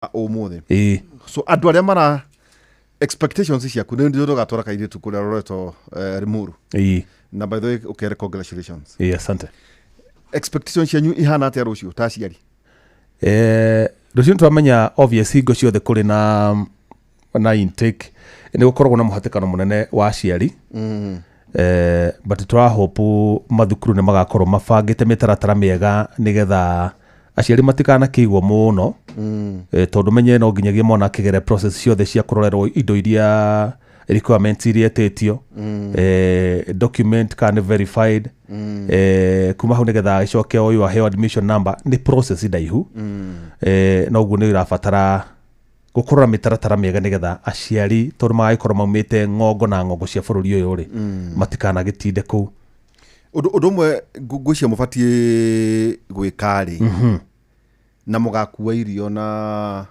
umuthi so andu aria mara expectations ciaku ni ndio gatwara kairitu kuria roreto Rimuru na by the way okay congratulations asante. Expectations cianyu ihana atia rucio ta ciari? Rucio twamenya obviously go ciothe kuri na intake ni gukoragwo na muhatikano munene wa ciari but twa hope mathukuru ni magakorwo mabangite mitaratara miega nigetha aciari matikana kigwo muno tondu menye no nginyagia mona kigere process ciothe cia kurorerwo indo iria requirements iria etetio document can verified kuma hau nigetha icoke oyu aheo admission number ni process ndaihu no guo ni irabatara gukorora mitaratara miega nigetha aciari tondu magaikorwo maumite ngongo na ngongo cia bururi uyu ri matikana gitinde ku undu mwe ngwicia mubatie gwikari na mugakua irio na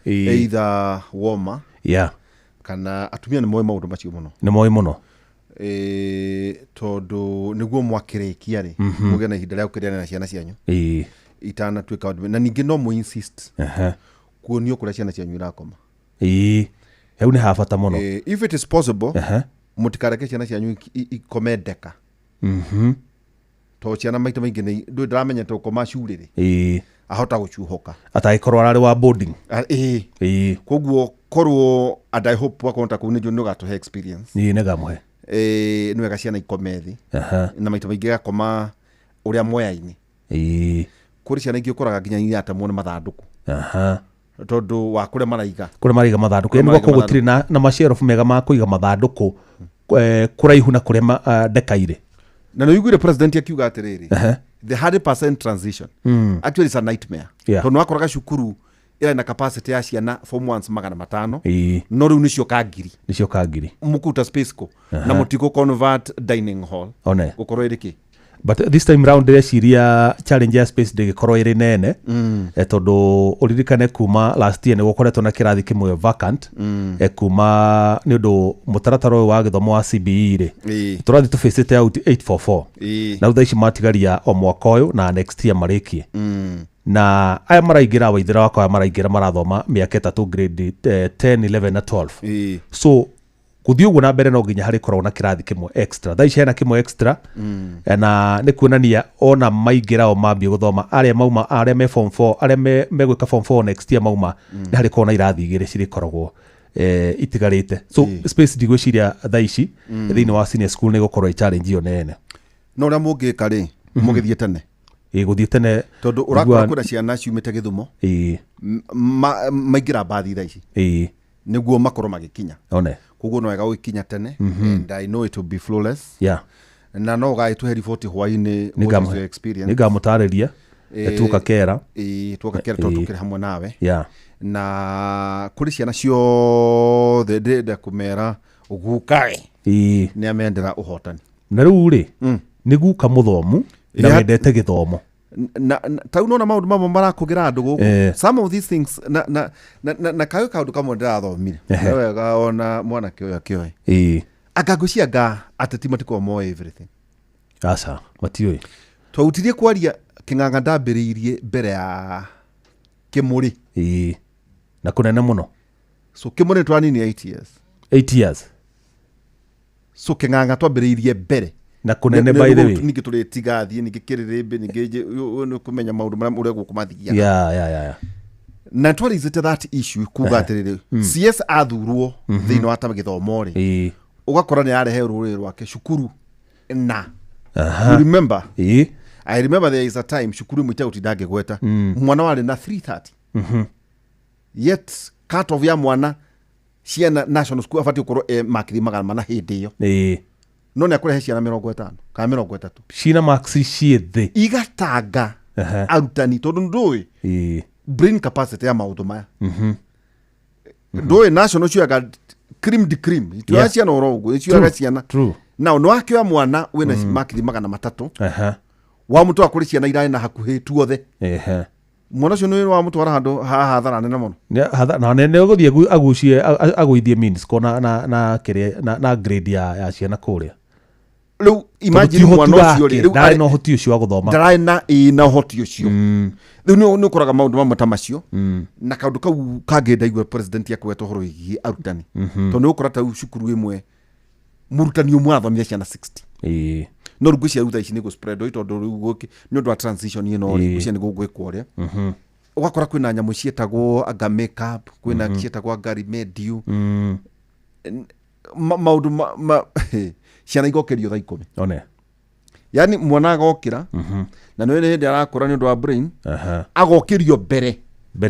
either warmer kana atumia ni moyo maundu macio muno ni moyo muno tondu niguo mwakirekia ri muge na ihinda ria ukiriana na ciana cianyu itana twika na ningi no mu insist kuonio kuria ciana cianyu irakoma heu ni habata muno if it is possible mutikareke ciana cianyu ikomendeka to ciana maita maingi ni ndu ndramenya to koma curi ri ahota guchuhoka ataikorwo arari wa boarding koguo korwo and I hope wakonta ku nijo nugato experience ni gamuhe ni wega ciana ikomethi na maita maingi gakoma uria moya-ini kuri ciana ingi ukoraga nginya iria muone mathanduku tondu wa kuria maraiga mathanduku ni gwa gutiri na mashelf mega ma kuiga mathanduku kuraihu na kuria ndekaire na no igwire president akiuga atiriri the 100% transition actually is a nightmare tondu wakoraga cukuru ira na capacity ya ciana form 1 500 no riu nicio kangiri mukuta space ko na mutiko convert dining hall gukorwo iriki but this time round there siria challenge ya space de korwo iri nene tondu uririkane kuma last year ni gukoretwo na kirathi kimwe vacant kuma ni undu mutaratara wa githomo wa CBE ri turathi tu face out 844 na uthaici matigaria o mwaka uyu na next year marikie na aya maraingira waithira wakwa maraingira marathoma miaka 3 grade 10 11 na 12 so kuthio guo na mbere no nginya hari korwo na kirathi kimwe extra thaici hena kimwe extra na ni kuonania ona maingira o mambie guthoma aria me form 4 aria megwika form 4 next year mauma ni hari korwo na irathi igiri ciri koragwo itigarite so space digwiciria thaici thiini wa senior school ni gukorwo challenge yo nene no ria mungika ri mugithie tene guthie tene tondu urakora kuna ciana ciumite Githumo maingira bathi thaici niguo makorwo magikinya koguo no wega ukinya tene and I know it will be flawless na no gaituhe report hwaini what is your experience nigamutariria tuka kera tondu tukiri hamwe nawe na kuri ciana ciothe ndenda kumera ugukae ni amendera uhotani na riu ri ni guka muthomu na wendete githomo tau no na maundu mamwe marakugira andu guku some of these things na kayo kaundu kamwe ndirathomire wega ona mwana kioya kioe agagucianga ateti matiko mo everything asa matioi twautirie kwaria king'ang'a ndambiriirie mbere ya Kimuri na kunene muno so Kimuri twanini 8 years so king'ang'a twambiriirie mbere na kunene by the way ningi turitigathie ningi kiririmbi ningi no kumenya maundu maria ure gukumathia na twalizite that issue kuga atiriri CS athurwo thiini wa githomo ri ugakora ni arehe ruri rwake cukuru na you remember I remember there is a time cukuru mwita utidage gweta mwana wale na 330 yet cut of ya mwana ciana national school afati ukorwo makiri magana na hindi yo no ne akurehe ciana 50 kana 30 cina maxi ciethe igatanga arutani tondu ndui brain capacity ya maundu maya ndui national ciaga cream de cream itwa ciana orogo ciaga ciana now no akio mwana wena makiri magana 3 wa mutu akuri ciana irae na hakuhi tuothe mwana cio ni wa mutu ara handu hathara nene muno na nene uguthie agucie aguithie means kona na kire na grade ya ciana kuria riu imagine mwana ucio ri ndari no hoti ucio wa guthoma ndari na hoti ucio riu ni ukoraga maundu mamwe ta macio na kaundu kau kangĩndaigua president akwetwo horo igi arutani to ni ukora ta cukuru imwe murutani umwe athomithia ciana 60 no rugu cia ruta ici ni go spread o tondu riu guki ni undu wa transition ino ri cia ni gugwikwo ria ugakora kwina nyamu cietagwo anga makeup kwina cietagwo anga medio maundu ciana igokerio thaa 10 one yani mwana agokira na niwe hindi arakura ni undu wa brain agokirio mbere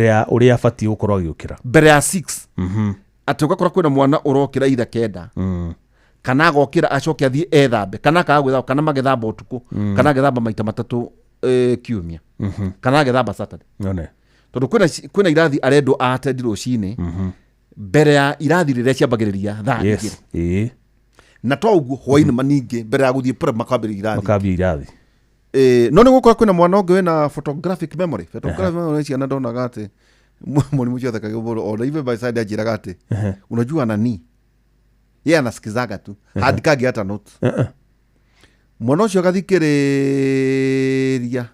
ya uria abati gukorwo agiukira mbere ya 6 ati ugakora kwina mwana urokira itha kenda kana agokira acoke athie ethambe kana akagwetha kana magethamba utuku kana agethamba maita matatu kiumia kana agethamba Saturday one tondu kwina irathi arendo attend rucini mbere ya irathi riria ciambagiriria thaa yes na to uguo hwaini maningi mbere ya guthie pra makambia irathi no ni gukora kwina mwana ungi wina photographic memory ciana ndonaga ati mwalimu cio thakaga boro ona even by side ajiraga ati unajua nani yeye anasikizaga tu handikagi hata note mwana ucio agathikiriria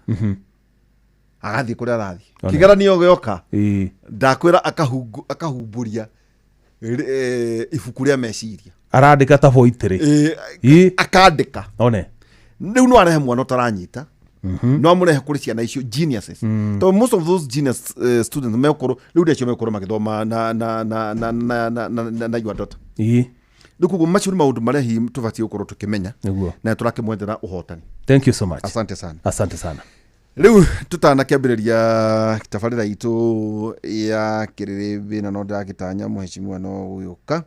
agathie kuria arathi kigeranio gioka ndakwira akahumburia ibuku ria meciria arandika ta boitiri akandika one riu no arehe mwana utaranyita no amurehe kuri ciana icio geniuses to most of those genius students mekoro riu ndecio mekoro magithoma na your daughter Dukugu macio ni maundu marehi tubatie gukorwo tukimenya na turakimwendera uhotani. Thank you so much. Asante sana. Asante sana. Riu tutanakiambiriria tabarira itu ya kiriribi na no ndagitanya muheshimiwa no guyuka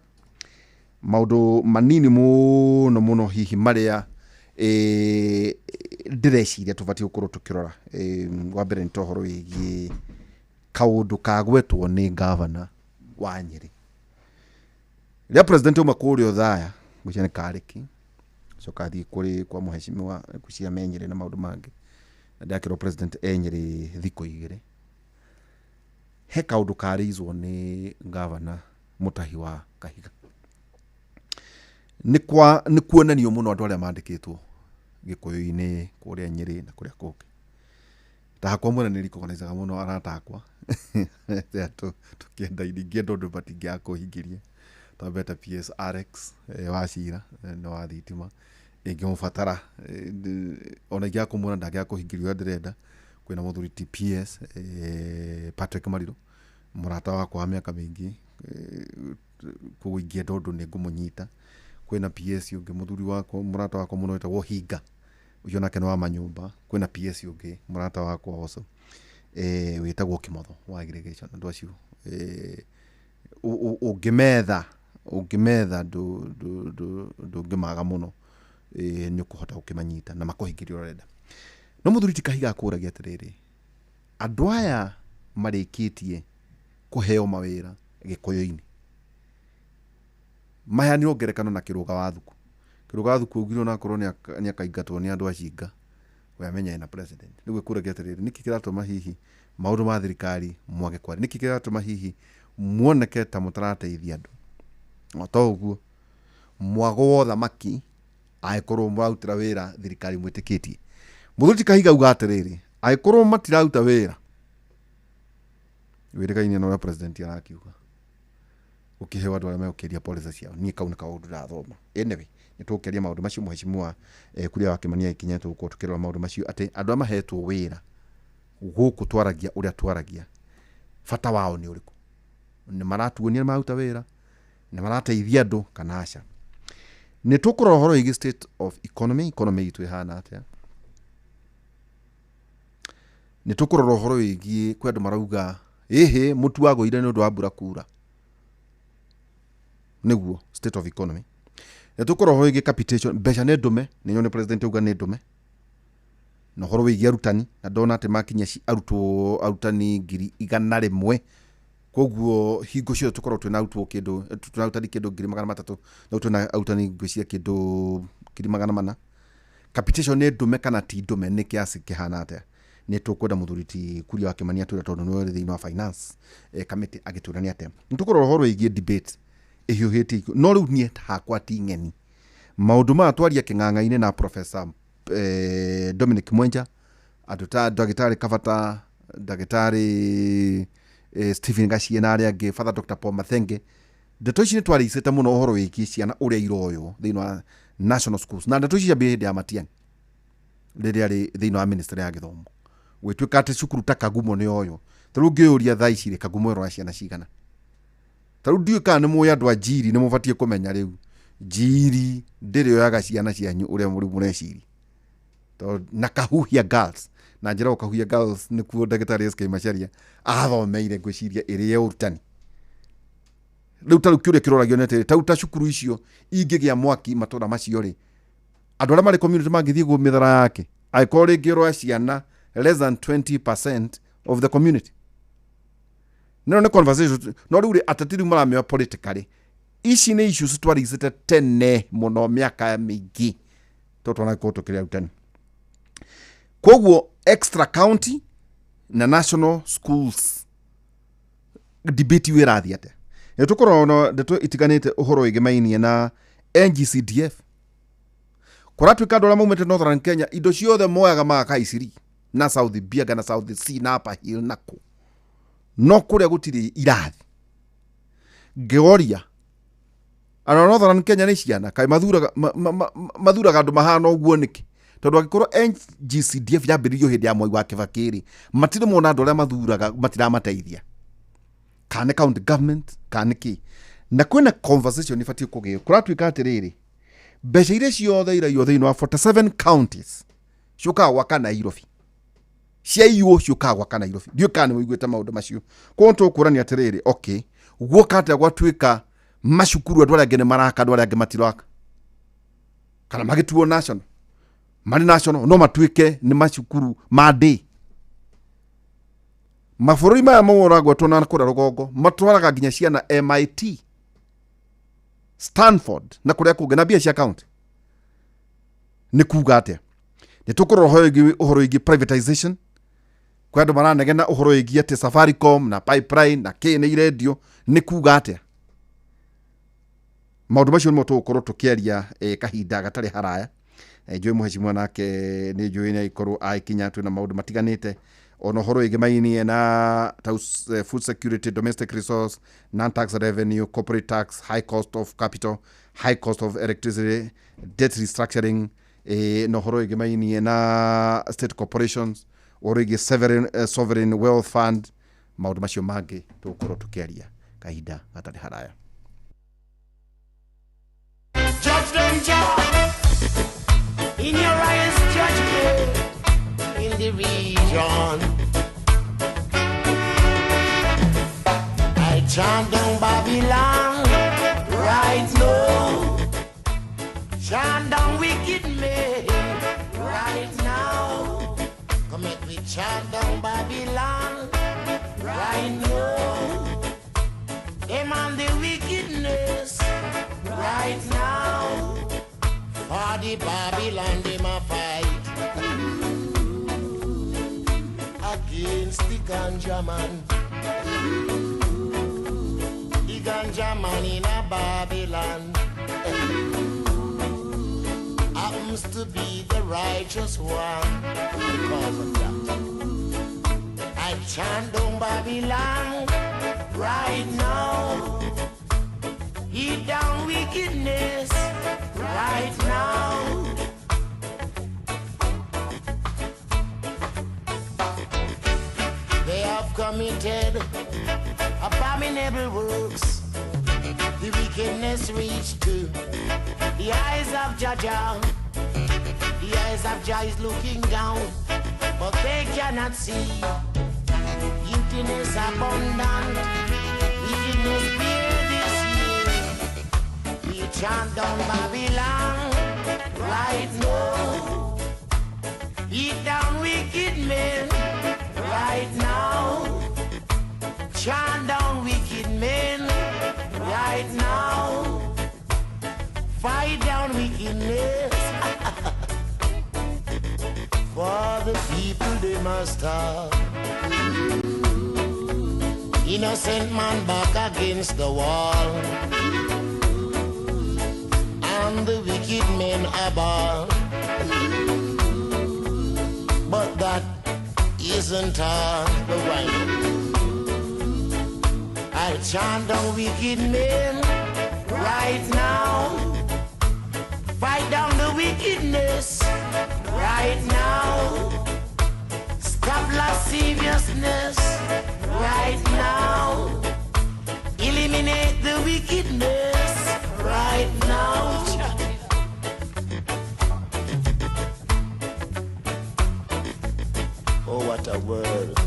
maundu manini muno hihi maria ndireciria tubatie gukorwo tukirora wa mbere ni tohoro wigi kaundu kagwetwo ni governor wa Nyeri. Ria president uma kurio thaya gucene kariki sokathi kuri kwa muheshimiwa kucia menyere na maundu mangi ndakiro president Nyeri thiko 2 he kaundu karizwo ni governor Mutahi wa Kahiga ni kuonanio muno andu aria mandikitwo gikuyu-ini kuria Nyeri na kuria kuki takwa mwana ni recognize muno aratakwa tukienda ingendo ndu batingia kuhingiria tabeta PS RX wacira no wathitima ingimubatara ona gia kumuna ndagia kuhingirio ndirenda kwina muthuri TPS Patrick Mariro murata wakwa wa miaka mingi kuingia ndondo ni ngumunyita kwina PS ungi muthuri wakwa murata wakwa muno etagwo Hinga ucio nake no wa manyumba kwina PS ungi murata wakwa oso witagwo Kimotho wa irrigation andu acio ungimetha ndungimaga muno ni kuhota ukimanyita na makuhingirio renda no muthuri ti Kahiga akuragia atiriri andu aya marikitie kuheo mawira gikuyu-ini maya ni ongerekano na kiruga wa thuku ugiro na korwo ni akaingatwo ni andu acinga we amenya na president ni kuragia atiriri niki kiratuma hihi maundu ma thirikari mwage kwari niki kiratuma hihi muoneke ta mutarateithia andu to uguo mwago wa thamaki aikorwo murautira wira thirikari mwitikitie muthuri ti Kahiga uga atiriri aikorwo matiraruta wira wirikaine no president arakiuga ukihewa andu aria meokeria policy ciao ni kauna kaundu rathoma anyway nitukeria maundu macio muheshimiwa kuria wa Kimania ikinyetwo guko tukirwa maundu macio ati andu amahetwo wira guku twaragia uria twaragia fata wao ni uriku ni maratuonia maruta wira ni marateithia andu kana aca ni tukoro horo igi state of economy itu ihana atia ni tukoro horo igi kwendu marauga mutu wago ire ni undu wa mbura kura niguo state of economy ni tukoro horo igi capitation besha ne ndume ni nyone president uga ne ndume no horo igi arutani na ndona ati makinya arutani 100,000 koguo hingo cio tukorwo twina utwo kindu tunarutani kindu 300,000 na tuna autani ngwiciria kindu 400,000 capitation ni ndume kana ti ndume ni kiasi kihana atia ni tukwenda muthuri ti Kuria wa Kimania twira tondu niwe thiini wa finance committee agiturania atia nitukorwo horo igie debate ihiuhiti no riu nie hakwa ti ngeni maundu ma twaria king'ang'a-ini na Professor Dominic Mwenja, Dagitari Kavata, Dagitari Stephen Gachie na aria angi, Father Dr. Paul Mathenge. Ndeto ici nĩ twaricĩte mũno ũhoro wĩgiĩ ciana ũrĩa iroywo thĩinĩ wa national schools, na ndeto ici ciambĩrĩirie hĩndĩ ya Matiang'i rĩrĩa arĩ thĩinĩ wa ministry ya gĩthomo, gwĩtuĩka atĩ cukuru ta Kagumo nĩ oywo. Ta rĩu ngĩũria thaa ici Kagumo ĩrora ciana cigana? Ta rĩu ndiũĩ kana nĩ mũĩ andũ a Njiri nĩ mũbatiĩ kũmenya rĩu Njiri ndĩrĩ yoyaga ciana cianyu ũrĩa mũreciria. Na Kahuhia Girls, na njĩra Kahuhia Girls nĩkuo Ndagĩtarĩ SK Macharia athomeire ngwĩciria ĩrĩ ya ũrutani. Rĩu ta rĩu kĩũria kĩroragio nĩ atĩrĩ, ta cukuru icio ingĩgĩa mwaki matũra macio rĩ, andũ arĩa marĩ community mangĩthiĩ gũmĩthara yake angĩkorwo rĩngĩ ĩroya ciana less than 20% of the community. Nĩ conversation no rĩu atati rĩu maramĩoya politically. Ici nĩ issues twaricĩte tene mũno mĩaka mĩingĩ tũtwanakorwo tũkĩrĩa ũrutani. Koguo extra county na national schools debate wĩrathiĩ atĩa. Nĩ tũkorwo ndeto itiganĩte ũhoro wĩgĩmainie na NGCDF. Kũratuĩka andũ arĩa maumĩte Northern Kenya indo ciothe moyaga magaka Isiri na South Biaga na South C na Upper Hill na kũ. No kũrĩa gũtirĩ irathi. Ngeoria andũ a Northern Kenya nĩ ciana kaĩ mathuraga andũ mahana ũguo nĩkĩ? Tondũ angĩkorwo NGCDF yambĩrĩirio hĩndĩ ya Mwai wa Kĩbakĩ matirĩ mona andũ arĩa mathuraga matiramateithia. Kana county government kana kĩ. Na kwĩna conversation ibatiĩ kũgĩo. Kũratuĩka atĩrĩrĩ, mbeca iria ciothe iraiywo thĩinĩ wa 47 counties ciũkaga gwaka Nairobi. Ciaiywo ciũkaga gwaka Nairobi. Ndiũĩ kana nĩ mũiguĩte maũndũ macio. Koguo tũkũrania atĩrĩrĩ, okay, guoka atĩa gwatuĩka macukuru andũ arĩa angĩ nĩ maraka andũ arĩa angĩ matiraka? Kana magĩtuo national? Marĩ national no matuĩke nĩ macukuru ma day. Mabũrũri maya maũragwo na kũrĩa rũgongo matwaraga nginya ciana MIT, Stanford na kũrĩa kũngĩ na mbia cia county. Nĩ kuuga atĩa? Nĩ tũkũrora ũhoro wĩgiĩ privatization, kwa andũ maranegena ũhoro wĩgiĩ atĩ Safaricom na Pipeline na kĩ nĩ irendio. Nĩ kuuga atĩa? Maũndũ macio nĩmo tũgũkorwo tũkĩaria kahinda gatarĩ haraya. Njũĩ mũhecimwa nake nĩ njũĩ nĩ aikorwo aikinya twĩna maũndũ matiganĩte. Ono horo igimainie na food security, domestic resource, non-tax revenue, corporate tax, high cost of capital, high cost of electricity, debt restructuring, no horo igimainie na state corporations, origi sovereign wealth fund, maũndũ macio mangĩ tũgũkorwo tũkĩaria kahinda gatarĩ haraya. Judge them, in your highest judgment in the region. I chant down Babylon right now. Chant down wicked men right now. Come let me chant down Babylon right now. Them on the wickedness right now. For the Babylon them a fight against the ganja man. The ganja man in a Babylon happens to be the righteous one. Because of that, I chant down Babylon right now. Eat down wickedness right now. They have committed abominable works. The wickedness reached to the eyes of Jah. The eyes of Jah is looking down, but they cannot see. Guiltiness abundant, wickedness bear this year. We chant down Babylon right now. Eat down wicked men right now. Chant down wicked men right now. Fight down wickedness. For the people they must have. Innocent man back against the wall. And down the wicked men above. But that isn't all the while. I'll chant down wicked men right now. Fight down the wickedness right now. Stop lasciviousness right now. Eliminate the wickedness right now. Oh, what a world.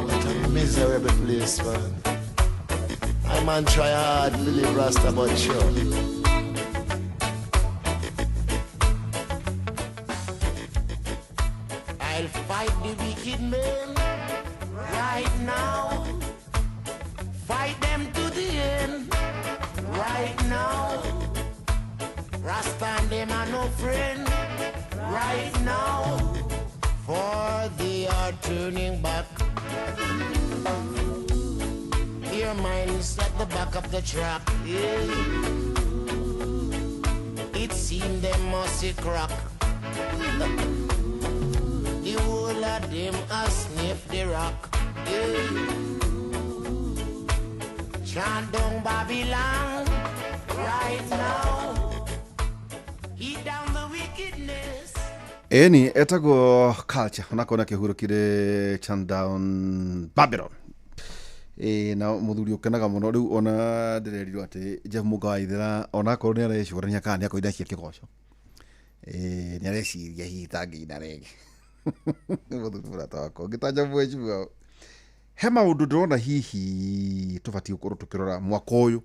What a miserable place, man. I man try hard to live Rasta, but sure. I'll fight the wicked men right now. Fight them to the end right now. Rasta and them are no friend right now. For they are turning back. Their minds at the back of the track. Yeah. It seemed they must crack. The whole of them a sniff the rock. Yeah. Chant down Babylon right now. Eat down the wickedness. Eni etago culture onakona kihuro kire chant down Babylon. Na muthuri ukenaga muno riu ona ndirerirwo ati Jeff Mugaithira ona korwo ni arecurania kana ni akoida cia kigoco ni areciria hitangi na rege muthuri murata wako ngitanja mweciwa he maundu ndona hihi tubati ukorwo tukirora mwaka uyu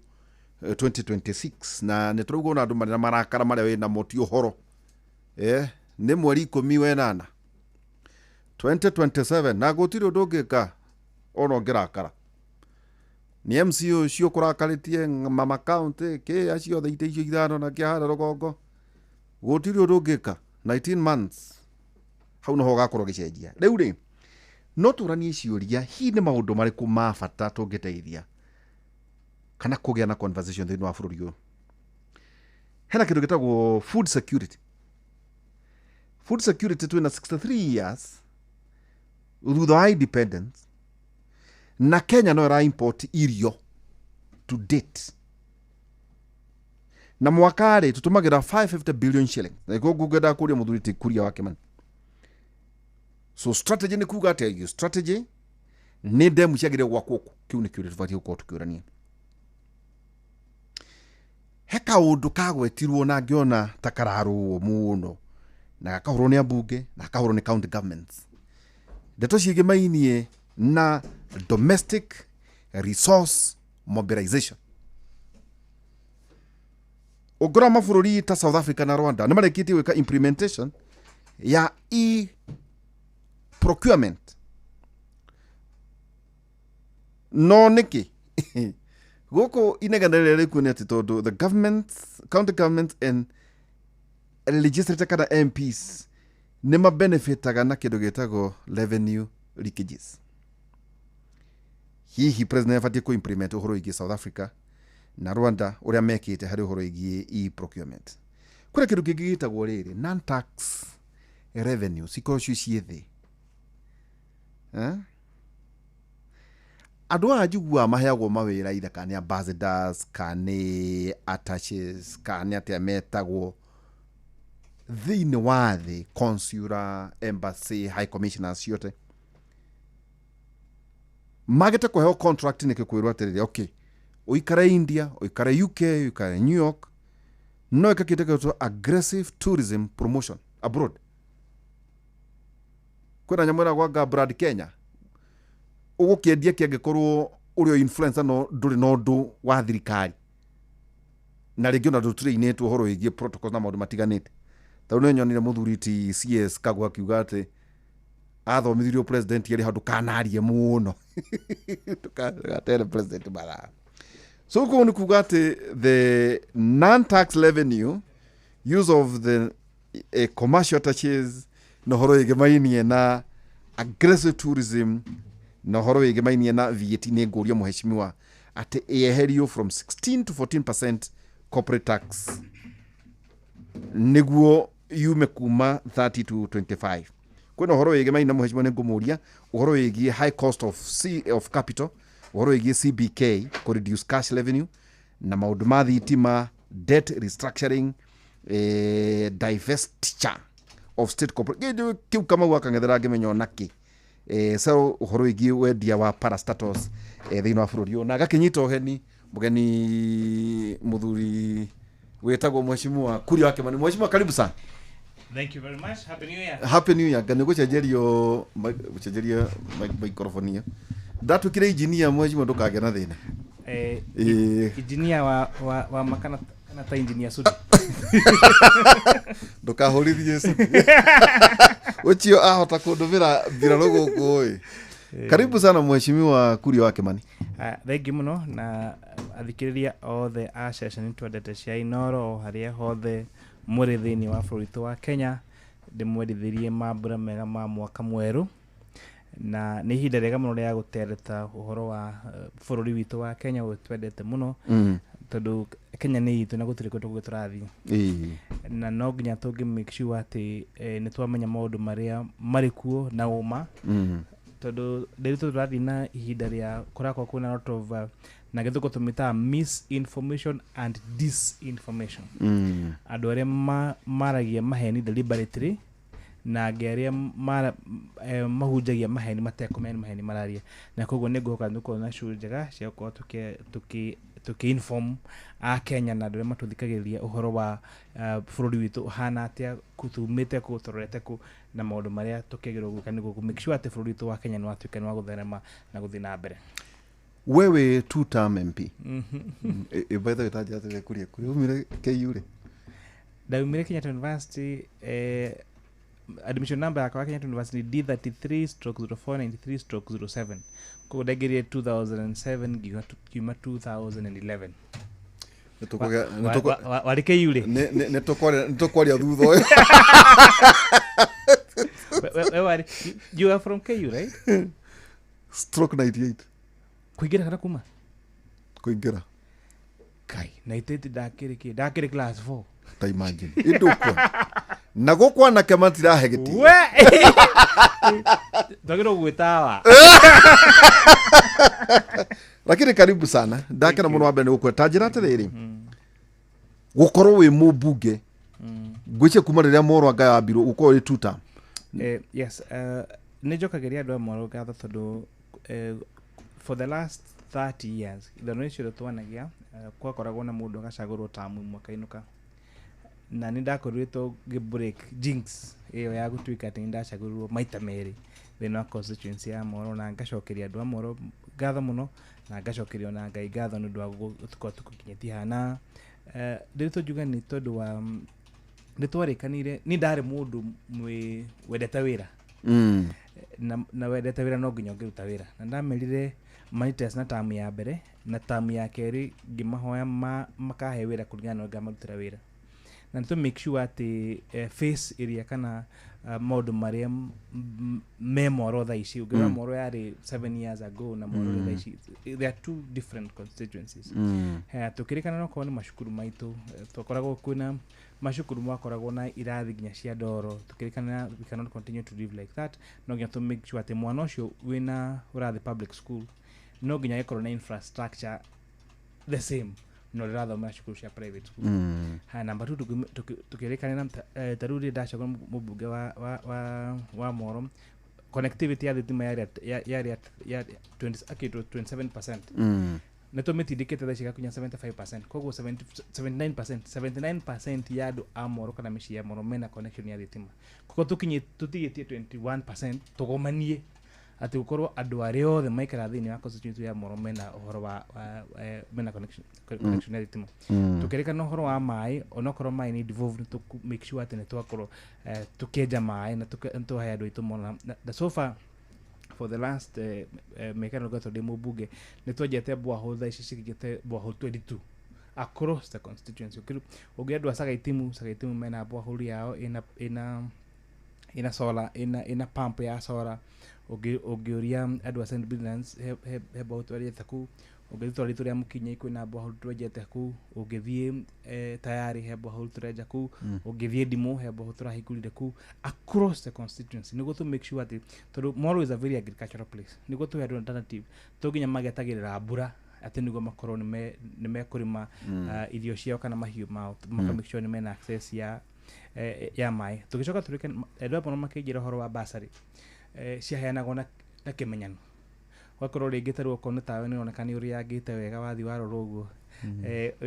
2026 na ni turugo na andu marina marakara maria wina moti uhoro ni mweri 18 2027 na gutiri undu ngika ono ngirakara ni MCO cio kurakaritie mama county ke acio the ite icio ithano na kiahara rogongo gutiri undu ngika 19 months hau no hogakorwo gicenjia riu ri no turanie ciuria hi ni maundu mariku ma bata tungiteithia kana kugia na conversation thini wa bururi uyu hena kindu gitagwo food security twina 63 years thutha wa independence na Kenya no ra import irio to date na mwakari tutumagira 550 billion shilling ego gugeda kuria muthuriti kuria wake man so strategy ni kuga ate strategy ni demu ciagire gwakuku kiu ni kiuri tufati uko tukiurania heka undu kagwetirwo na ngiona takararu muno na gakahurwo ni ambunge na gakahurwo ni county governments ndeto ciige mainie na domestic resource mobilization. Ogora mafururi ta South Africa na Rwanda nimarekiti weka implementation ya procurement no niki goko ineganderere kuneti todo the governments, county governments and legislature kada MPs nima benefitaga na kidu getago revenue leakages. Hihi president afati ko implement uhoro igi South Africa na Rwanda uria mekite hari uhoro igi procurement. Kura kidu gigitagwo riri non tax revenue sikoro ciethe. Adu ajugwa maheagwo mawira ida kani ambassadors kani attaches kani atia metagwo thini wa thi consular embassy high commissioners yote magete kuheo contract ni kikwirwa atiriri okay uikara India uikara UK uikara New York no ikakiteka to aggressive tourism promotion abroad kwena nyamwera gwa Brad Kenya ugukiendia kiangikorwo urio influencer no nduri no ndu wa thirikari na ringi na tutrainetwo horo igie protocol na maundu matiganite taune nyonire muthuriti CS kagwa kiuga ati athomithirio president yeri handu kanarie muno tukatere president bara so ko ni kuga ati the non-tax revenue use of the commercial touches no horo igemainie na aggressive tourism no horo igemainie na VAT ni ngurio muheshimiwa ati eherio from 16 to 14% corporate tax niguo yume kuma 30 to 25 kwena horo wege mai na muheshimiwa nengumuria horo wege high cost of capital horo wege CBK ko reduce cash revenue na maundu ma thitima debt restructuring divestiture of state corporate kiu kama gwakangethera ngimenyo naki so horo wege wendia wa parastatus thina wa bururi na gakinyita uheni mugeni muthuri wetagwo mheshimiwa Kuria wa Kimani. Mheshimiwa, karibu sana. Thank you very much. Happy New Year. Happy New Year. Ngani gucenjeria microphone ndatu kire engineer mheshimiwa ndukage na thina engineer wa makana na ta engineer sudi ndukahurithie su ucio ahota kundumira mbiraro guku oi. Karibu sana mheshimiwa Kuria wa Kimani. Thank you muno na athikiriria othe a session twendete cia Inoro haria hothe muri thini wa bũrũri wa Kenya ndimwendithirie mambura mega ma mwaka mweru na nĩ ihinda rĩega mũno rĩa gũtereta ũhoro wa bũrũri witũ wa Kenya twendete mũno tondũ Kenya nĩ itũ na gũtirĩ kũndũ tũrathiĩ na no nginya tũngĩ make sure atĩ nĩ twamenya maũndũ marĩa marĩ kuo na ũma tondũ ndĩrito tũrathiĩ na ihinda rĩa kũrakwo kwĩna lot of na gĩthũngũ tũmĩtaga misinformation and disinformation andũ arĩa maragia maheni deliberately na arĩa mahunjagia maheni matekũmenya maheni mararia na koguo nĩ ngũka nĩkuona na show njega cia gũkorwo tuki-inform a Kenya na andũ arĩa matũthikagĩrĩria ũhoro wa bũrũri witũ ũhana atĩa kutumĩte kũ tũrorete kũ na maũndũ marĩa tũkĩagĩrĩirwo gwĩka nĩguo make sure atĩ bũrũri witũ wa Kenya nĩ watuĩka nĩ wa gũtherema na gũthiĩ na mbere. Wewe two-term MP. By the way, taja Kuria umire KU ri? Ndaumire Kenyatta University admission number yakwa Kenyatta University D33/0493/07 kwa ndagerie 2007 kiuma 2011 wari KU ri? Nitokwaria thutha uyu. You are from KU, right? Stroke 98. Kuingira kana kuma? Kuingira. Kai, na itete ndakire class 4. Ta imagine. Indukwa. Na gukwa na kama tirahegeti. We. Ndagiro gwitawa. Lakini karibu sana. Ndakira muno wambe nigukweta njira atiriri. Gukorwo wi mubunge. Gwiche kuma riria moro anga yambirwo gukorwo ri two term. Yes, nijokageria andu amwe gatha tondu for the last 30 years the nation twanagia kwakoragwo na mundu agacagurwo tamu mwaka-inuka na ni ndakorirwo break jinx iyo ya gutuika ati ndacagurwo maita meri thina constituency ya Moro na ngacokeria andu amoro gatha muno na ngacokerio na Ngai gatho nundu wa gukorwo tukinyiti hana ndito juga ni tondu wa nitwarikanire ni ndari mundu wendete wira na wendete wira no nginya ngiruta wira na ndamerire manitest na tamu ya mbere na tamu ya keri ngimahoya makahe wira kuringana na ngamarutira wira na to make sure ati face area kana maundu maria me Moro tha ici ungira Moro yari 7 years ago na Moro tha ici they are two different constituencies tukirikana no koni mashukuru maitu twakoragwo kwina mashukuru mwakoragwo na irathi nginya cia ndoro tukirikana we cannot continue to live like that no nginya to make sure ati mwana ucio wina urathi public school no nginya ikorwo na infrastructure the same no rather mashukuru cia private school namba 2 tukirikana na taruri ndacagwo mubunge wa Moro connectivity ya thitima ya 27% neto metindikite tha ciga kunya 75% koguo 79% ya andu a Moro kana mici ya Moro mena connection ya thitima koguo tutigitie 21% tugomanie ati gukorwo andu aria othe maikara thini wa constituency ya Moro mena uhoro wa mena connection ya thitima tukirikana uhoro wa mai onokorwo mai ni devolve to make sure ati netwakorwo tukenja mai na tuhe andu itu Moro na so far for the last mekano gato demo buge netwajete borehole tha ici cigite borehole 22 across the constituency ugiandwa saga itimu mena borehole yao ina solar ina pump ya solar ugiuria andå a St Bernards he bao twariete ku ugithitwari turia mukinya ikwina bohol twejete ku ugithie tayari he bohol tureja ku ugithie Ndimũ he bohol turahingurire ku across the constituency niguo to make sure that Moro is a very agricultural place niguo tu andå alternative tuginya magetagirira mbura ati niguo makorwo ni mekurima irio ciao kana mahiũ mao maka make sure ni mena access ya mai tugicoka turike andå apo makijira horo wa basari ciaheanagwo na kimenyano wakorwo ringi tarwo kono tawe ni onekani uri yangite wega wathi waroro uguo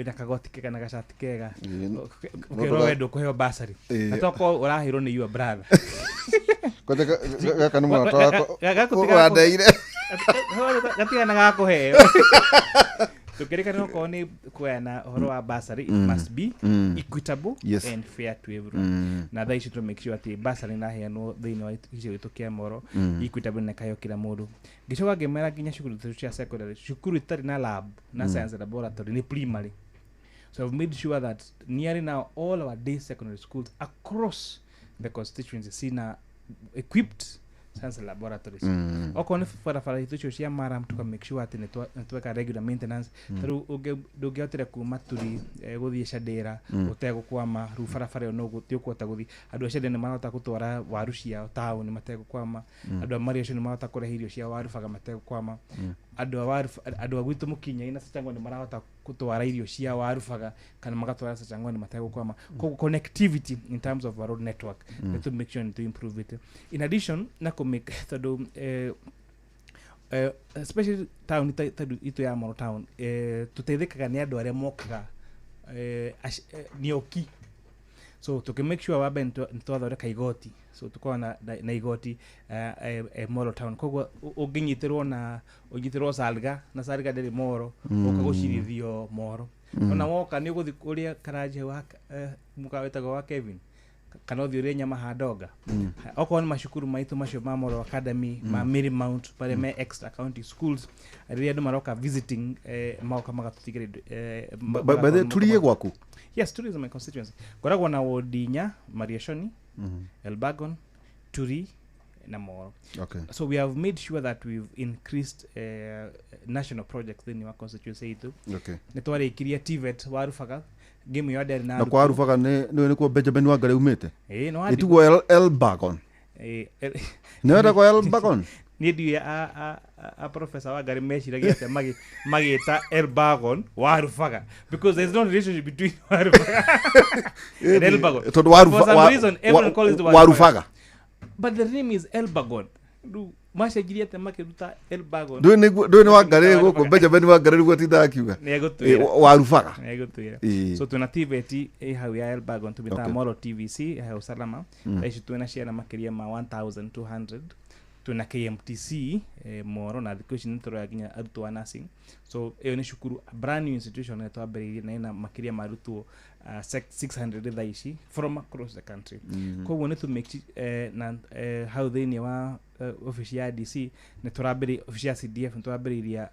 ina kagoti kega na gacati kega ukero wendo kuheo basari atoko urahirwo ni your brother kote gaka numu atoko wandeire gatigana gakuheo tukirika no koni kuena horo wa basari it must be equitable and fair to everyone na that is to make sure that basari na heano thini wa icio tukia Moro equitable na kayo kila mundu gicoka gemera ginya shukuru cia secondary shukuru itari na lab na science laboratory ni primary so I've made sure that nearly now all our day secondary schools across the constituency sina equipped science laboratories okone fara hitu cia mara mtuka make sure ati netweka regular maintenance taru ugeotira kuma turi guthie Shadera utego kwama ru fara no gutio kwota guthi andu a Shadera marota gutwara waru cia town ni matego kwama andu a Mariacio ni marota kurehirio cia waru faga matego kwama andu a gwitu mukinya ina Sachangwa ni marota gutwara irio cia waru faga kana magatwara Sachangwa ni matego kwama connectivity in terms of our road network to make sure to improve it in addition na make tado especially town tado itu ya Moro town tuteithikaga ni andu aria mokaga nioki so to make sure wabe ntwathoreka igoti so tukona na igoti Moro town koguo unginyitirwo na unyitirwo Salga na Salga ndiri Moro ukagucirithio Moro ona woka ni guthi kuria karaje wa mukawetaga wa Kevin kana thiure nyama hadoga okoni mashukuru maitu macio ma Moro Academy ma Mary Mount pale me extra county schools ria ndo maroka visiting maoka magatutigire by the tulie gwaku yes tourism and constituency koragwo na Wodinya Mariashoni Elbagon Turi na Moro okay so we have made sure that we've increased national projects in our constituency itu okay netware ikiria TVET warufaga game yo ndari na kwa rufaga ni kwa Benjamin Wangari umite no itugo Elbagon no kwa Elbagon ni ndi a professor Wangari meshiragia ate magita Elbagon warufaga because there's no relationship between warufaga and Elbagon to for some reason everyone calls it warufaga but the name is Elbagon mashagiria ate makiruta Elbagon do ni Wangari guko Benjamin Wangari guko tida akiuga warufaga so tuna TVET hau ya Elbagon tubita Moro TVC ha usalama aishi tuna share makiria ma 1200 tuna KMTC Moro na education ntoro ya ginya arutwo nursing so eyo ni shukuru brand new institution na twambiririe na ina makiria marutwo 600 thaici from across the country koguo ni to make na how they ni wa office ya DC ni turambiri office ya CDF ni turambiriria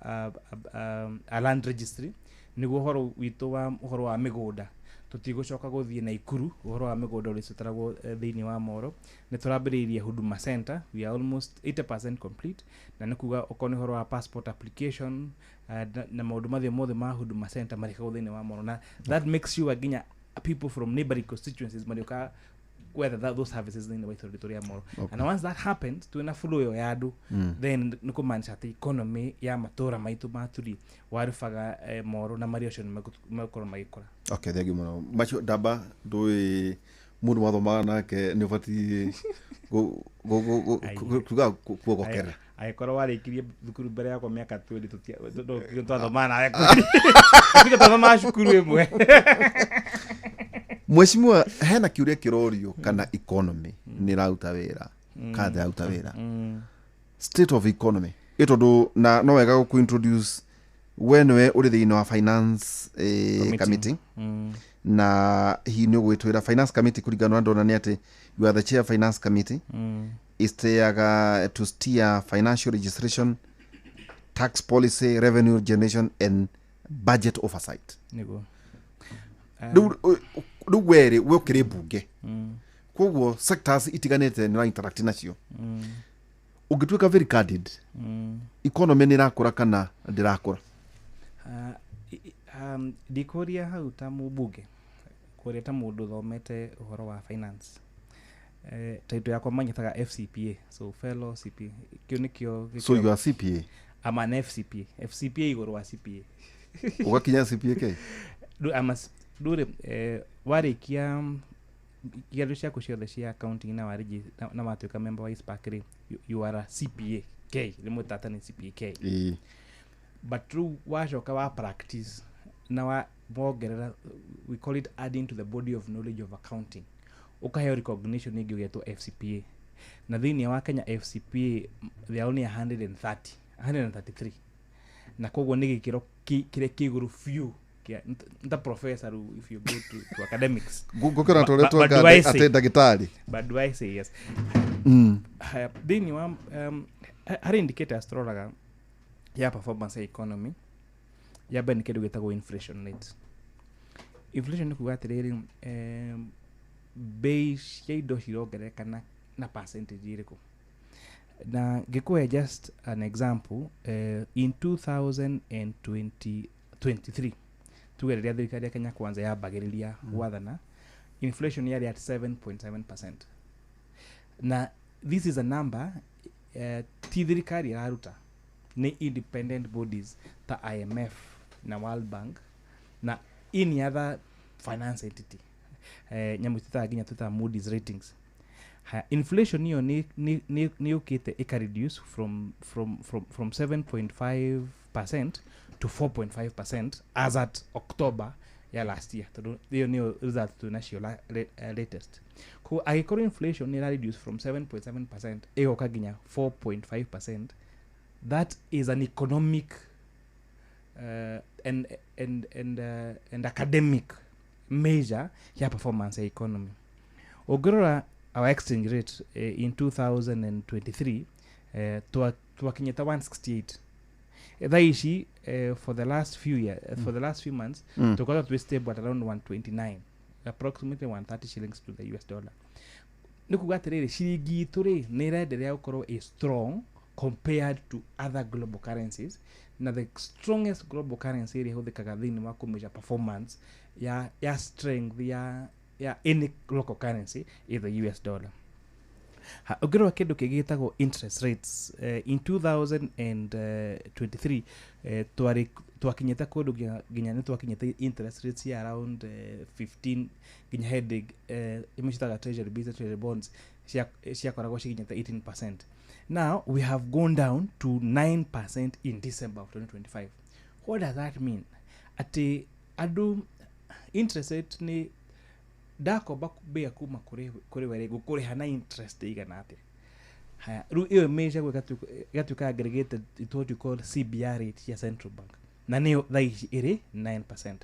a land registry niguo horo witu wa horo wa migunda tutigocoka guthie na Ikuru uhoro wa migunda uri citaragwo thiini wa Moro ni turambiriria Huduma Center we are almost 80% complete na nikuga okoni horo wa passport application na maundu mothe ma Huduma Center marika thiini wa Moro na that makes sure ginya people from neighboring constituencies marika whether those services in the territory ya Moro and once that happens to ina flow yo yadu then niko mancha the economy ya matora maitu maturi warufaga Moro na Mariacio makoro maikora okay thank you muno macho daba doi mundu mathoma nake ni fati kuga kuogokera aikoro warikirie thukuru mbere yako miaka 20 twathoma na twathoma cukuru imwe Mheshimiwa hena kiuria kirorio kana economy ni rauta wira kada rauta wira state of economy itondo na no wega ku introduce wenwe uri thiini wa finance committee na hi ni gwitwira finance committee kurigana ndona ni ati you are the chair finance committee isteaga to steer financial registration tax policy revenue generation and budget oversight nego du were we kire bunge koguo sectors itiganite ni interact nacio ungituika very candid economy ni rakura kana ndirakura ndikuria hau ta mubunge kuria ta mundu thomete uhoro wa finance taito yakwa manyitaga FCPA so fellow CPA kio nikio so you are CPA I'm an FCPA iguru wa CPA ugakinya CPA ke dure warikia kiatu ciaku ciothe cia accounting na warigi na matuika member wa ISPAC you are a CPA K limutata ni CPA K but through wacoka wa practice na wa mogerera we call it adding to the body of knowledge of accounting ukaheo recognition ningi ugetwo FCPA na thini wa Kenya FCPA they are only 133 na koguo ni gikiro kire kiguru few nta professor if you go to academics gukira toretwo ate ndagitari but do I say yes thini wa hari indicators turaga ya performance economy ya ben kedu getago inflation rate inflation ku gatiriri base ya indo cirongereka na percentage iriko na gikuwe just an example in 2023 tugereria thirikari ya Kenya kwanza ya bagiriria wathana inflation yari at 7.7% na this is a number thirikari yaruta ni independent bodies ta IMF na World Bank na any other finance entity nyamu ginya tuta Moody's ratings inflation hiyo ni ukite ika reduce from 7.5% to 4.5% as at October ya last year hiyo ni result to national latest ko agikoro inflation ni reduce from 7.7% ego ginya 4.5%. That is an economic and academic measure ya performance ya economy. Ogorora our exchange rate in 2023 tuwakinyeta 168. Thaishi for the last few years for the last few months tukota to stable at around 129, approximately 130 shillings to the US dollar. Nikugatirire shiringi turi nirenderea gukorwo is strong compared to other global currencies. Now the strongest global currency iri huthikaga thini wa kumeasure performance ya strength ya any local currency is the US dollar. Ogero kindu kigitagwo interest rates in 2023 twakinyeta kundu ginya ni twakinyeta interest rates ya around 15 ginya heading imeshitaga treasury bills treasury bonds cia koragwo cikinyeta 18%. Now we have gone down to 9% in December of 2025. What does that mean? Ati adu interest rate ni dako bakubea kuma kuri were gukuri hana interest igana ati haya ru iyo measure gatuka aggregated it what you call CBR rate ya central bank na niyo thaishi iri 9%.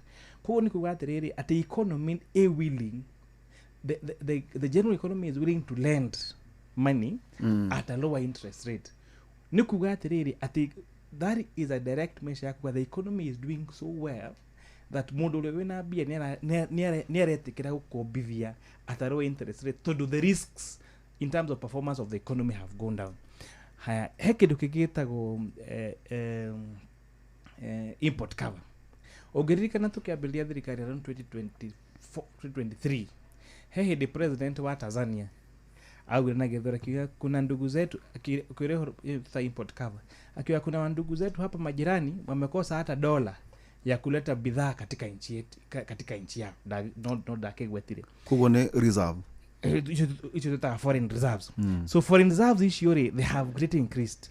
Kwa ni kugatiriri ati economy is willing the general economy is willing to lend money at a lower interest rate. Ni kugatiriri ati that is a direct measure where the economy is doing so well that mundu ule wina bia ni aretikira gukobithia at a low interest rate to do the risks in terms of performance of the economy have gone down. Haya hekidu kigitago import cover ogeririka na tukiabilia thirikari around 2023 hehe the president wa Tanzania au na gethora kiwa kuna ndugu zetu akireho import cover akiwa kuna ndugu zetu hapa majirani wamekosa hata dola ya kuleta bidhaa katika nchi yetu katika nchi yao not dakegwetire kugo ne reserve icho ta foreign reserves so foreign reserves issue they have greatly increased.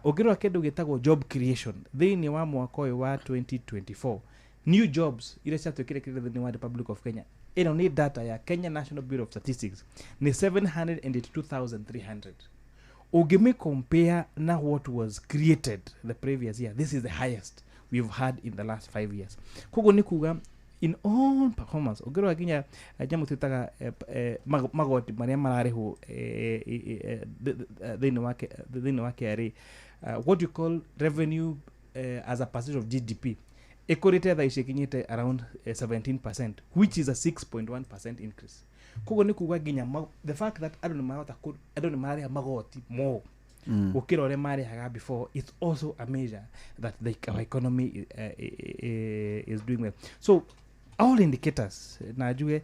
Ogero akedo getago job creation they ni wa mwaka wa 2024 new jobs ile chato kile ni wa Republic of Kenya ino ni data ya Kenya National Bureau of Statistics ni 782,300. Ugime compare na what was created the previous year, this is the highest we've had in the last 5 years. Kugo ni kuga in all performance ogero aginya jamu tutaga magoti maria marariho thini wake ari what you call revenue as a percentage of GDP ikurite tha ici kinyite around 17%, which is a 6.1% increase. Kogo ni kuga ginya the fact that andu ni marĩa magoti mo gukira ore marĩhaga before, it's also a measure that our economy is doing well. So all indicators na juge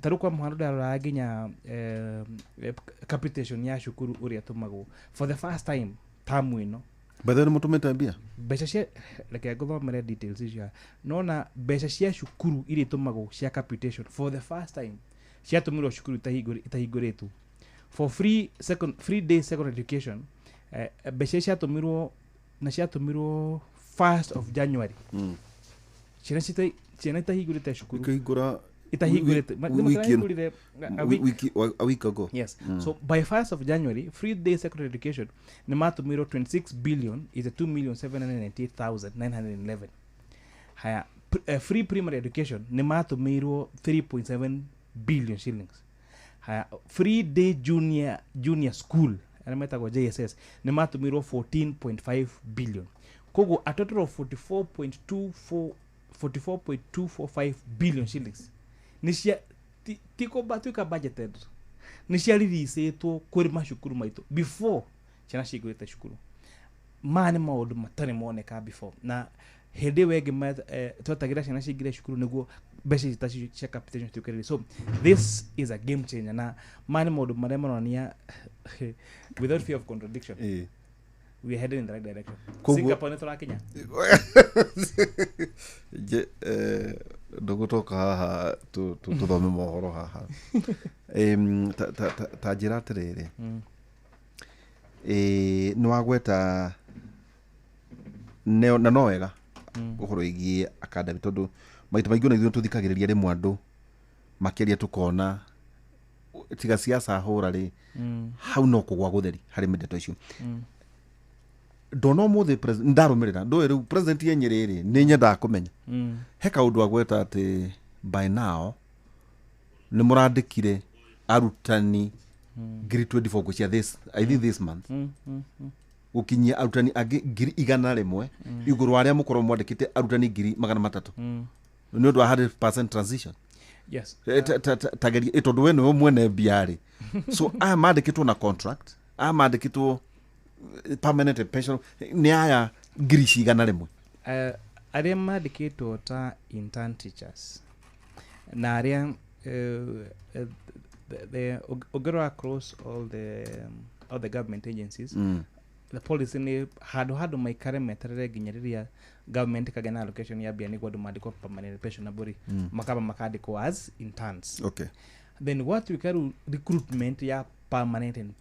tarukwa muhando darora ginya capitation ya shukuru uria tumagwo for the first time tamu ino Badani mutumeta mbia beca cia like government details cia nona beca cia shukuru iri tumagwo cia capitation for the first time cia tumirwo shukuru itahinguritwo for free day secondary education. Beca cia tumirwo 1st of January. Ciana itahingurite shukuru ikahingura itahingurite a week ago. Yes. So by 1st of January, free day secondary education ni matumiro 26 billion is a 2,798,911. Haya free primary education ni matumiro 3.7 billion shillings. Haya free day junior school anametagwo JSS ni matumiro 14.5 billion. Kogo a total of 44.245 billion shillings. Nishia tiko batuka budgeted. Nishia releaseetwo kuri mashukuru maitu before chana shigurite shukuru. Mani maundu matari moneka before. Na hede wege tutagira chana shigire shukuru niguo beshi tashi cia capitation tukere. So this is a game changer na mani maundu marema nonia without fear of contradiction. We are heading in the right direction. Singapore neto la Kenya. Je ndugutoka haha tuthome mohoro haha. Ta njira atiriri. Nwagweta na no wega uhoro igie academy tondu maita maingĩ na ithuĩ tuthikagĩrĩria rimwe andu makeria tukona tiga siasa hura ri hau no kugwa gutheri hari ndeto icio. Dono muthe president ndarumirira ndo riu president yenyerere ni nyenda kumenya he kaundu agweta ati by now ni murandikire arutani grade 24 gucia this month ukinyia arutani agi ngiri 100 iguru aria mukorwo mwandikite arutani ngiri 300 ni undu wa 100% transition. Yes. Tageri itondo we no mwene biari so aya mandikitwo na contract aya mandikitwo permanent pension ni aya ngiri 100 aria mandikitwo ta intern teachers na aria the ogero across all the government agencies. The policy ni hado maikare meterere ginyariria government kagena allocation ya biani kwa dumadiko permanent pension aburi makaba makadiko as interns. Okay. Then what we call recruitment ya permanent and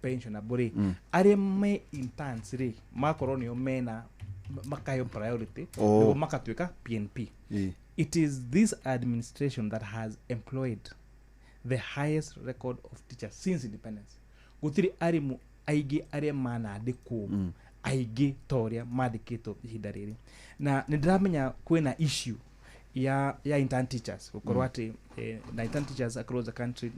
pension aburi are me interns re makoroni yo mena makayo priority o makatweka PNP. It is this administration that has employed the highest record of teachers since independence. Gutiri arimu aige are mana adiko aige toria madiketo hidariri na ndramenya kwena issue ya intern teachers ukorwa ati na intern teachers across the country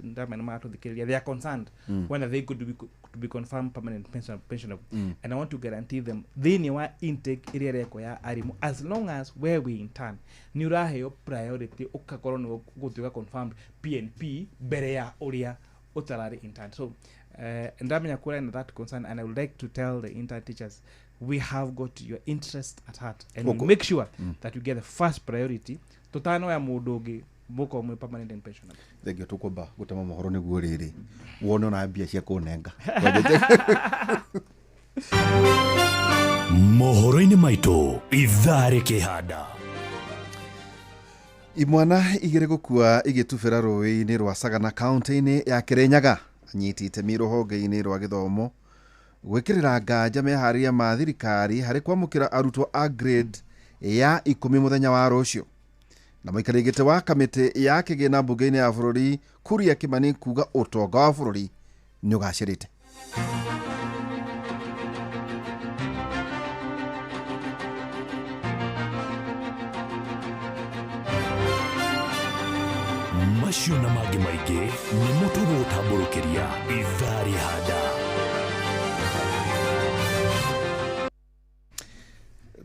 ndramenya mato thikiria they are concerned when they could be confirmed permanent pension and I want to guarantee them they ni wa intake area yako ya arimu as long as where we intern ni uraheyo priority ukakorwo ni gutuika confirmed PNP bere ya uria utarari intern. So ndamenya kura in that concern and I would like to tell the intern teachers we have got your interest at heart and we'll make sure that you get the first priority tutano ya mudogi boko mwe permanent pension. Thegio tukomba gutama mohoro niguo riri wone na mbia cia kunenga mohoro-ini maitu ithare kihanda imwana igire gukua igitubira rũĩ-inĩ rwa Sagana county-inĩ ya Kirinyaga anyitite mirohonge-inĩ rwa githomo gwikirira nganja meharia ma thirikari hari kwamukira arutwo a grade ya 10 muthenya wa rucio na maikarigite wa kamiti ya kigina mbunge-inĩ ya bururi Kuria Kimani kuga utonga wa bururi ni ugacirite. macio na mangĩ maingĩ nĩ mũtũgũtamborũkĩria ithari handa.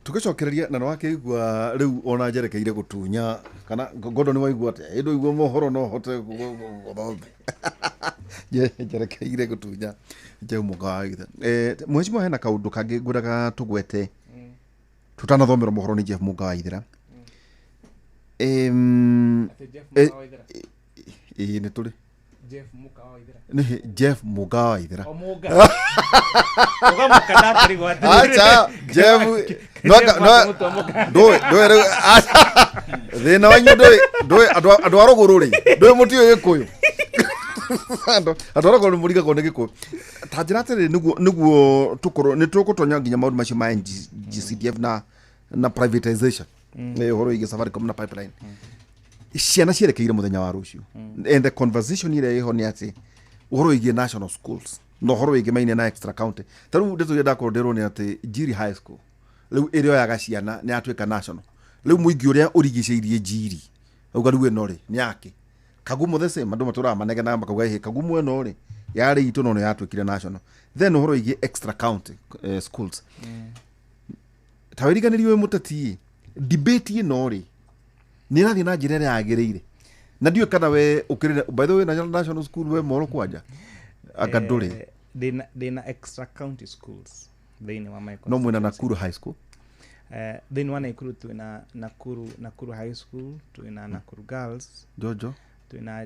tugicokereria na wakigua riu ona njerekeire gutunya kana ngondo ni waigua ati indu igua mohoro no hote gothe njerekeire gutunya njeu mugaitha mheshimiwa hena kaundu kangi nguraga tugwete tutanathomera mohoro ni Jeff Mugaithira ni tuli Jeff Mugaithira acha Jeff no thina wanyu andu arogururi ndui mutio gikuyu andu aroguru muriga ko ni gikuyu ta njira atiri niguo tukoro ni tugutonya nginya maundu macio ma GCDF na privatization horo igi Safaricom na pipeline ciana cierekeire muthenya wa rucio and the conversation ire iho ni ati uhoro igi national schools no horo igi maine na extra county taru ndeto yenda ko ndero ni ati Jiri High School riu irio yaga ciana ni atwika national riu muingi uria urigiceirie Jiri uga riu eno ri ni yake Kagumo the same andu matura manege na makauga he Kagumo eno ri yari itu no yatwikire national then uhoro igi extra county schools tawiriganirio mutati debate ino ri ni rathi na njira ya agireire na ndio kana we ukirire by the way na national school we moro kwanja akandure dina extra county schools thini wa my no mwena Nakuru High School thini wa Nakuru tuina Nakuru High School tuina Nakuru Girls Jojo tuina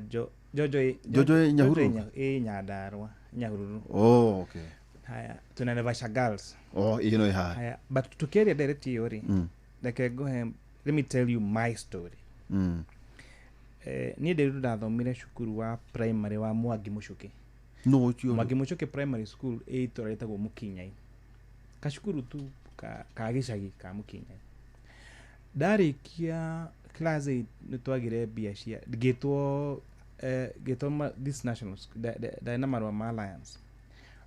Jojo Nyahururu Nyandarua Nyahururu okay haya tuina Naivasha Girls you know haya but tukiria direct yori like go ahead let me tell you my story ni nderu ndathomire cukuru wa primary wa Mwangi Mucuki no chio Mwangi Mucuki primary school itoreta Mukinyai kashukuru tu ka gicagi ka Mukinyai ndarikia class 8 nitwagire biashia gitwo this national school da marwa ma alliance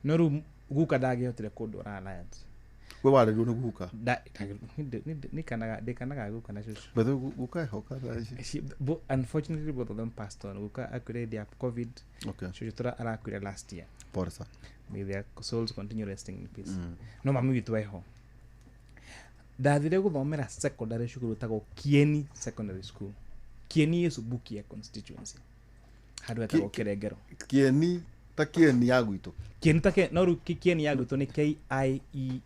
noru guka dagihotire kundu alliance we wale ru guka ni kanaga guka na shushu but guka hoka unfortunately both of them passed on guka akure dia COVID shushu tura arakure last year porsa may their souls continue resting in peace no mami witweho ndathire guthomera secondary shukuru tago Kieni secondary school Kieni is Bukia constituency hadu etago Kirengero Kieni ta Kieni ya gwitu Kieni take no ru Kieni ya gwitu ni KIENI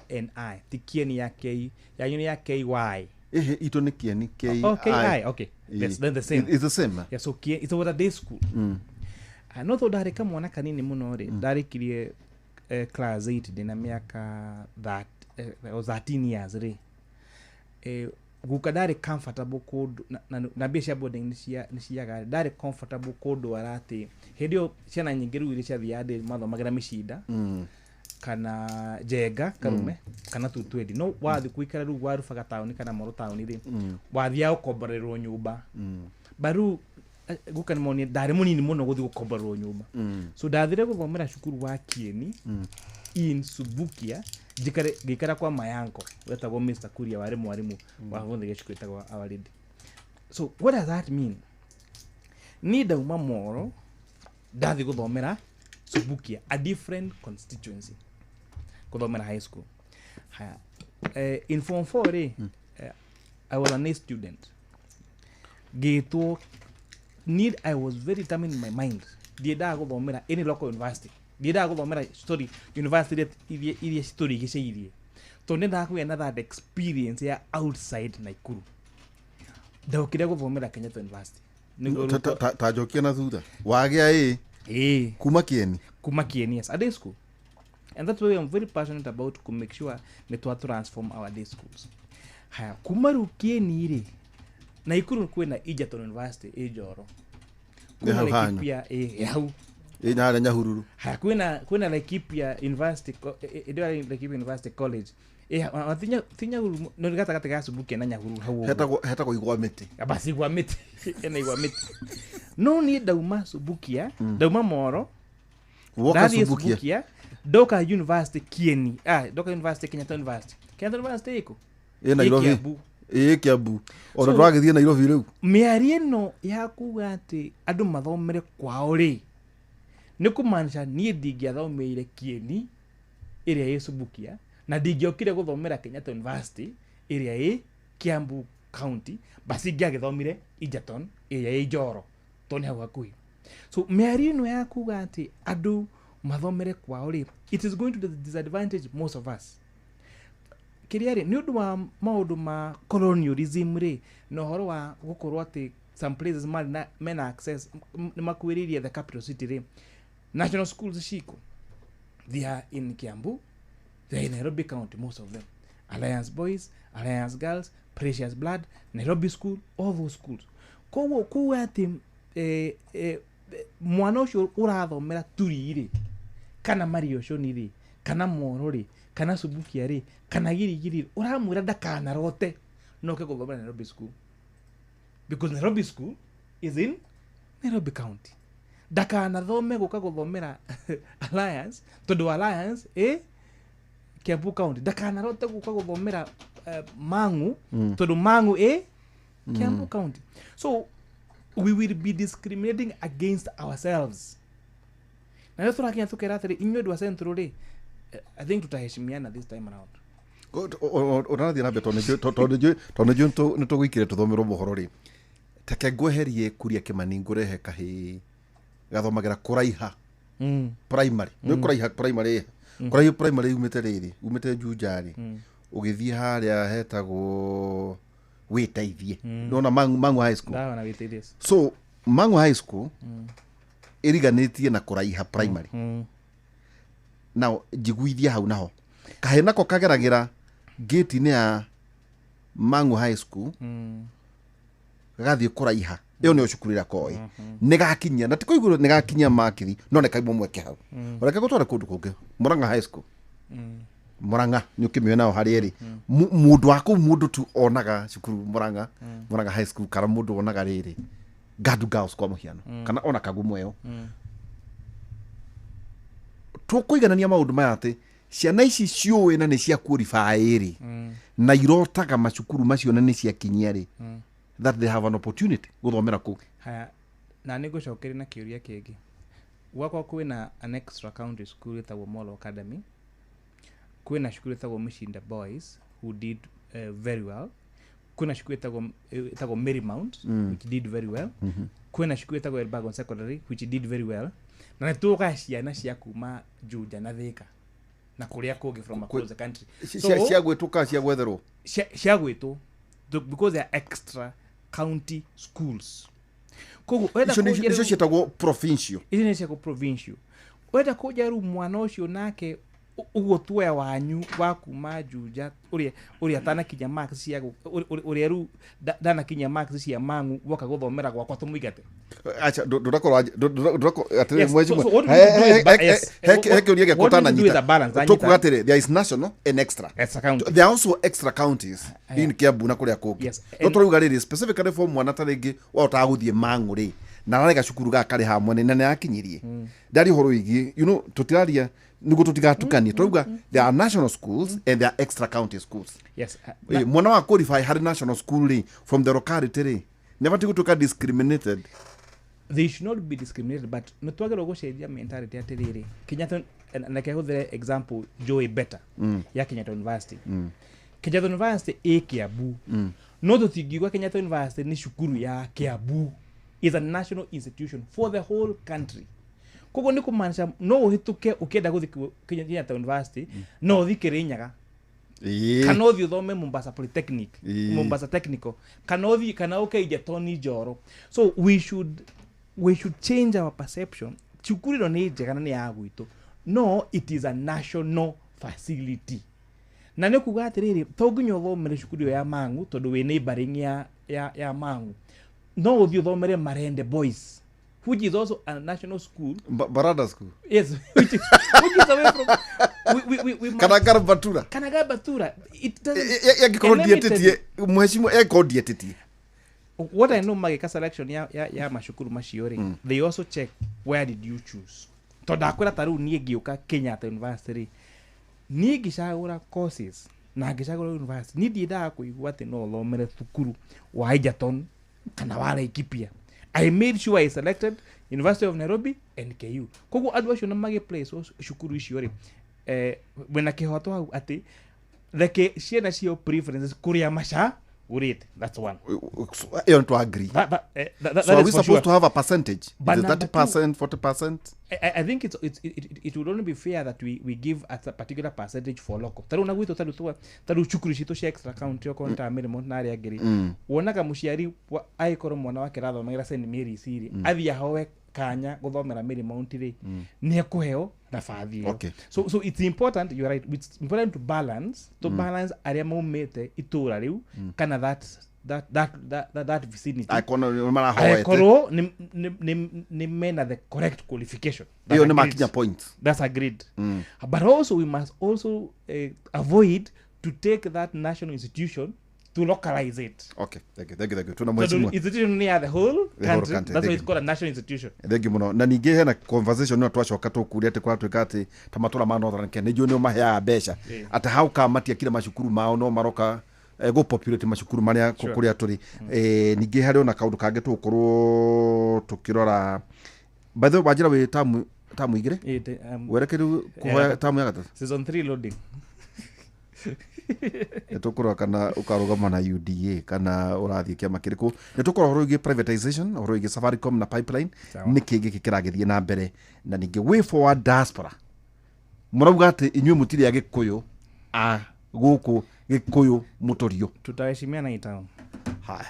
ti Kieni ya K ya yuni ya KY ito ni Kieni KI okay that's the same it's the same yeah so Kieni it was a day school no tho ndari kama mwana kanini muno ri ndari kirie class 8 dina miaka that 13 years ri gukadari comfortable code na besha boarding nishiaga dari comfortable code warati hedio ciana nyingi ru ile cia thiade mathomagira micida kana jega karume kana tutwedi no wathi kuikara ru warufaga tauni kana moro tauni ri wathia ukomborerwo nyumba baru gukani moni dari munini muno guthi gukomborerwo nyumba so ndathire guthomera cukuru wa Kieni in Subukia gikara kwa mayanko wetagwo Mr. Kuria wari mwarimu wa honde gicukuru etagwo Awaridi. So what does that mean? Ni dauma moro ndathi guthomera Subukia, a different constituency, guthomera high school. In form 4 I was an A student. I was very determined in my mind ndiendaga guthomera any local university, ndiendaga guthomera story university iria story giceirie to ndendaga kugĩa that experience ya outside Nakuru. Ndaukire guthomera Kenyatta University ta jokia na thutha wagĩa kuma Kieni yes, a day school, and that's why I'm very passionate about to make sure that transform our day schools. Haya kumaru Kieni ri Nakuru kwena Egerton University Ejoro kuna Laikipia yau ina Nyahururu. Haya kwena Laikipia University ndio Laikipia University College tinya no gata gata Subukia na Nyahururu hau heta kuigwa miti basi igwa miti ena igwa miti no ni dauma Subukia dauma moro woka Subukia doka University Kieni doka University Kenyatta University iko Nairobi Kiambu ona twagithie Nairobi riu miari ino ya kuga ati andu mathomere kwao ri ni kumanisha nie ndingiathomeire Kieni iria Subukia na ndingiokire guthomera Kenyatta University area A Kiambu County basi gĩagĩthomire Egerton area A Njoro toni hau hakuhĩ. So mĩario ĩno ya kuga atĩ andũ mathomere kwao rĩ, it is going to disadvantage most of us. Kĩrĩa rĩ, nĩ ũndũ wa maũndũ ma colonialism rĩ, na ũhoro wa gũkorwo atĩ some places mena access nĩ makuĩrĩirie the capital city rĩ, national schools ciko, they are in Kiambu, they are in Nairobi County, most of them. Alliance Boys, Alliance Girls, Precious Blood, Nairobi School, all those schools. Koguo kuga atĩ mwana ũcio ũrathomera Turi rĩ, kana Marioshoni rĩ, kana Moro rĩ, kana Subukia rĩ, kana Girigiri, ũramwĩra ndakanarote noke gũthomera Nairobi School, because Nairobi School is in Nairobi County. Ndakanathome gũka gũthomera Alliance tondũ Alliance Kiambu County. Ndakanarote gũka gũthomera Mang'u tondũ Mang'u Kiambu County. So we will be discriminating against ourselves. Na leo tunakia tukera atĩrĩ inyuĩ andũ a Central rĩ, I think tutaheshimiana this time around. Ũrathi na beto tondũ nĩ tũgũikire tũthomerwo mohoro rĩ, take ngweherie Kuria Kimani ngũrehe kahĩ gathomagĩra kũraiha primary nĩ kũraiha primary kũraiha primary umĩte Juja rĩ, ũgĩthiĩ harĩa hetagwo Wĩteithie, nona Mang'u High School. Ndawa Wĩteithie. So Mang'u High School iriganĩtie na kũraiha primary. Now njiguithia hau naho kahĩ nako kageragĩra gate-inĩ ya Mang'u High School gathiĩ kũraiha, ĩyo nĩyo cukuru ĩrĩa koĩ nĩ gakinyia, na tiko igũrũ nĩ gakinyia makithi, no nĩ kaimwo mweke hau reke gũtwara kũndũ kũngĩ. Murang'a High School, Murang'a nĩ ũkĩmĩona nayo harĩa ĩrĩ, mũndũ wa kũu mũndũ tu onaga cukuru Murang'a High School, kana mũndũ onaga rĩrĩ Gadu Girls kwa mũhiano, kana ona Kagumo ĩyo. Tũkũiganania maũndũ maya atĩ ciana ici ciũĩ na nĩ cia qualify rĩ, na irotaga macukuru macio na nĩ ciakinyia rĩ, that they have an opportunity gũthomera kũu. Haya, na nĩ ngũcokeria na kĩũria kĩngĩ. Gwakwa kwĩna an extra county school ĩtagwo Molo Academy, kwĩna cukuru ĩtagwo Mishinda Boys who did very well, kwĩna cukuru ĩtagwo Marymount which did very well, kwĩna cukuru ĩtagwo Elbagon Secondary which did very well, na nĩ tũga ciana cia kuma Juja na Thika na kũrĩa kũngĩ from across the country. Cia gwĩtũka cia gwetherwo cia gwĩtũ because they are extra county schools. Koguo wenda kũjĩra icio cietagwo provincial, icio nĩ cietagwo provincial. Wenda kũjĩra mwana ũcio nake uguo tuoya wanyu wa kuma Juja ũrĩa atanakinya marks cia ũrĩa rĩu ndanakinya marks cia Mang'u woka gũthomera gwakwa tũmũigate. Acha ndũrakorwo atĩrĩ mwezi kĩũria gĩakũtana nyita tũkuga atĩrĩ there is national and extra. There are also extra counties in Kiambu na kũrĩa kũngĩ. No tũrauga rĩrĩ specifically for mwana ta rĩngĩ wota gũthiĩ Mang'u rĩ, na ararega cukuru gakari hamwe na nĩ akinyirie ndari horo igi, you know, tutiraria niguo tutigatukanie. Tũrauga there are national schools and there are extra county schools. Yes. Mwana wa qualify harĩ national school rĩ, from the locality rĩ, never to discriminated. They should not be discriminated, but nĩtwagĩrĩirwo gũcenjia mentality atĩrĩrĩ. Kenyatta, na kehũthĩre example Joey Beta ya Kenyatta University. Kenyatta University Kiambu, no tũtingiuga Kenyatta University nĩ cukuru ya Kiambu, is a national institution for the whole country. Koguo nĩ kũmaanisha no ũhĩtũke ũkĩenda gũthiĩ Kenyatta University, no ũthiĩ Kĩrĩnyaga, kana ũthiĩ ũthome Mombasa Polytechnic, Mombasa Technical, kana ũthiĩ kana ũke Egerton Njoro. So we should change our perception. Cukuru ĩno nĩ njega na nĩ ya gwitũ, no it is a national facility. Na nĩ kuga atĩrĩrĩ, to nginya ũthomere cukuru ya Mang'u tondũ wĩ neighboring ya Mang'u, no ũthiĩ ũthomere Marende Boys, which is also a national school. Barada School. Yes, which is away from we Kanagara Batura. Kanagara Batura. It doesn't. What I know mageka selection ya mashukuru maciori, they also check where did you choose. To dakwira taru nie giuka Kenyatta University. Nie gicagura courses na gicagura university. Ni ndiendaga kuigua atĩ no thomere thukuru wa Egerton kana wa Laikipia. I made sure I selected University of Nairobi and KU. Koguo andũ acio na mage place cukuru icio rĩ, wena kĩhoto hau atĩ ciana cio preferences kuria masha urite. That's one. I want to agree. That So are is we for supposed sure. to have a percentage? But Is it number 30%, 40%? I think it would only be fair that we give at a particular percentage for local. Taru na gwito taru chukuru cito cia extra count yo konta mirimo na ari agiri. Wonaga muciari aikoro mwana wake rathomera St Mary City athia howe kanya guthomera mirimo ntiri ni ekuheo nafathi. Okay. So it's important, you're right, it's important to balance aria maumete itura riu kana that vicinity. Aikoro ni mena the correct qualification. Hiyo ni makinya point. That's agreed. But also we must also avoid to take that national institution to localize it. Okay, thank you. Tuna So mheshimiwa. the institution near the whole country. country, That's why thank it's called a national institution. Thengi muno na ningĩ hena conversation no twacoka tũkuria atĩ kwa twĩka atĩ ta matũra ma Northern Kenya nĩguo nĩo maheaga mbeca atĩ hau kamatia kile macukuru mao no maroka go populate macukuru marĩa kũrĩa tũrĩ. Ningĩ harĩ ona kaũndũ kangĩ tũkorwo tũkĩrora by the way wajira wĩ tamu igĩrĩ werekeru kuhoya tamu ya gatatu season 3 loading. Nĩtũkorwo kana ukarugama na UDA kana ũrathiĩ kĩama kĩrĩkũ. Nĩtũkorwo horo igi privatization horo igi Safaricom na pipeline nĩkĩ gĩkĩ kĩragĩthiĩ na mbere na ningĩ way forward diaspora mũrauga atĩ inyuĩ mũtirĩ agĩkũyũ gũkũ gĩkũyũ mũtorio Tutaheshimiana hii town. haya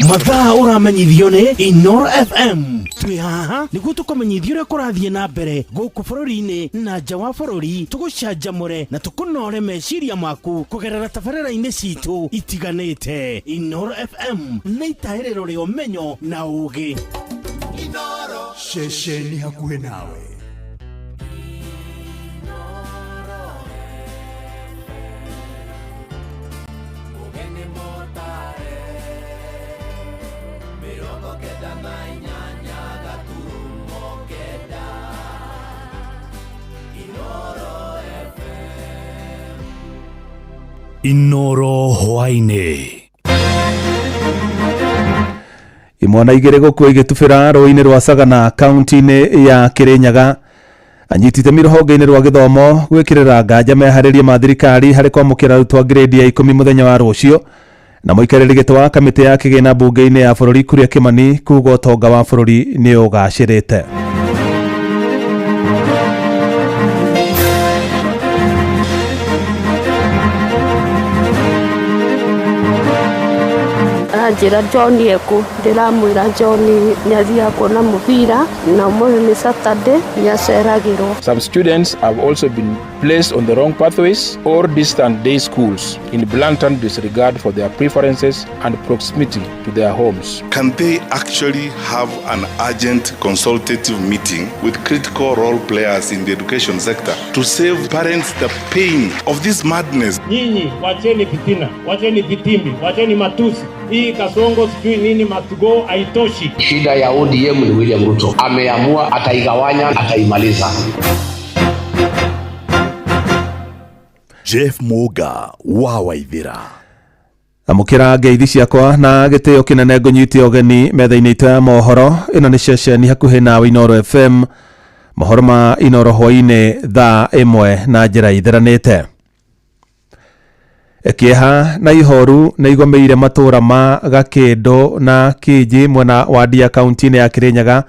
mathaa uramenyithio ni Inoro FM twi haha niguo tukumenyithio uria kurathie na mbere guku bururi-ini na nja wa bururi tugucanjamure na tukunore meciria maku kugerera tabarĩra-inĩ citu itiganĩte. Inoro FM nĩ itaĩrĩro rĩa ũmenyo na ũũgĩ. Inoro ceceni hakuhĩ nawe. Inoro hwainĩ imwana igĩrĩ gũkua igĩtubĩra rũĩ-inĩ rwa Sagana kaunti-inĩ ya Kirinyaga. Anyitite rũhonge-inĩ rwa gĩthomo gwĩkĩrĩra nganja meharĩria ma thirikari harĩ kwamũkĩra arutwo grade ya 10 mũthenya wa rũciũ na mũikarĩri gĩtĩ wa kamĩtĩ ya kĩgĩna mbunge-inĩ ya bũrũri Kuria Kimani kuga ũtonga wa bũrũri nĩ ũgacĩrĩte. Njĩra John eku ndiramwĩra John nĩathiaga kuona mũbira na ũmũthĩ nĩ Saturday nĩaceragĩrwo. Some students have also been placed on the wrong pathways or distant day schools in blatant disregard for their preferences and proximity to their homes. Can they actually have an urgent consultative meeting with critical role players in the education sector to save parents the pain of this madness? Nyinyi wacheni fitina, wacheni vitimbi, wacheni matusi. Hii Kasongo sijui nini must go haitoshi. Shida ya ODM ni William Ruto. Ameamua ataigawanya, ataimaliza. Jeff Muga wa Waithira amukira ngeithi ciakwa na gĩtĩo kĩnene ngũnyitie ũgeni metha-inĩ itũ ya mohoro. Ĩno nĩ ceceni hakuhĩ nawe Inoro FM, mohoro ma Inoro hwainĩ thaa ĩmwe na njĩra itheranĩte. Kĩeha na ihoru na igomĩire matũra ma Gakĩndũ na Kĩnji mwena wa Ndia kaunti-inĩ ya Kirinyaga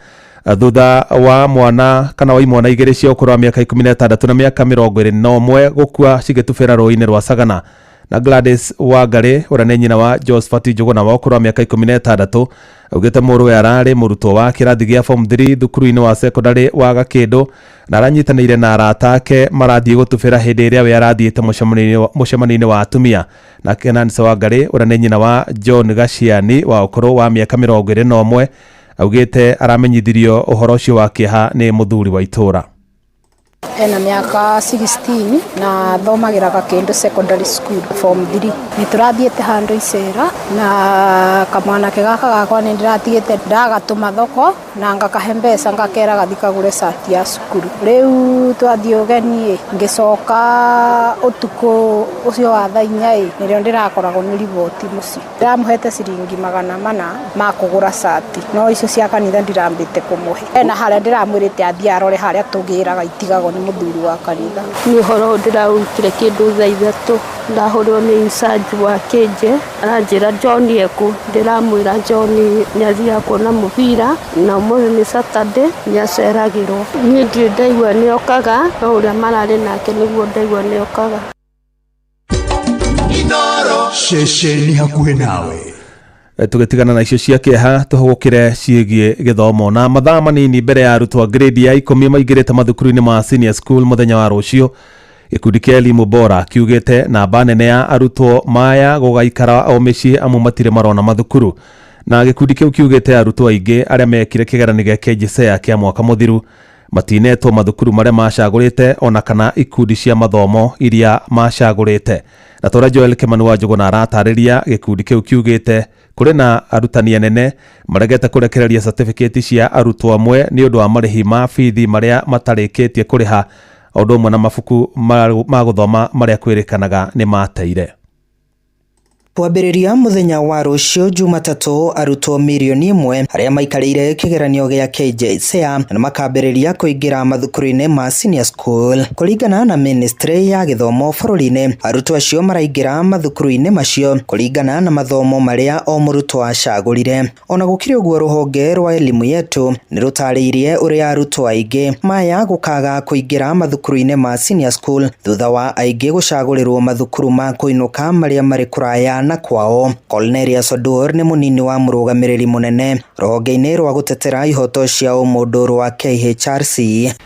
thutha wa mwana kana wa imwana igĩrĩ cia ũkũrũ wa mĩaka 16 na mĩaka 21 gũkua cigĩtubĩra rũĩ-inĩ rwa Sagana. Na Gladys Wangari ũrĩa nĩ nyina wa Josephat Njũgũna wa ũkũrũ wa mĩaka 16 augĩte mũrũwe ararĩ mũrutwo wa kĩrathi gĩa form 3 thukuru-inĩ wa secondary wa Gakĩndũ na aranyitanĩire na arata ake marathiĩ gũtubĩra hĩndĩ ĩrĩa we arathiĩte mũcemanio-inĩ wa atumia. Na Kenanisa Wangari ũrĩa nĩ nyina wa John Gaciani wa ũkũrũ wa mĩaka 21 augĩte aramenyithirio ũhoro ũcio wa kĩeha nĩ mũthuri wa itũra. Ena miaka 16 na thomagĩra Gakĩndũ secondary school form 3. Nĩtũrathiĩte handũ icera na kamwanake gaka gakwa nĩndĩratigĩte ndagatũma thoko na ngakahe mbeca ngakera gathi kagũre cati ya cukuru. Rĩu twathiĩ ũgeni ngĩcoka ũtukũ ũcio wa thaa 4 nĩrĩo ndĩrakoragwo nĩ riboti mũciĩ. Ndĩramũhete ciringi 400 ma kũgũra cati no icio cia kanitha ndirambĩte kũmũhe. Ena harĩa ndĩramwĩrĩte athiĩ arore harĩa tũgĩraga itigago akoragwo nĩ mũthuri wa kanitha. Nĩ ũhoro ndĩraurutire kĩndũ thaa 3 ndahũrwo nĩ incanji wa Kĩnje aranjĩra John eku, ndĩramwĩra John nĩathiaga kuona mũbira na ũmũthĩ nĩ Saturday nĩaceragĩrwo. Niĩ ndirĩ ndaigua nĩokaga no ũrĩa mararĩ nake nĩguo ndaigua nĩokaga. Inoro ceceni hakuhĩ nawe. Tugetigana na icio cia kĩeha tũhũgũkĩre ciĩgiĩ gĩthomo na mathaa manini mbere ya arutwo grade ya 10 maingĩrĩte mathukuru-inĩ ma senior school mũthenya wa rũciũ. Gĩkundi kĩa elimu bora kiugĩte namba nene ya arutwo maya gũgaikara o mĩciĩ amu matirĩ marona mathukuru, na gĩkundi kĩu kiugĩte arutwo aingĩ arĩa mekire kĩgeranio gĩa KJSEA kĩa mwaka mũthiru matinetwo mathukuru marĩa macagũrĩte ona kana ikundi cia mathomo iria macagũrĩte. Na tora Joel Kimani wa Njũgũna aratarĩria gĩkundi kĩu kiugĩte kũrĩ na arutani anene maregete kũrekereria certificate cia arutwo amwe nĩ ũndũ wa marĩhi ma bithi marĩa matarĩkĩtie kũrĩha o ũndũ ũmwe na mabuku ma gũthoma marĩa kwĩrĩkanaga nĩ mateire. Kwambĩrĩria mũthenya wa rũciũ Jumatatũ arutwo milioni 1 arĩa maikarĩire kĩgeranio gĩa KJSEA na makambĩrĩria kũingĩra mathukuru-inĩ ma senior school. Kũringana na Ministry ya Gĩthomo bũrũri-inĩ, arutwo acio maraingĩra mathukuru-inĩ macio kũringana na mathomo marĩa o mũrutwo acagũrire. Ona gũkĩrĩ ũguo rũhonge rwa elimu yetu nĩ rũtarĩirie ũrĩa arutwo aingĩ maya gũkaga kũingĩra mathukuru-inĩ ma senior school thutha wa aingĩ gũcagũrĩrwo mathukuru ma kũinũka marĩa marĩ kũraya na kwao. Cornelius Odur nĩ mũnini wa mũrũgamĩrĩri mũnene rũhonge-inĩ rwa gũtetera ihoto cia ũmũndũ rwa KHRC.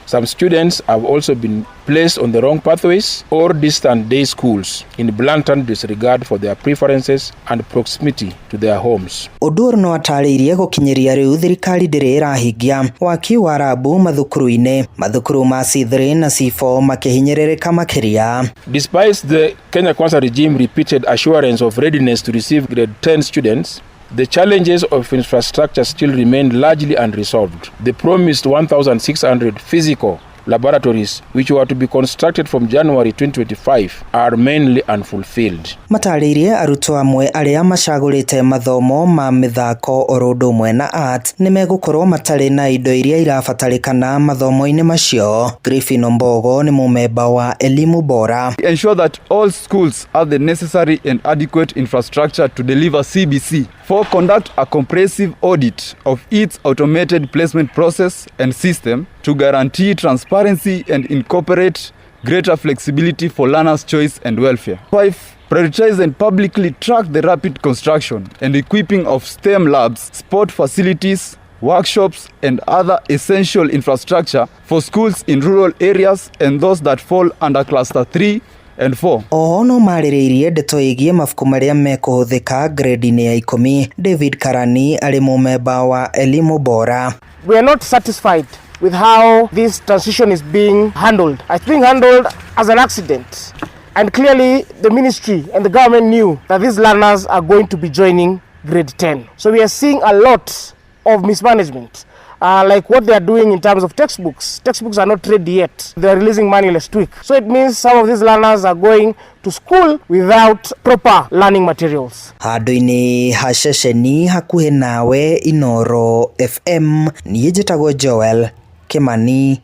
Some students have also been placed on the wrong pathways or distant day schools in blatant disregard for their preferences and proximity to their homes. Odur no atarĩirie gũkinyĩria rĩu thirikari ndĩrĩ ĩrahingia waki wa rabu mathukuru-inĩ, mathukuru ma C3 na C4 makĩhinyĩrĩrĩka makĩria. Despite the Kenya Kwanza regime repeated assurance of readiness to receive grade 10 students, the challenges of infrastructure still remain largely unresolved. The promised 1,600 physical laboratories which were to be constructed from January 2025 are mainly unfulfilled. Matarĩirie arutwo amwe arĩa macagũrĩte mathomo ma mĩthako oro ũndũ ũmwe na art nĩ megũkorwo matarĩ na indo iria irabatarĩkana mathomo-inĩ macio. Griffin Ombogo nĩ mũmemba wa elimu bora. Ensure that all schools have the necessary and adequate infrastructure to deliver CBC. 4. Conduct a comprehensive audit of its automated placement process and system to guarantee transparency and incorporate greater flexibility for learners' choice and welfare. 5. Prioritize and publicly track the rapid construction and equipping of STEM labs, sport facilities, workshops and other essential infrastructure for schools in rural areas and those that fall under cluster 3 and 4. Oho no marĩrĩirie ndeto ĩgiĩ mabuku marĩa mekũhũthĩka grade-inĩ ya 10. David Karani arĩ mũmemba wa elimu bora. We are not satisfied with how this transition is being handled. It's being handled as an accident. And clearly the ministry and the government knew that these learners are going to be joining grade 10. So we are seeing a lot of mismanagement. Like what they are doing in terms of textbooks. Textbooks are not ready yet. They are releasing money last week. So it means some of these learners are going to school without proper learning materials. Handũ-inĩ ha ceceni hakuhĩ nawe Inoro FM, niĩ njĩtagwo Joel Kimani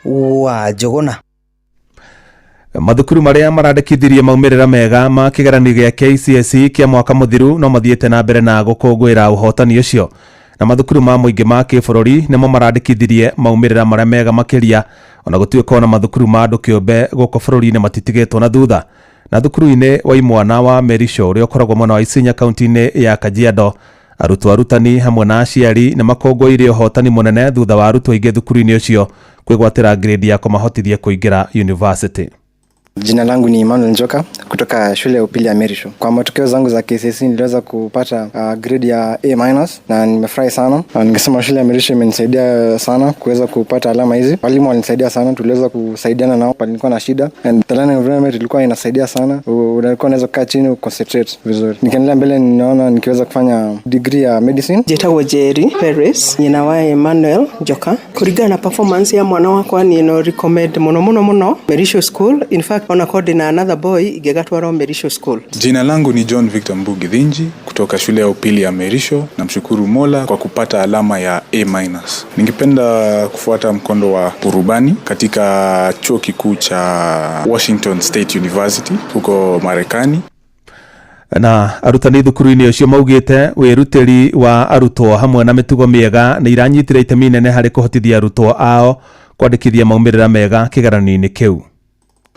wa Njũgũna. Mathukuru marĩa marandĩkithirie maumĩrĩra mega ma kĩgeranio gĩa KCSE kĩa mwaka mũthiru no mathiĩte na mbere na gũkũngũĩra ũhotani ũcio. Na mathukuru ma mũingĩ ma kĩbũrũri nĩmo marandĩkithirie maumĩrĩra marĩa mega makĩria, ona gũtuĩka ona mathukuru ma andũ kĩũmbe gũkũ bũrũri-inĩ matitigĩtwo na thutha. Na thukuru-inĩ wa imwana wa Merisho ũrĩa ũkoragwo mwena wa Isinya kaunti-inĩ ya Kajiado, arutwo arutani hamwe na aciari nĩ makũngũĩire ũhotani mũnene thutha wa arutwo aingĩ thukuru-inĩ ũcio kwĩgwatĩra grade ya kũmahotithia kũingĩra university. Jina langu ni Emmanuel Njoka kutoka shule ya upili ya Merisho. Kwa matokeo zangu za KCSE niliweza kupata grade ya A- na nimefurahi sana. Ningesema shule ya Merisho imenisaidia sana kuweza kupata alama hizi. Walimu walinisaidia sana, tuliweza kusaidiana nao pale nilikuwa na shida. And the learning environment ilikuwa inasaidia sana. Ulikuwa unaweza kukaa chini uconcentrate vizuri. Nikiendelea mbele ninaona nikiweza kufanya degree ya medicine. Jitagwo Jerry Perez, nyina wa Emmanuel Njoka. Kuringana na performance ya mwana wakwa ni no recommend muno Merisho School. In fact ona kodi na another boy ingegatwarwo Merisho School. Jina langu ni John Victor Mbugi Dhinji kutoka shule ya upili ya Merisho. Namshukuru Mola kwa kupata alama ya A-. Ningependa kufuata mkondo wa urubani katika chuo kikuu cha Washington State University huko Marekani. Na arutani thukuru-inĩ ũcio maugĩte wĩrutĩri wa arutwo hamwe na mĩtugo mĩega nĩ iranyitĩra itemi inene harĩ kũhotithia arutwo ao kwandĩkithia maumĩrĩra mega kĩgeranio-inĩ kĩu.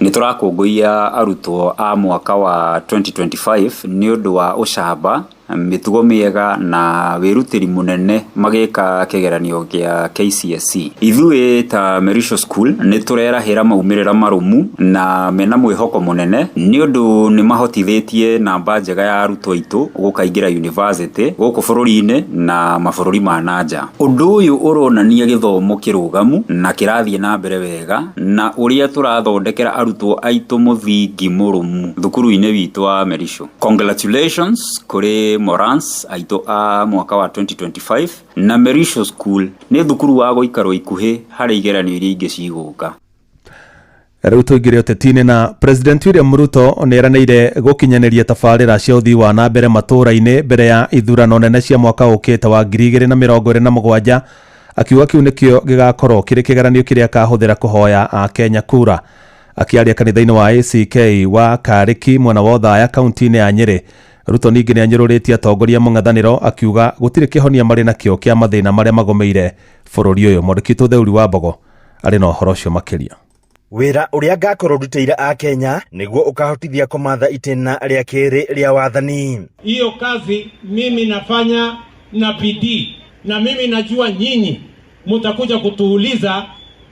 Nĩ tũrakũngũiya arutwo a mwaka wa 2025 nĩ ũndũ wa ũcamba, mĩtugo mĩega na wĩrutĩri mũnene magĩka kĩgeranio gĩa KCSE. Ithuĩ ta Merisho School nĩ tũrerahĩra maumĩrĩra marũmu na mena mwĩhoko mũnene nĩ ũndũ nĩ mahotithĩtie namba njega ya arutwo aitũ gũkaingĩra university gũkũ bũrũri-inĩ na mabũrũri ma nanja. Ũndũ ũyũ ũronania gĩthomo kĩrũgamu na kĩrathiĩ na mbere wega na ũrĩa tũrathondekera arutwo aitũ mũthingi mũrũmu thukuru-inĩ witũ wa Merisho. Congratulations kũrĩ Morans aitũ a mwaka wa 2025 na Merisho School nĩ thukuru wa gũikarwo ikuhĩ harĩ igeranio iria ingĩ cigũka. Rĩu tũingĩre ũteti-inĩ na President William Ruto nĩ eranĩire gũkinyanĩria tabarĩra cia ũthii wa na mbere matũũra-inĩ mbere ya ithurano nene cia mwaka ũkĩte wa 2027, akiuga kĩu nĩkĩo gĩgakorwo kĩrĩ kĩgeranio kĩrĩa kahũthĩra kũhoya a Kenya kura. Akĩaria kanitha-inĩ wa ACK wa Kariki mwena wa Othaya kaunti-inĩ ya Nyeri, Ruto ningĩ nĩ anyũrũrĩtie atongoria mũng'ethanĩro akiuga gũtirĩ kĩhonia marĩ nakĩo kĩa mathĩna marĩa magomeire bũrũri ũyũ. Mwandĩki Theuri wa Mbogo arĩ na ũhoro ũcio makĩria. Wĩra ũrĩa ngakorwo ndutĩire a Kenya nĩguo ũkahotithia kũmatha itĩna rĩa kerĩ rĩa wathani. Hiyo kazi mimi nafanya na bidii na mimi najua nyinyi mtakuja kutuuliza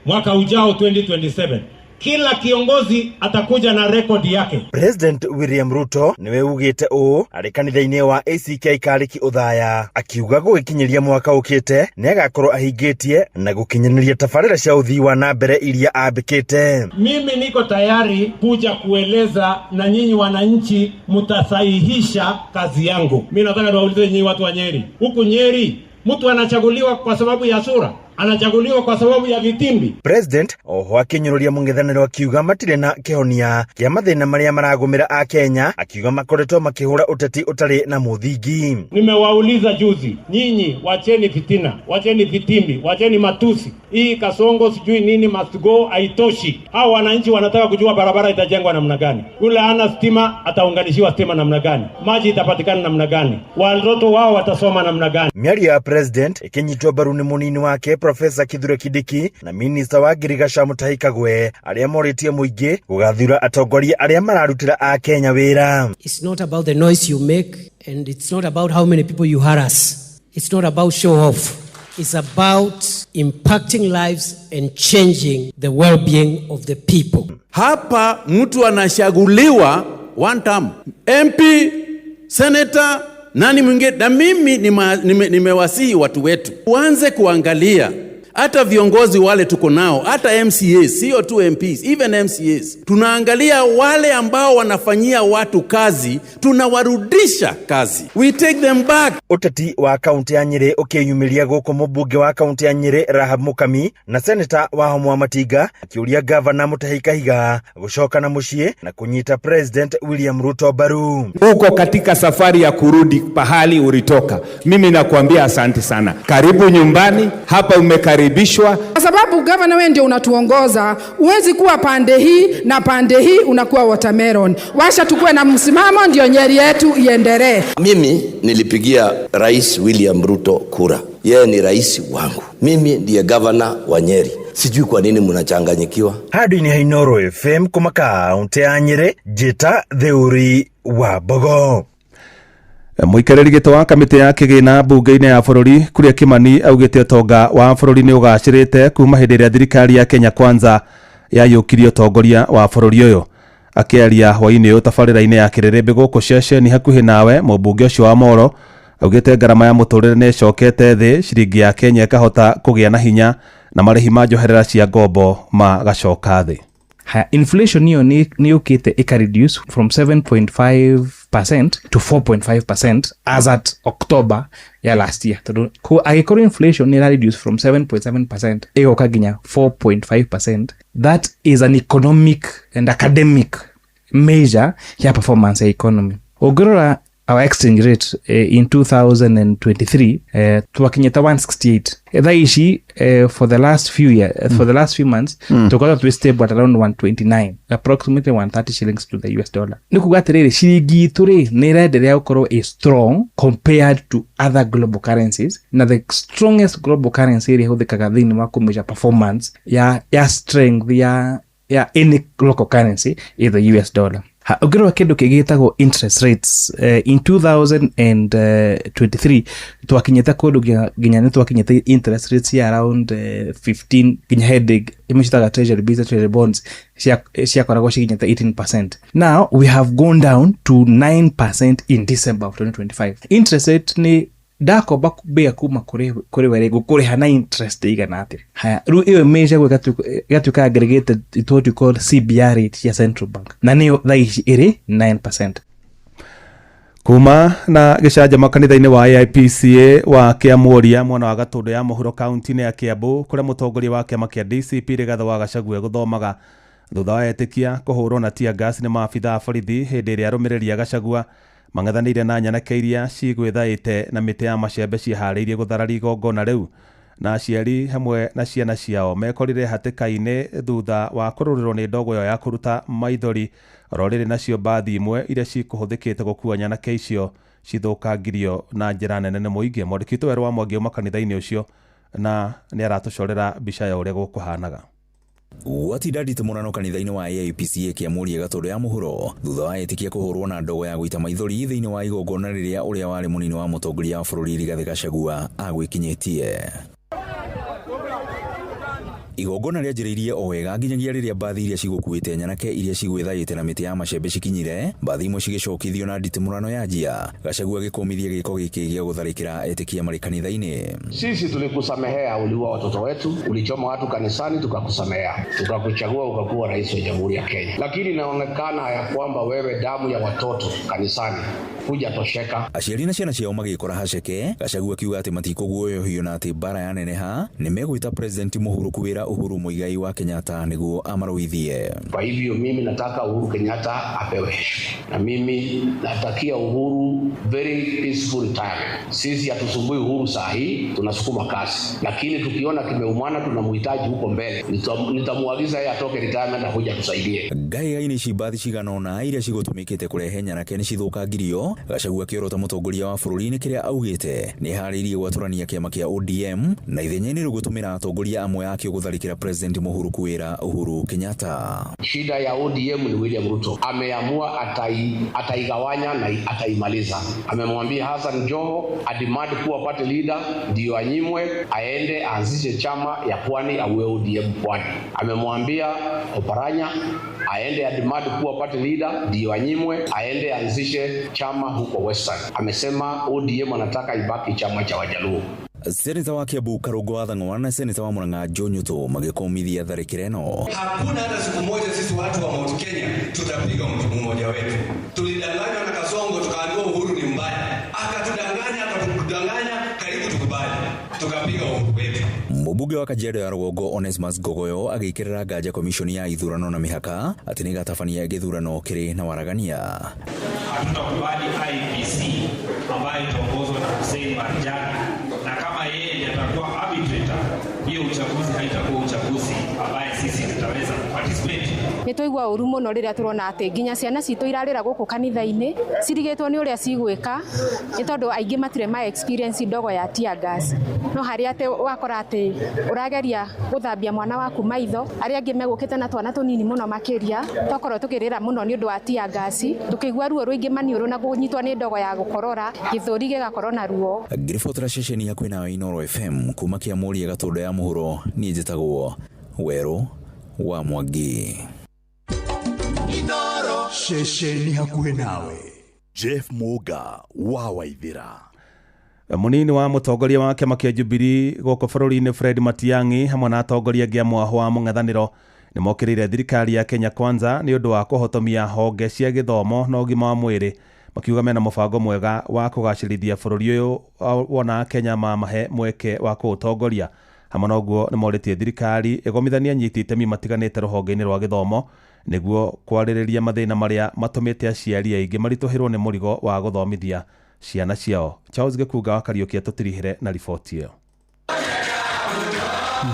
mwaka ujao 2027. Kila kiongozi atakuja na rekodi yake. President William Ruto niwe ugite ũũ arĩ kanitha-inĩ wa ACK Kariki Othaya, akiuga gũgĩkinyĩria mwaka ũkĩte nĩ agakorwo ahingĩtie na gũkinyanĩria tabarĩra cia ũthii wa na mbere iria ambĩkĩte. Mimi niko tayari kuja kueleza na nyinyi wananchi mtasahihisha kazi yangu. Mimi nataka niwaulize nyinyi watu wa Nyeri. Huku Nyeri mtu anachaguliwa kwa sababu ya sura, anachaguliwa kwa sababu ya vitimbi. President oho akinyũrũria mũng'ethanĩro akiuga matirĩ na kĩhonia kĩa mathĩna marĩa maragũmĩra a Kenya, akiuga makoretwo makĩhũra ũteti ũtarĩ na mũthingi. Nimewauliza juzi, nyinyi wacheni fitina, wacheni vitimbi, wacheni matusi. Hii Kasongo sijui nini must go haitoshi. Hao wananchi wanataka kujua barabara itajengwa namna gani, yule ana stima ataunganishiwa stima namna gani, maji itapatikana namna gani, watoto wao watasoma namna gani. Mĩario ya President ikinyitwo mbaru nĩ mũnini wake Professor Kithure Kindiki na Minister wa Girigasha Mutahi Kagwe arĩa morĩtie mũingĩ gũgathura atongoria arĩa mararutĩra a Kenya wĩra. It's not about the noise you make and it's not about how many people you harass. It's not about show off. It's about impacting lives and changing the well-being of the people. Hapa mtu anachaguliwa one term, MP, senator, nani mwingine, na mimi nimewasihi watu wetu uanze kuangalia hata viongozi wale tuko nao, hata MCAs, sio tu MPs, even MCAs. Tunaangalia wale ambao wanafanyia watu kazi, tunawarudisha kazi. We take them back. Uteti wa kaunti ya Nyeri ukiyumiria gũkũ mũmbunge wa kaunti ya Nyeri Rahab Mukami na seneta Wahomwa Matinga akiuria gavana Mutahi Kahiga gũcoka na mũciĩ na kunyita President William Ruto baru. Uko katika safari ya kurudi pahali ulitoka. Mimi nakuambia asante sana. Karibu nyumbani, hapa umekaribishwa. Kwa sababu gavana wewe ndio unatuongoza, uwezi kuwa pande hii na pande hii unakuwa watermelon. Washa tukue na msimamo ndio Nyeri yetu iendelee. Mimi nilipigia Rais William Ruto kura. Yeye ni rais wangu. Mimi ndiye gavana wa Nyeri. Sijui kwa nini mnachanganyikiwa. Hadi ni Hainoro FM kuma kaunti ya Nyeri, Jeta Theuri wa Mbogo. Mũikarĩri gĩtĩ wa kamĩtĩ ya kĩgĩna mbunge-inĩ ya bũrũri Kuria Kimani augĩte ũtonga wa bũrũri nĩ ũgacĩrĩte kuma hĩndĩ ĩrĩa thirikari ya Kenya Kwanza yayũkirie ũtongoria wa bũrũri ũyũ. Akĩaria hwaĩ-inĩ ũyũ tabarĩra-inĩ ya Kĩrĩrĩmbĩ gũkũ ceceni hakuhĩ nawe, mũmbunge ũcio wa Moro augĩte ngarama ya mũtũrĩre nĩ ĩcokete thĩ, ciringi ya Kenya ĩkahota kũgĩa na hinya na marĩhi ma njoherera cia ngombo magacoka thĩ. Inflation hiyo ni ukite ika reduce from 7.5 5% to 4.5% as at October ya last year. Agĩkorwo inflation nĩ reduce from 7.7% ĩgoka nginya 4.5%. That is an economic and academic measure ya performance ya economy. Ũngĩrora our exchange rate in 2023 twakinyeta 168. Thaa ici for the last few months tukoretwo twi stable at around 129, approximately 130 shillings to the US dollar. Nĩ kuga atĩrĩrĩ ciringi itũ rĩ nĩ irenderea gũkorwo is strong compared to other global currencies, na the strongest global currency ĩrĩa ĩhũthĩkaga thĩinĩ wa kũmeasure performance ya strength ya any local currency is the US dollar. Ũngĩrora kĩndũ kĩgĩtagwo interest rates in 2023 twakinyete kũndũ nginya nĩ twakinyete interest rates ya around 15 nginya heading imeshitaga treasury bills, treasury bonds ciakoragwo cikinyete 18%. Now we have gone down to 9% in December of 2025. Interest rate ni ndakomba kubea kuma kuri were gukuriha na interest igana atia. Haya ru iyo measure gatuka aggregated it what you call CBR rate ya Central Bank, na niyo thaici iri 9%. Kuma na gĩcanjama kanitha-inĩ wa AIPCA wa Kĩamũria mwena wa Gatũndũ ya mũhuro kaunti-inĩ ya Kiambu, kuria mũtongoria wa kĩama kĩa DCP Rigathĩ wa Gachagua gũthomaga thutha wa etĩkia kũhũrwo na tear gas nĩ maabitha a borithi hĩndĩ ĩrĩa arũmĩrĩri a Gachagua mang'ethanĩire na nyanake iria cigwĩthaĩte na mĩtĩ ya macembe ciĩharĩirie gũthararia igongona rĩu, na aciari hamwe na ciana ciao mekorire hatĩka-inĩ thutha wa kũrũrĩrwo nĩ ndogo ĩyo ya kũruta maithori, oro rĩrĩ nacio mbathi imwe iria cikũhũthĩkĩte gũkua nyanake icio cithũkangirio na njĩra nene nĩ mũingĩ. Mwandĩki witũ Werũ wa Mwangi uma kanitha-inĩ ũcio na nĩ aratũcorera mbica ya ũrĩa gũkũhanaga. Watinda nditimũrano kanitha-inĩ wa AIPCA Kĩamũria Gatũndũ ya mũhuro thutha wa etĩkia kũhũrwo na ndogo ya gũita maithori thĩinĩ wa igongona rĩrĩa ũrĩa warĩ mũnini wa mũtongoria wa bũrũri Rigathĩ Gachagua agwĩkinyĩtie. Igongona rĩanjĩrĩirie o wega nginyagia rĩrĩa mbathi iria cigũkuĩte nyanake iria cigwĩthaĩte na mĩtĩ ya macembe cikinyire, mbathi imwe cigĩcokithio na nditimũrano ya njia. Gachagua agĩkũmithia gĩko gĩkĩ gĩa gũtharĩkĩra etĩkia marĩ kanitha-inĩ. Sisi tulikusamehea, uliua watoto wetu, ulichoma watu kanisani, tukakusamehea, tukakuchagua ukakuwa rais wa Jamhuri ya Kenya, lakini inaonekana ya kwamba wewe damu ya watoto kanisani hujatosheka. Aciari na ciana ciao magĩkora haceke. Gachagua akiuga atĩ matikũguoyohio na atĩ mbara yaneneha nĩ megwĩta president Mũhuru kwĩra Uhuru Muigai wa Kenyatta niguo amaruithie. Kwa hivyo mimi nataka Uhuru Kenyatta apewe heshima, na mimi natakia Uhuru very peaceful retirement. Sisi hatusumbui Uhuru saa hii, tunasukuma kasi, lakini tukiona kimeumana tunamhitaji huko mbele, nitamuagiza yeye atoke retirement akuja tusaidie. Gai-gainĩ ici mbathi ciganona iria cigũtũmĩkĩte kũrehe nyanake nĩ cithũkangirio. Gachagua akĩorota mũtongoria wa bũrũri nĩ kĩrĩa augĩte nĩ harĩirie gwatũrania kĩama kĩa ODM na ithenya-inĩ rĩgũtũmĩra atongoria amwe akĩo gũtharĩkĩra president Mũhuru kwĩra Uhuru Kenyatta. Shida ya ODM ni William Ruto. Ameamua ataigawanya na ataimaliza. Amemwambia Hassan Joho adimadi kuwa party leader ndio anyimwe, aende aanzishe chama ya Pwani awe ODM Pwani. Amemwambia Oparanya aende adimadi kuwa party leader ndio anyimwe, aende aanzishe chama huko Western. Amesema ODM anataka ibaki chama cha Wajaluo. Seneta wa Kiambu Karungo wa Thang'wa na seneta wa Murang'a John Nyuto magĩkomithia tharĩkĩra ĩno. Hakuna hata siku moja sisi watu wa Mount Kenya tutapiga mtu mmoja wetu. Tulidanganywa na Kasongo tukaambiwa Uhuru ni mbaya. Akatudanganya karibu tukubali. Tukapiga Uhuru wetu. Mũmbunge wa Kajiado ya Rũgongo Onesmus Gogoyo agĩkĩrĩra nganja komishoni ya ithurano na mĩhaka atĩ nĩ gatabania gĩthurano kĩrĩ na waragania. Hatutakubali IEBC ambayo itaongozwa na Hussein Marjani, na kama yeye atakuwa arbitrator, hiyo uchaguzi haitakuwa uchaguzi ambaye sisi tutaweza participate. Nĩtũigua ũru mũno rĩrĩa tũrona atĩ nginya ciana citũ irarĩra gũkũ kanitha-inĩ cirigĩtwo nĩ ũrĩa cigwĩka, nĩ tondũ aingĩ matirĩ ma experience ndogo ya tear gas. No harĩa atĩ wakora atĩ ũrageria gũthambia mwana waku maitho, arĩa angĩ megũkĩte na twana tũnini mũno makĩria, twakorwo tũkĩrĩra mũno nĩ ũndũ wa tear gas, tũkĩigua ruo rũingĩ maniũrũ na kũnyitwo nĩ ndogo ya gũkorora, gĩthũri gĩgakorwo na ruo. Ngĩribotera ceceni hakuhĩ nayo Inooro FM kuma Kĩamũria Gatũndũ ya mũhuro, niĩ njĩtagwo Werũ wa Mwangi. Inooro ceceni hakuhĩ nawe. Jeff Muga wa Waithĩra. Mũnini wa mũtongoria wa kĩama kĩa Jubilee gũkũ bũrũri-inĩ Fred Matiang'i hamwe na atongoria angĩ amwe wa mũng'ethanĩro nĩ mokĩrĩire thirikari ya Kenya Kwanza nĩ ũndũ wa kũhotomia honge cia gĩthomo na ũgima wa mwĩrĩ, makiuga mena mũbango mwega wa kũgacĩrithia bũrũri ũyũ wona Kenya mamahe mweke wa kũũtongoria. Hamwe na ũguo nĩ morĩtie thirikari ĩgomithanie anyiti itemi matiganĩte rũhonge-inĩ rwa gĩthomo nĩguo kwarĩrĩria mathĩna marĩa matũmĩte aciari aingĩ maritũhĩrwo nĩ mũrigo wa gũthomithia ciana ciao. Charles Gĩkunga wa Kariũki atũtirihĩre na riboti ĩyo.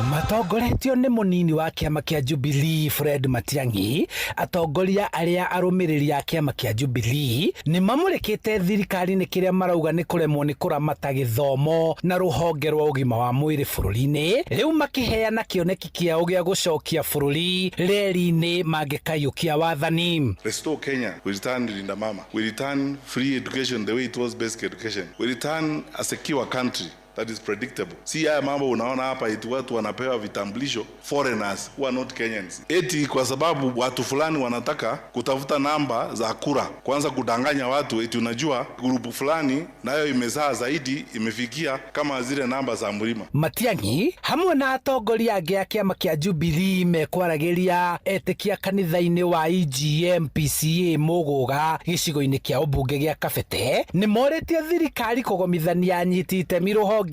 Matongoretio nĩ mũnini wa kĩama kĩa Jubilee Fred Matiang'i, atongoria arĩa arũmĩrĩri a kĩama kĩa Jubilee nĩ mamũrĩkĩte thirikari-inĩ kĩrĩa marauga nĩ kũremwo nĩ kũramata gĩthomo na rũhonge rwa ũgima wa mwĩrĩ bũrũri-inĩ, rĩu makĩheana kĩoneki kĩao gĩa gũcokia bũrũri reri-inĩ mangĩkaiũkia wathani. Restore Kenya, we return Linda Mama, we return free education the way it was basic education, we return a secure country that is predictable. Si haya mambo unaona hapa eti watu wanapewa vitambulisho foreigners who are not Kenyans. Eti kwa sababu watu fulani wanataka kutafuta namba za kura. Kwanza kudanganya watu eti unajua grupu fulani nayo imezaa zaidi imefikia kama zile namba za Mrima. Matiang'i hamwe na atongoria angĩ a kĩama kĩa Jubilee mekwaragĩria etĩkia kanitha-inĩ wa EGM PCA Mũgũga gĩcigo-inĩ kĩa ũmbunge gĩa Kabete nĩ morĩtie thirikari kũgomithania anyiti itemi rũhonge-inĩ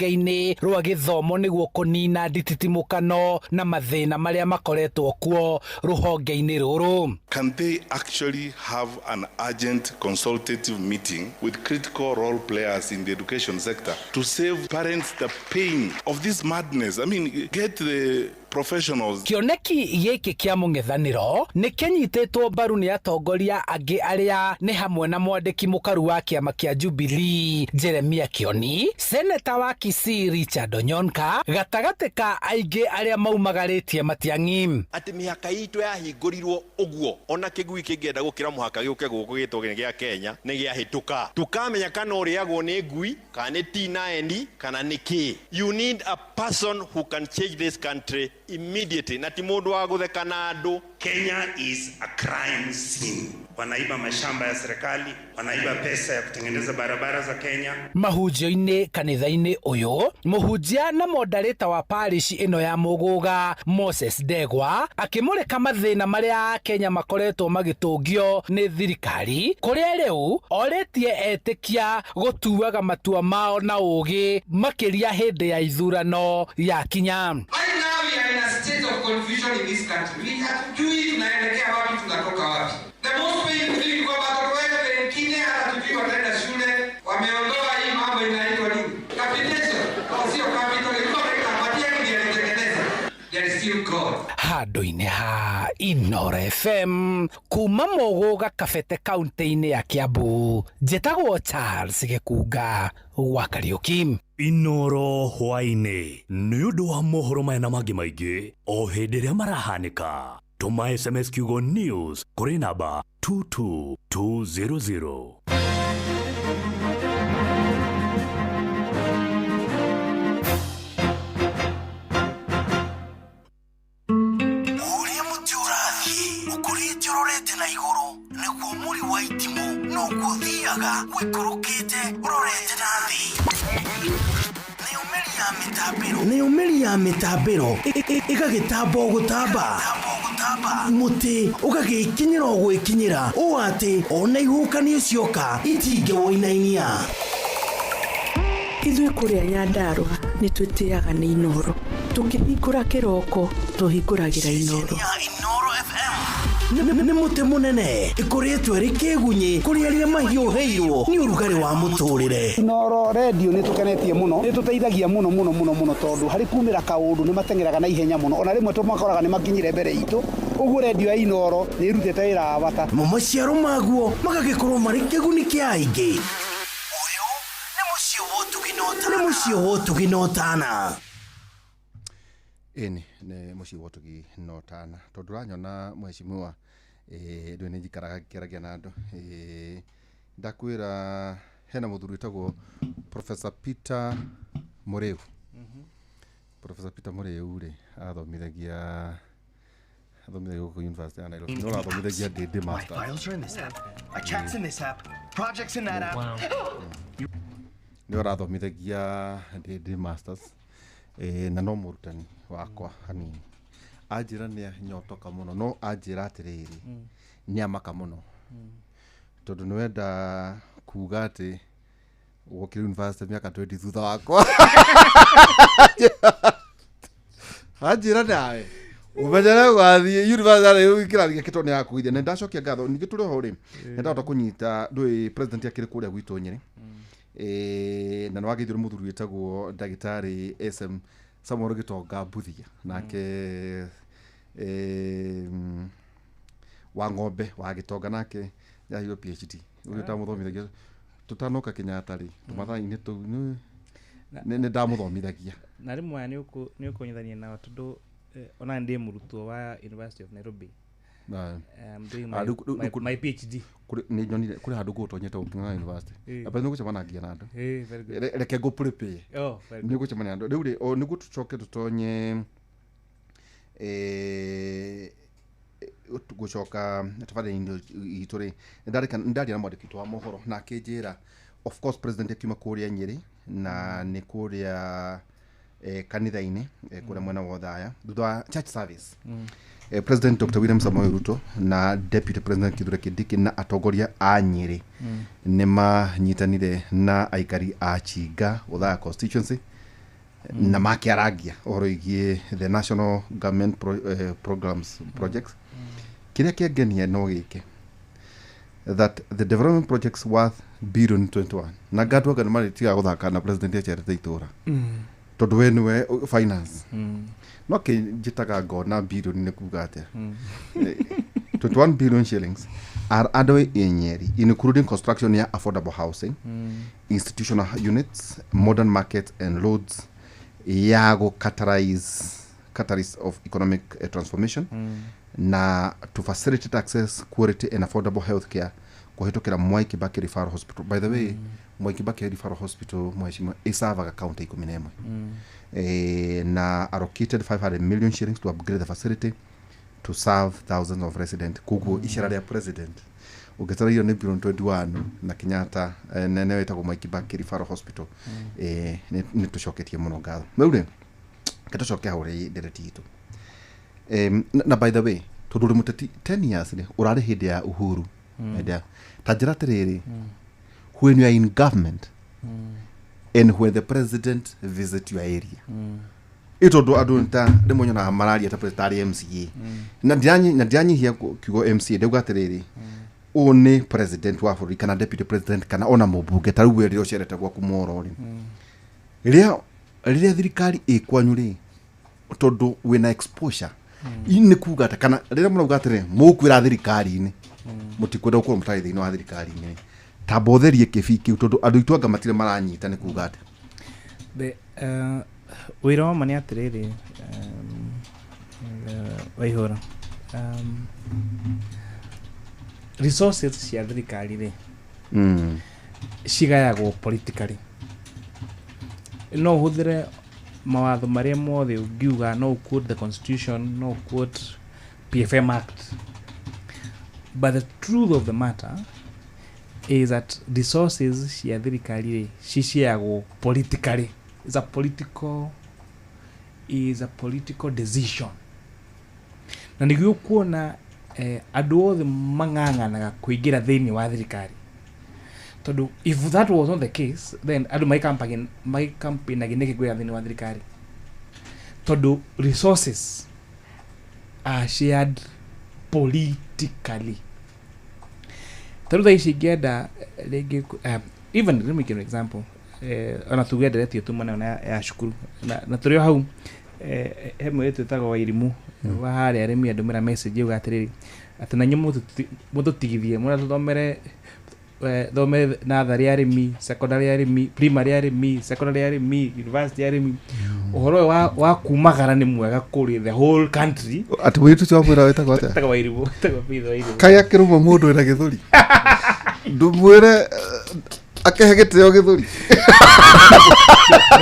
rwa gĩthomo nĩguo kũnina ndititimũkano na mathĩna marĩa makoretwo kuo rũhonge-inĩ rũrũ. Can they actually have an urgent consultative meeting with critical role players in the education sector to save parents the pain of this madness? I mean, get the professionals. Kĩoneki gĩkĩ kĩa mũng'ethanĩro nĩ kĩnyitĩtwo mbaru nĩ atongoria angĩ arĩa nĩ hamwe na mwandĩki mũkaru wa kĩama kĩa Jubilee Jeremia Kioni, seneta wa Kisii Richard Onyonka, gatagatĩ ka aingĩ arĩa maumagarĩtie Matiang'i. Atĩ mĩhaka itũ yahingũrirwo ũguo, ona kĩgui kĩngĩenda gũkĩra mũhaka gĩũke gũkũ gĩtwo gĩa Kenya nĩ gĩahĩtũka. Tukamenya kana ũrĩagwo nĩ ngui, kana nĩ T9 kana nĩ kĩ. You need a person who can change this country immediately. Na ti mũndũ wa gũtheka na andũ. Kenya is a crime scene. Wanaiba mashamba ya serikali, wanaiba pesa ya kutengeneza barabara za Kenya. Mahunjio-inĩ kanitha-inĩ ũyũ, mũhunjia na modarĩta wa parish ĩno ya Mũgũga Moses Ndegwa akĩmũrĩka mathĩna marĩa Kenya makoretwo magĩtũngio nĩ thirikari, kũrĩa rĩu orĩtie etĩkia gũtuaga matua mao na ũgĩ makĩria hĩndĩ ya ithurano ya kinya. We are in a state of confusion in this country. We hatujui tunaelekea wapi, tunatoka wapi. The most painful thing kwa watoto wetu wengine hatujui wataenda shule, wameondoa hii mambo inaitwa nini? Capitation. Sio capital, ilikuwa inapatia ndio inatengeneza. There is still God. Handũ-inĩ ha Inoro FM kuma Mũgũga Kabete kaunti-inĩ ya Kiambu, njĩtagwo Charles Gĩkunga wa Kariũki. Inoro hwainĩ nĩ ũndũ wa mohoro maya na mangĩ maingĩ o hĩndĩ ĩrĩa marahanĩka. Tũma SMS kiugo news kũrĩ namba 22200. Ũkũrĩte ũrorete na igũrũ nĩguo mũri wa itimũ no gũthiaga wĩkũrũkĩte ũrorete na thĩ. Nĩ ũmeri ya mĩtambĩro ĩgagĩtamba gũtamba, mũtĩ ũgagĩkinyĩra gwĩkinyĩra ũũ atĩ ona ihukanio cioka itingĩwoinainia. Ithuĩ kũrĩa Nyandarua nĩ twĩtĩaga nĩ Inoro, tũngĩhingũra kĩroko tũhingũragĩra Inoro. Nĩ mũtĩ mũnene ĩkoretwo ĩrĩ kĩgunyĩ kũrĩ arĩa mahiũhĩirwo nĩ ũrugarĩ wa mũtũrĩre. Inoro radio nĩ tũkenetie mũno, nĩ tũteithagia mũno tondũ harĩ kumĩra kaũndũ nĩ matengeraga na ihenya mũno, ona rĩmwe tũmakoraga nĩ makinyire mbere itũ. Ũguo radio ya Inoro nĩ ĩrutĩte wĩra wa bata. Maciaro maguo magagĩkorwo marĩ kĩguni kĩa aingĩ. Ũyũ nĩ mũciĩ wa Ũtugi na Ũtana. Ĩni nĩ mũciĩ wa Ũtugi na Ũtana. Tondũ ũranyona mheshimiwa ndĩ nĩ njikaraga ngĩaragia na andũ. Ndakwĩra hena mũthuri wĩtagwo Professor Peter Mũrĩu. Professor Peter Mũrĩu rĩ athomithagia gũkũ University ya Nairobi. No athomithagia DD Master. My files are in this app. My chat's in this app. Projects in that app. Nĩ arathomithagia DD Masters. Na no mũrutani wakwa hanini. Anjĩra nĩ nyotoka mũno, no anjĩra atĩrĩrĩ nĩ amaka mũno tondu niwenda kuga ati wokire university miaka 20 thutha wakwa hajira nawe umejana gwathie university kirathia kitone yaku ithe nenda cokia ngatho ningi turi ho ri nenda ota kunyita ndui president akiri kuria gwitu Nyeri na nwagithiro muthuri wetagwo ndagitari SM Samuel Gitonga Mbuthia nake wa ng'ombe wa Gitonga nake yahiyo PhD uyu tamuthomithagia tutanoka Kenyatta ri tumathaini tu ne ndamuthomithagia na rimwe ni ukunyithania na tondu ona ndi murutwo wa University of Nairobi doing my PhD ni nyonire kuri handu gutonyete ukinga university apa ni gucemanagia na andu reke go prepare ni gucemania andu riu ri o ni gutucoke tutonye gucoka tafadhali ituri ndari na mwandiki wa mohoro na kinjira of course president akiuma kuria Nyeri na ni kuria kanitha-ini kuria mwena wa Othaya thutha church service President Dr. William Samoei Ruto na Deputy President Kithure Kindiki na atongoria a Nyeri nimanyitanire na aikari a Chinga Othaya constituency na makiaragia ohoro igie the national government programs projects kiria kiengenia no gike that the development projects worth billion 21 na gatwa kana mari tiga guthaka na president ya cherete itura tondu we niwe finance no ke njitaga ngona billion ne kuga atia 21 billion shillings are added in Nyeri including construction ya affordable housing institutional units modern markets and roads yago catalyst of economic transformation na to facilitate access quality and affordable healthcare kuhitukira Mwai Kibaki Referral Hospital. By the way, Mwai Kibaki Referral Hospital mweshimwa isavaga county 11 na allocated 500 million shillings to upgrade the facility to serve thousands of residents. Kugu ishara ya president ukitara hiyo ni billion 21 na Kenyatta nene wetagwo Mwai Kibaki Referral Hospital ni tucoketie muno ngatho meure katucokia hore ndereti itu na by the way tonduri muteti 10 years ni urari hindi ya uhuru ndia tajira tiriri when you are in government and when the president visit your area ito do adunta demonyo na malaria ta president MCA na ndianyi hia kigo MCA ndeuga tiriri one president wa bũrũri kana deputy president kana ona mũmbunge ta rĩu rĩrĩa ũcerete gwaku Moro rĩ rĩrĩa thirikari ĩkwanyu rĩ tondũ wĩna exposure ini kuga ta kana rĩrĩa mũrauga atĩrĩ mũkwĩra thirikari-inĩ mũtikwenda gũkorwo mũtarĩ thĩinĩ wa thirikari-inĩ ta botherie kĩbiki tondũ andũ itũ anga matirĩ maranyita nĩ kuga atĩ wĩra wa mani atĩrĩrĩ Waihũra resources cia thirikari rĩ cigayagwo politically no ũhũthĩre mawatho marĩa mothe ũngiuga no quote the constitution no quote PFM Act but the truth of the matter is that resources cia thirikari rĩ ciciagwo politically is a political decision na nĩguo kuona andũ othe mang'ang'anaga kũingĩra thĩinĩ wa thirikari tondu if that was not the case then andũ maikampĩnagĩ nĩkĩ kwĩra thĩinĩ wa thirikari tondu resources are shared politically tarũ thaa ici ingĩenda rĩngĩ even let me give an example ona tuge nderetio tu mana ya cukuru na tũrĩ o hau he mwĩrĩtu wĩtagwo Wairimu wa harĩa arĩmi andũmĩra message uga atĩrĩrĩ atĩ na nyuĩ mũtũtigithie mũratũthomere thome natharĩ arĩmi secondary arĩmi primary arĩmi secondary arĩmi university arĩmi ũhoro wa kumagara nĩ mwega kũrĩ the whole country atĩ mwĩrĩtu cio mwĩra wĩtagwo atĩa wĩtagwo Wairimu wĩtagwo Peter Wairimu kaya kĩrũma mũndũ wĩna gĩthũri ndũmwĩre akehe gĩtĩo gĩthũri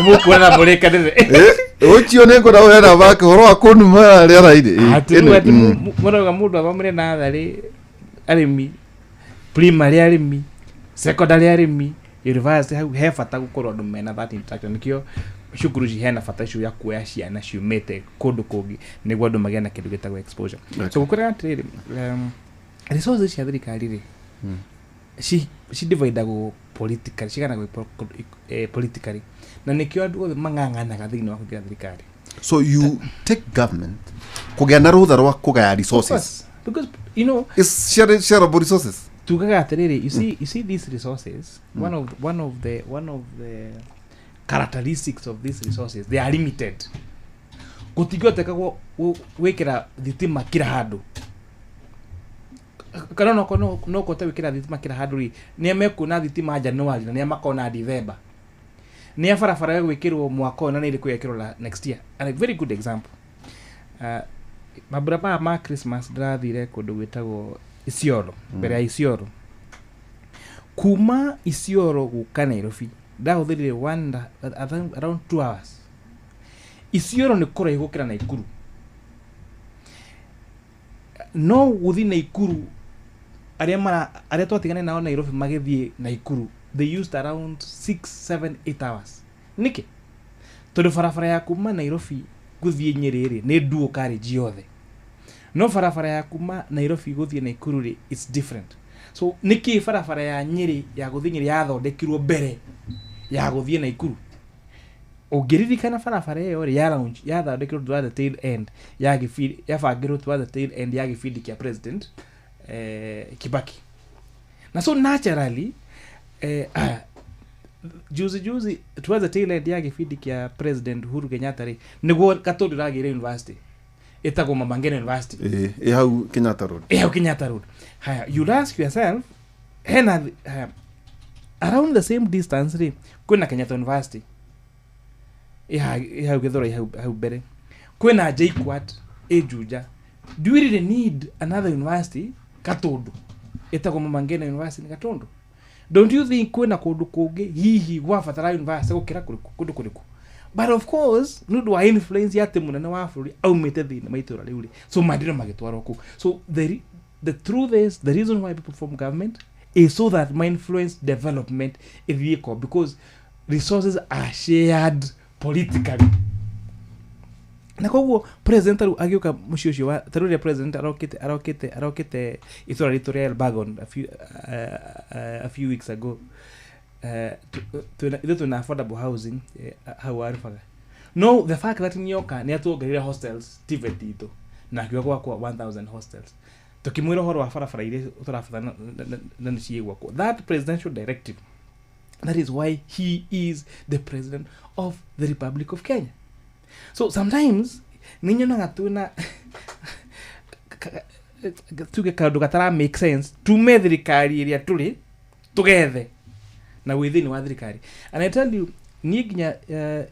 mũkuona mũrĩkanĩre ũcio nĩ ngona wena bake horo wa kũnuma rĩera-inĩ atĩ mũrauga mũndũ athomere natharĩ arĩmi primary arĩmi secondary arĩmi university hau he bata gũkorwo andũ mena that interaction nĩkĩo cukuru hena bata icio ya kuoya ciana ciumĩte kũndũ kũngĩ nĩguo andũ magĩe na kĩndũ gĩtagwo exposure so gũkorwo atĩrĩrĩ resources cia thirikari rĩ she dividagwo politically ciganagwo politically na nikio andu othe mang'ang'anaga thĩinĩ wa kũgĩa thirikari. So you take government kũgĩa na rũtha rwa kũgaya resources because you know is shareable resources. Tugaga atiriri, you see these resources, one of the characteristics of these resources, they are limited. Gutigoteka wekera thitima kira handu kana no kote wekera thitima kira handu ri ni amekuna thitima January na ni amakona December ni afarafara gwikirwo mwaka na ni iri kwekirwo next year. And a very good example, mabura ma Christmas drathire kundu gwitagwo Isiolo, mbere ya Isiolo kuma Isiolo guka Nairobi ndahuthirire around 2 hours. Isiolo ni kura igukira Naikuru, no guthi Naikuru aria twatigane nao Nairobi magithie Naikuru they used around 6, 7, 8 hours. Niki tondu farafara ya kuma Nairobi guthie Nyeri ni duo carriage yothe, no farafara ya kuma Nairobi guthie Naikuru ri it's different. So niki farafara ya Nyeri ya guthie Nyeri yathondekirwo mbere ya guthie Naikuru. Ugiririkana farafara yo ri ya launch yathondekirwo toward the tail end ya gifeed yabangirwo toward the tail end ya gifeed kia president Kibaki. Na so naturally juzi toward the tail end ya gifeed kia president Uhuru Kenyatta ri niguo Gatundu ragire university itago Mama Ngina University hau Kenyatta Road. Haya, you ask yourself around the same distance ri kuna Kenyatta University hau githora hau bere kuna JKUAT Juja. Do we really need another university Gatundu itago Mama Ngina University Gatundu? Don't you think kuna kundu kungi hihi gwafatara university gukira kundu kuriku? But of course nudu wa influence yate munene wa bururi aumite thina maitura riuri, so madira magitwara ku. So the truth is, the reason why people form government is so that my influence development is vehicle, because resources are shared politically. Na koguo president agiuka mushioshio wa taruri president arokete itura ritoria Elbagon a few weeks ago to na affordable housing how arifaga. No, the fact that nyoka ni atuongerera hostels TVET ito na kiwa kwa 1000 hostels tukimwira horo wa farafara ile utarafatana na nishiyegwa kwa that presidential directive. That is why he is the president of the Republic of Kenya. So sometimes ninyo na gatuna tuge kaundu gatara make sense tume thirikari iria turi together na within wa thirikari. And I tell you, niginya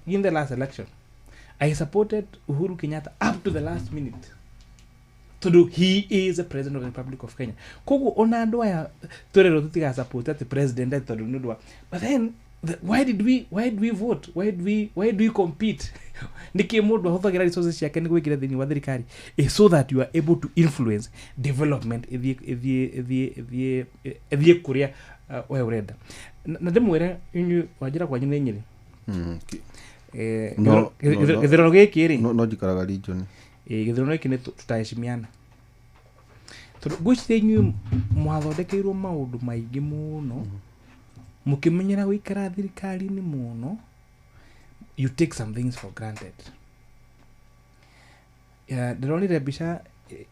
in the last election I supported Uhuru Kenyatta up to the last minute. He is the president of the Republic of Kenya. Kogu ona ndo ya torero tutiga support the president to do. But then why did we vote? Why do we compete? Niki modu hothagira resources yake ni gwikira thini wa thirikari so that you are able to influence development ethie kuria we urenda. Na ndimwire inyu wajira kwa nyine Nyeri. Githero giki ri no jikaraga region githero giki ni tutaheshimiana. Gwicire inyu mwathondekeirwo maundu maingi muno mukimenyera gwikara thirikari ni muno, you take some things for granted. Ndironire mbica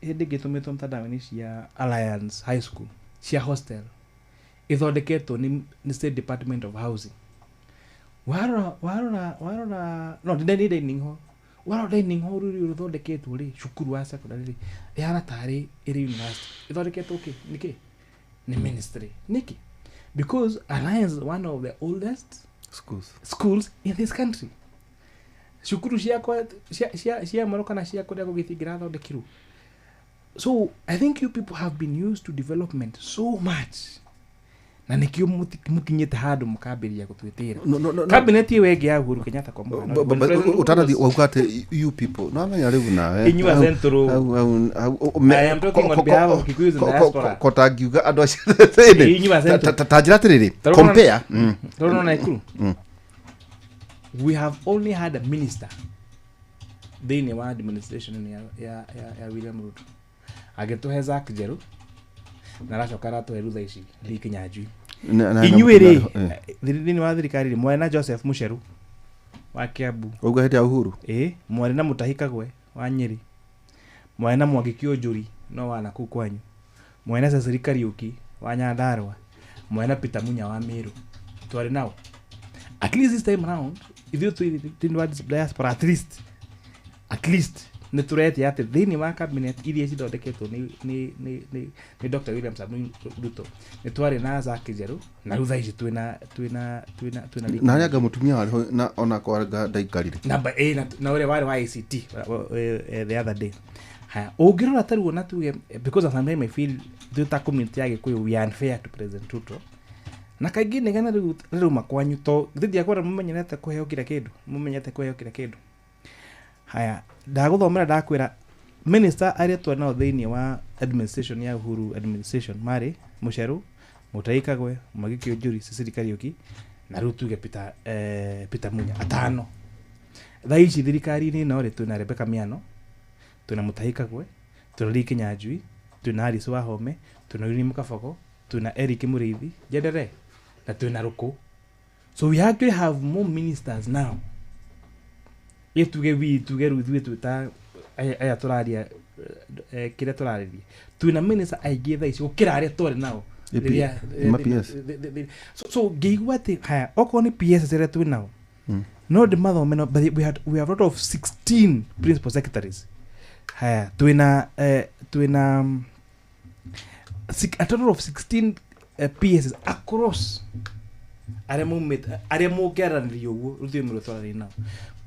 hindi gitumitwo mtandaoni cia Alliance High School cia hostel ithondeketwo ni State Department of Housing. Warora no dining hall dining hall uri thondeketwo ri cukuru wa secondary yana tari iri university ithondeketwo niki ni ministry niki, because Alliance is one of the oldest schools in this country. Cukuru cia Morocco na cia kuria gugithingira thondekirwo. So I think you people have been used to development so much. Na nikio mukinyete handu mukambiria gutwitira cabinet wege ya Uhuru Kenyatta kwa mwana utanathi waugate you people no amenya riu nawe inyu azentro I am talking on behalf of Kikuyus in diaspora kotangiuga andu acio tajira tiriri compare no Naikuru we have only had a minister thini wa administration ya William Ruto agetuhe Zak Jeru na aracoka aratũhe rutha ici Kinyanjui. Inyuĩ rĩ thĩinĩ wa thirikari mwena Joseph Mucheru wa Kiambu uga hĩndĩ ya Uhuru mwena Mutahi Kagwe wa Nyeri, mwena Mwangi Kĩũnjũri no wa nakũu kwanyu, mwena Cecily Kariuki wa Nyandarua, mwena Peter Munya wa Meru. Twarĩ nao at least this time round ithuĩ thĩinĩ wa diaspora at least nĩ tũretia atĩ thĩinĩ wa cabinet iria cithondeketwo nĩ Dr. William Samoei Ruto nĩ twarĩ na Zack Njerũ na rĩu thaa ici twĩna na arĩa anga mũtumia warĩ na ona kwanga ndaikarire na ũrĩa warĩ wa ACT the other day. Haya ũngĩrora ta rĩu na tuge because sometimes I feel the community ya Gĩkũyũ we are unfair to President Ruto na kaingĩ nĩgana rĩu makwanyu to thĩthi akwara mũmenyerete kũheo kila kĩndũ. Haya ndagũthomera ndakwĩra minister arĩa twanao thĩinĩ wa administration ya Uhuru administration marĩ Mucheru, Mutahi Kagwe, Mwangi Kĩũnjũri, Cecily Kariuki na rĩu tuge Peter Munya atano. Thaa ici thirikari-inĩ no rĩ twĩna Rebecca Miano, twĩna Mutahi Kagwe, twĩna Lee Kinyanjui, twĩna Alice Wahome, twĩna Eugene Kabogo, twĩna Eric Mũrĩithi Njenderee na twĩna Ruku. So we actually have more ministers now. Tuge rĩu ithuĩ twĩta aya tũraria kĩrĩa tũrarĩria twĩna minister aingĩ thaa ici gũkĩra arĩa twarĩ nao so ngĩigua atĩ haya okorwo nĩ PS arĩa twĩ nao no ndĩmathome no but we have a lot of 16 principal secretaries. Haya twĩna a total of 16 PSs across arĩa mũngĩaranĩria ũguo rũthiomi rũrĩa twararĩria nao.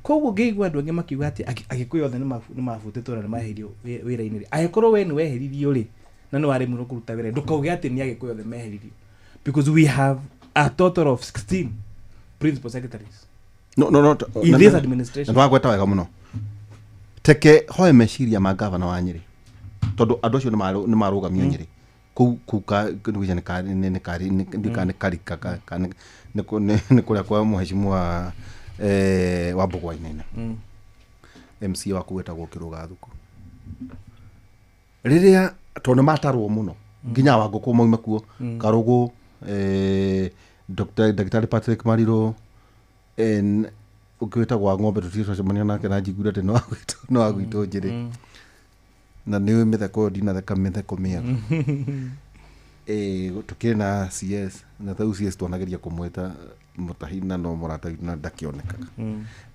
Koguo ngĩigua andũ angĩ makiuga atĩ Agĩkũyũ othe nĩ mabutĩtwo na nĩ maherio wĩra-inĩ rĩ angĩkorwo we nĩ weheririo rĩ na nĩ waremwo kũruta wĩra ndũkauge atĩ nĩ Agĩkũyũ othe meheririo because we have a total of 16 principal secretaries in this administration. Ndwagweta wega mũno teke hoe meciria ma gavana wa Nyeri tondũ andũ acio nĩ marũgamio Nyeri kũu nĩ karika nĩ kũrĩa kwa mheshimiwa wa Mbugua-inĩ MC wa kuwetagwo Kĩrũga Thuku rĩrĩa tondũ matarwo mũno nginya wa ngũkũ mauma kuo Karũgũ Dr. Patrick Mariro ũkĩwetagwo Ng'ombe tũticemania nake na njiguire atĩ no agwitũ Njĩrĩ na nĩ mĩtheko ndina theka mĩtheko mĩega tukĩrĩ na CS na tau CS twanagĩria kũmwĩta Mutahi na no mũrata na ndakĩonekaga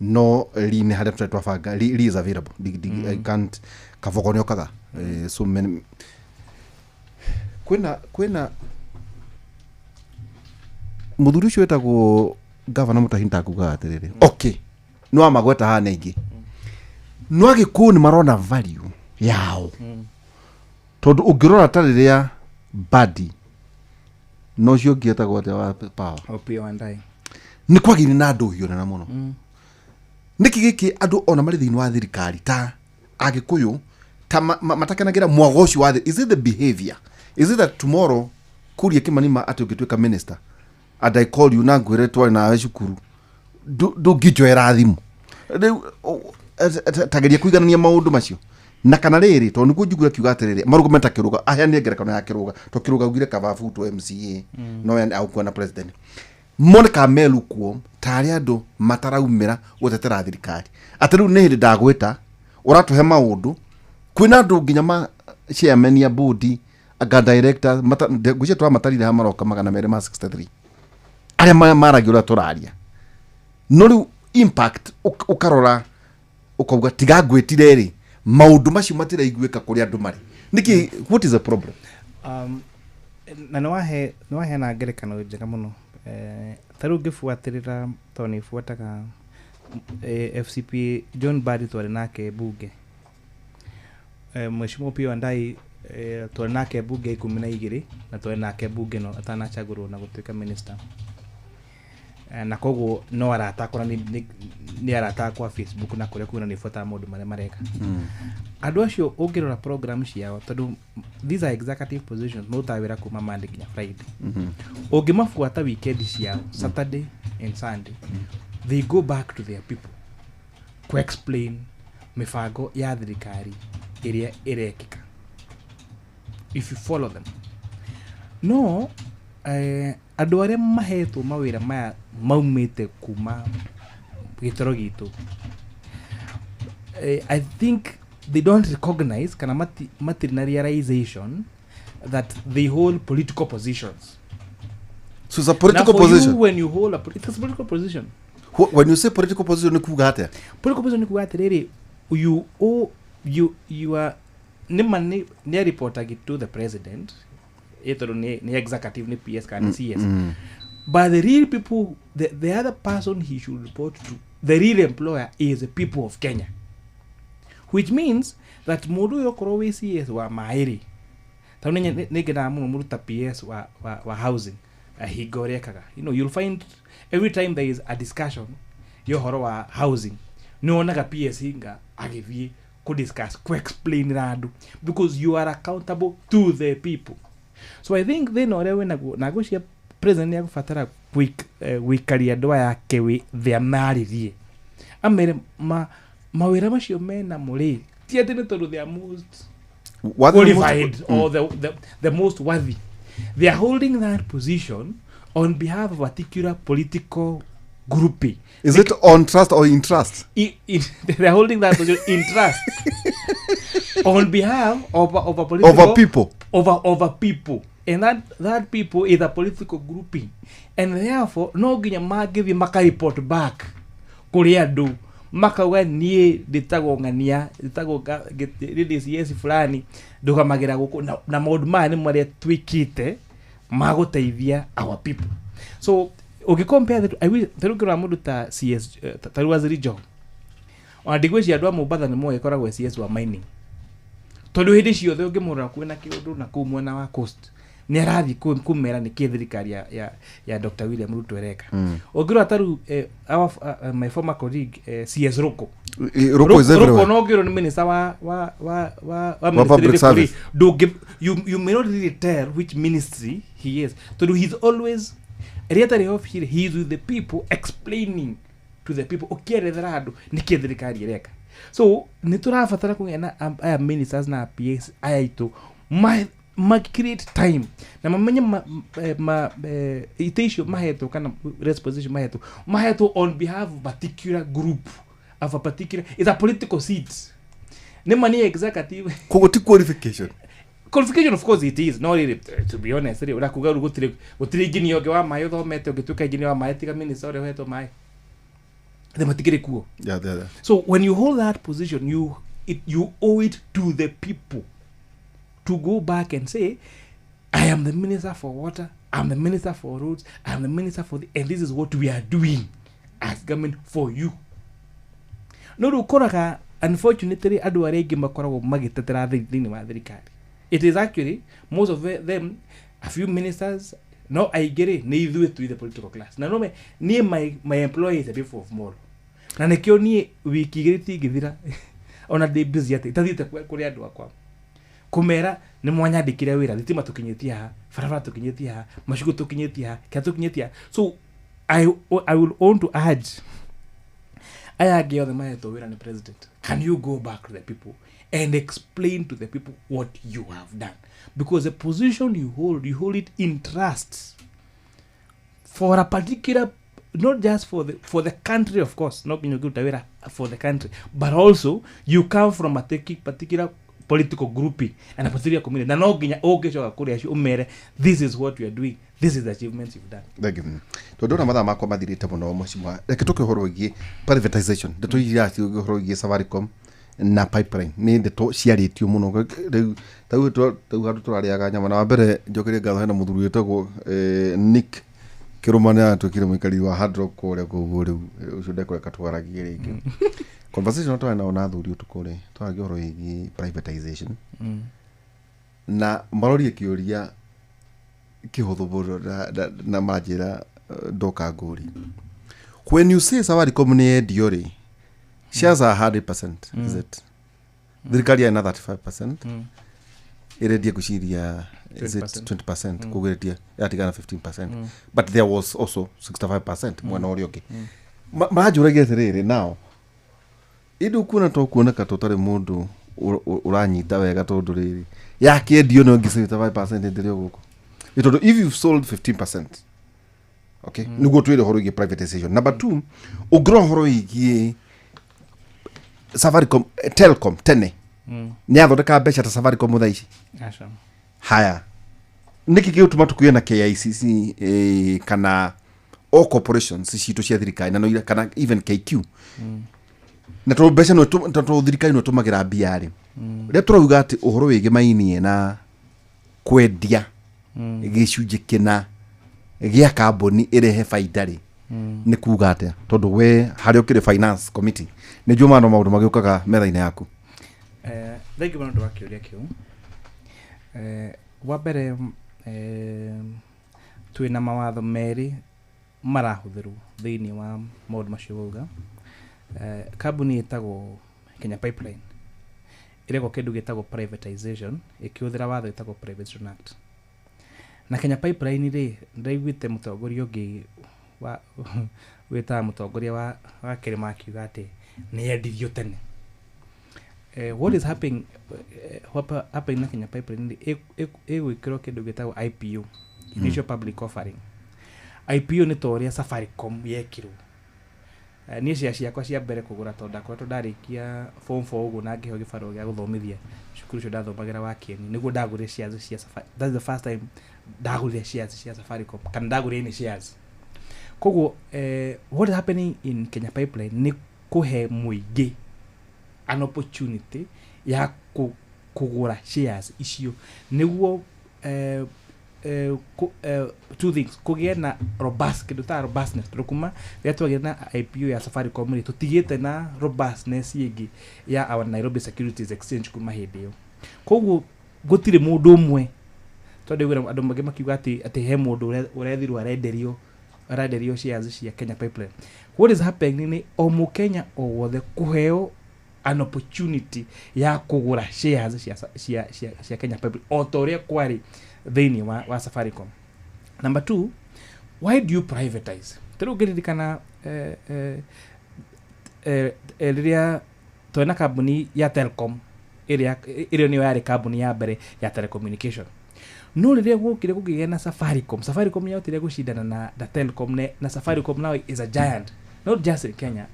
no line harĩa twabanga Lee is available I can't Kabogo nĩokaga so many kwĩna mũthuri ũcio wetagwo gavana Mutahi ntakuga atĩrĩrĩ okay no amagweta hana ingĩ no Agĩkũyũ nĩ marona value yao tondũ ũngĩrora ta rĩrĩa badi no cio ngĩetagwo atĩa wa power Opiyo Wandayi nĩ kwagĩrĩ na andũ hiũ na mũno nĩkĩ gĩkĩ andũ ona marĩ thĩinĩ wa thirikari ta Agĩkũyũ ta matakenagĩra mwago ũcio wa is it the behavior is it that tomorrow Kuria Kĩmanima atĩ ũngĩtuĩka minister and I call you na ngwĩre twarĩ nawe cukuru ndũngĩnjoera thimũ tageria kũiganania maũndũ macio na kana rĩrĩ tondũ nĩguo njiguire kiuga atĩrĩrĩ marũgame ta Kĩrũga aheanie ngerekano ya Kĩrũga to Kĩrũga ugire kababu to MCA no aukuo na president Monica Melu kuo tarĩ andũ mataraumĩra gũtetera thirikari atĩ rĩu nĩ hĩndĩ ndagwĩta ũratũhe maũndũ kwĩna andũ nginya ma chairman ya board anga director ngũcie twamatarire ha maroka 263 arĩa maragio ũrĩa tũraria no rĩu impact ũkarora ũkauga tiga ngwĩtire rĩ maũndũ macio matiraiguĩka kũrĩ andũ marĩ nĩkĩ what is the problem na no wahe na ngerekano njega mũno ta rĩu ngĩbuatĩrĩra to nĩ buataga FCPA John Badi twarĩ nake bunge mheshimiwa Opiyo Wandayi twarĩ nake bunge 12 na twarĩ nake bunge no atanachagũrwo na gũtuĩka minister na koguo no aratakora nĩ aratakwa Facebook na kũrĩa kuna nĩ bota maũndũ marĩa mareka andũ acio ũngĩrora program ciao tondũ these are executive positions mũtawĩra kuma Monday nginya Friday ũngĩmabuata weekend ciao Saturday and Sunday they go back to their people to explain mifango ya thirikari ĩrĩa ĩrekĩka if you follow them no andå arä a mahetwo mawä ra maya maumä kuma gä gitu I think they don't recognize kana matirĩ na realization that they hold political positions. So it's a political now for position. you, when you hold it's a political position. When you say political position, ni kuga atia? Political position ni kuga atiriri, you are ni reportagi to the president, either ni executive, ni PS kana CS. But the real people, the other person he should report to, the real employer is the people of Kenya. Which means that mundu yokorwo wi CS wa mairi tano nigena mundu ta PS wa housing higorekaga, you'll find every time there is a discussion yo horo wa housing no onaga PS hinga agithie ku discuss ku explain randu because you are accountable to the people. So I think they know rewe nago cia president ya gufatara gwikaria ndoa yake wi thia maririe amere mawira macio mena muri ti ati ni tondu they are most qualified or the most worthy. They are holding that position on behalf of a particular political grouping. Is it on trust or in trust? They are holding that position in trust on behalf of a political over people. Over people, and that people is a political grouping, and therefore no ginya magithi maka report back kuri andu makawa nie ditagongania yes fulani ndugamagira guku na maundu maya ni maria twikite maguteithia our people. So ugicompare I will tarukira mundu ta CS Taruwaziri Joho ondigweci andu a Mombasa ni moe koragwo CS wa mining tondu hindi ciothe ungimurora kwina kiundu na ku mwena wa coast ni arathi kumera ni kithirikari ya Dr. William Ruto ereka ongirwa taru my former colleague CS Roko Roko no ngiro ni minister wa public service. You may not really tell which ministry he is. So he's always he is with the people explaining to the people okierethera andu ni kithirikari ereka. So ni turafatara kugena aya ministers na PS aya itu ma create time na mamenya iteisho maheto kana resposition maheto on behalf of a particular group of a particular is a political seat ne mani executive qualification of course it is no really, to be honest really urakuga gutire gini yoge wa mayo thomete ogituka gini wa mayo tika minister ore heto mai the matikire kuo so when you hold that position you owe it to the people to go back and say, I am the minister for water, I'm the minister for roads, I'm the minister for and this is what we are doing as government for you. No rukoraga unfortunately adu aregi makoragwo magitetera thini wa thirikari. It is actually most of them a few ministers no I get it ni ithuĩ to the political class. Na no me ni my employees a bit of more. Na nekio ni wiki igĩrĩ ngithira ona de busy ati tathiĩte kuri andu akwa kumera ni mwanyandikire wira thitima tukinyitie ha barabara tukinyitie ha mashugo tukinyitie ha kia tukinyitie ha. So I will want to urge aya geo the mayeto wira ni president, can you go back to the people and explain to the people what you have done, because the position you hold it in trust for a particular, not just for the country, of course, not being good tawira for the country, but also you come from a particular political grouping and a particular community. Na no ginya ogecoka kuri acio umere this is what we are doing, this is the achievements you've done. Thank you. Tondora mathaa makwa mathirite muno mwashimwa reke tuke horo igi privatization ndeto iria ati horo igi Safaricom na pipeline ni ndeto ciaritio muno tau hatu turariaga nyama na mbere njokerie ngatho hena muthuri wetagwo Nick Kirumana atwikire muikari wa Hard Rock kore kuguo riu ucio ndekore katwaragie ringi conversation twa na ona thuri utukore twagi horo igi privatization na marori kiuria kihuthuburo na majira doka nguri. When you say Safaricom ni Diori shares are 100%, is it? Thirikari ya 35%. Iredia kushiria is it 20% kugeretia yatigana 15%. But there was also 65% mwana orioke. Majuragia terere now. Idu kuna to kuona katotare mundu uranyita wega tondu riri. Yake dio no ngise 35% ndirio guko. itondo if you've sold 15%, okay, niguo twire horo igi privatization. Number 2, ugro horo igi Safaricom, Telcom tene ni athondeka mbeca ta Safaricom thaici. Haya, niki giutuma tukuye na KICC kana all corporations citu cia thirikari na no kana even KQ na to mbeca no to thirikari no tumagira biari ria turauga ati uhoro wigi maini na kwendia gicunji kina gia kambuni irehe faida ri ni kuga atia tondu we hari ukire finance committee ni juma no maundu magiukaga metha-ini yaku. Thank you muno wakiuria kiu. Wa mbere twina mawatho meri marahuthirwo thiini wa maundu macio gauga. Kambuni itagwo Kenya Pipeline irego kindu gitagwo privatization ikiuthira watho itagwo Privatization Act. Na Kenya Pipeline ri ndaiguite mutongoria ungi wa wita mutongoria wa Kirima akiuga ati ni yendithio tene. What is happening na Kenya Pipeline gwikirwo kindu gitagwo IPO, Initial Public Offering. IPO ni toria Safaricom yekirwo. Ni ciakwa cia mbere kugura tonda kwa ndarikia form 4 ugu na ngiho gibaro gya guthomithia cukuru cio ndathomagira wa Kieni niguo ndagurire shares cia Safaricom. That's the first time ndagurire shares cia Safaricom kana ndagurire ni shares. Koguo what is happening in Kenya Pipeline ni kuhe muingi an opportunity ya kugura shares icio niguo two things kugia na robustness tukuma yatwagira na IPO ya Safaricom ri tutigite na robustness yingi ya our Nairobi Securities Exchange kuma hindi yo. Koguo gutire mundu umwe tondu wira andu magi makiuga ati he mundu urethirwo arenderio shares cia Kenya Pipeline. What is happening ni o Mukenya o wothe kuheo an opportunity ya kugura shares cia Kenya Pipeline o toria kwari thini wa Safaricom. Number 2, why do you privatize? Tero giririkana ria toina kambuni ya Telcom iria niyo yari kambuni ya mbere ya telecommunication. No riria gukire kugiye na Safaricom yotire gushindana na Telcom na Safaricom now is a giant, not just in Kenya,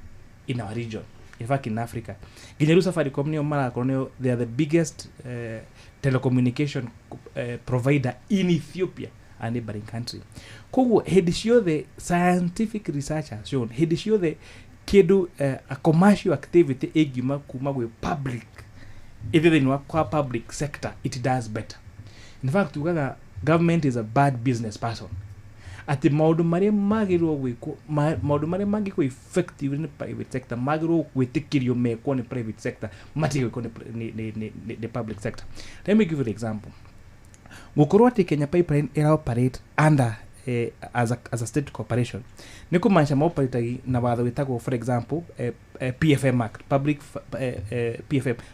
in our region, in fact in Africa. Ginyaru Safaricom niyo marakorwo they are the biggest telecommunication provider in Ethiopia, a neighboring country. Koguo hindi ciothe scientific research has shown hindi ciothe kindu a commercial activity igima kuma gwe public even kwa public sector it does better. In fact tugaga government is a bad business person. Ati maundu maria magirwo gwiko maundu maria mangiko effective in private sector magirwo gwitikirio mekwo ni private sector matigwo ko ni public sector. Let me give you an example. Gukorwo ati Kenya Pipeline era operate under as a state corporation niko manisha ma operate na watho witagwo for example PFM Act,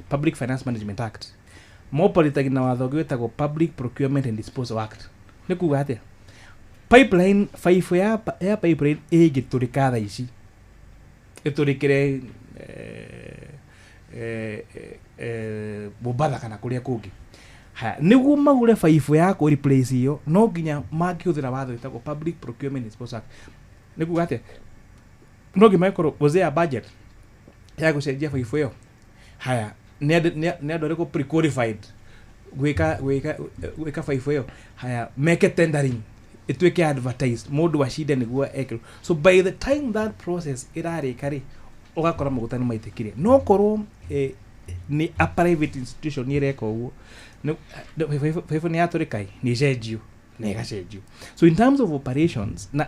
Public Finance Management Act. Mo operate na watho witagwo Public Procurement and Disposal Act. Niko ati pipeline faifu ya pipeline igiturika tha ici iturikire Bobada kana kuria kungi. Ha niguo magure faifu ya ko replace iyo no ginya magiuthira watho itako Public Procurement Disposal Act. Niguo ate no gima ikoro wazea budget ya gucenjia faifu iyo. Haya ne adore ko pre-qualified gwika faifu iyo. Haya make tendering itweke advertised mundu wa shida niguo ekero. So by the time that process irari kari ugakora mugutani maitikire no korwo ni a private institution ni reko uguo no faifu ni aturikai ni cenjio nega cenjio. So in terms of operations na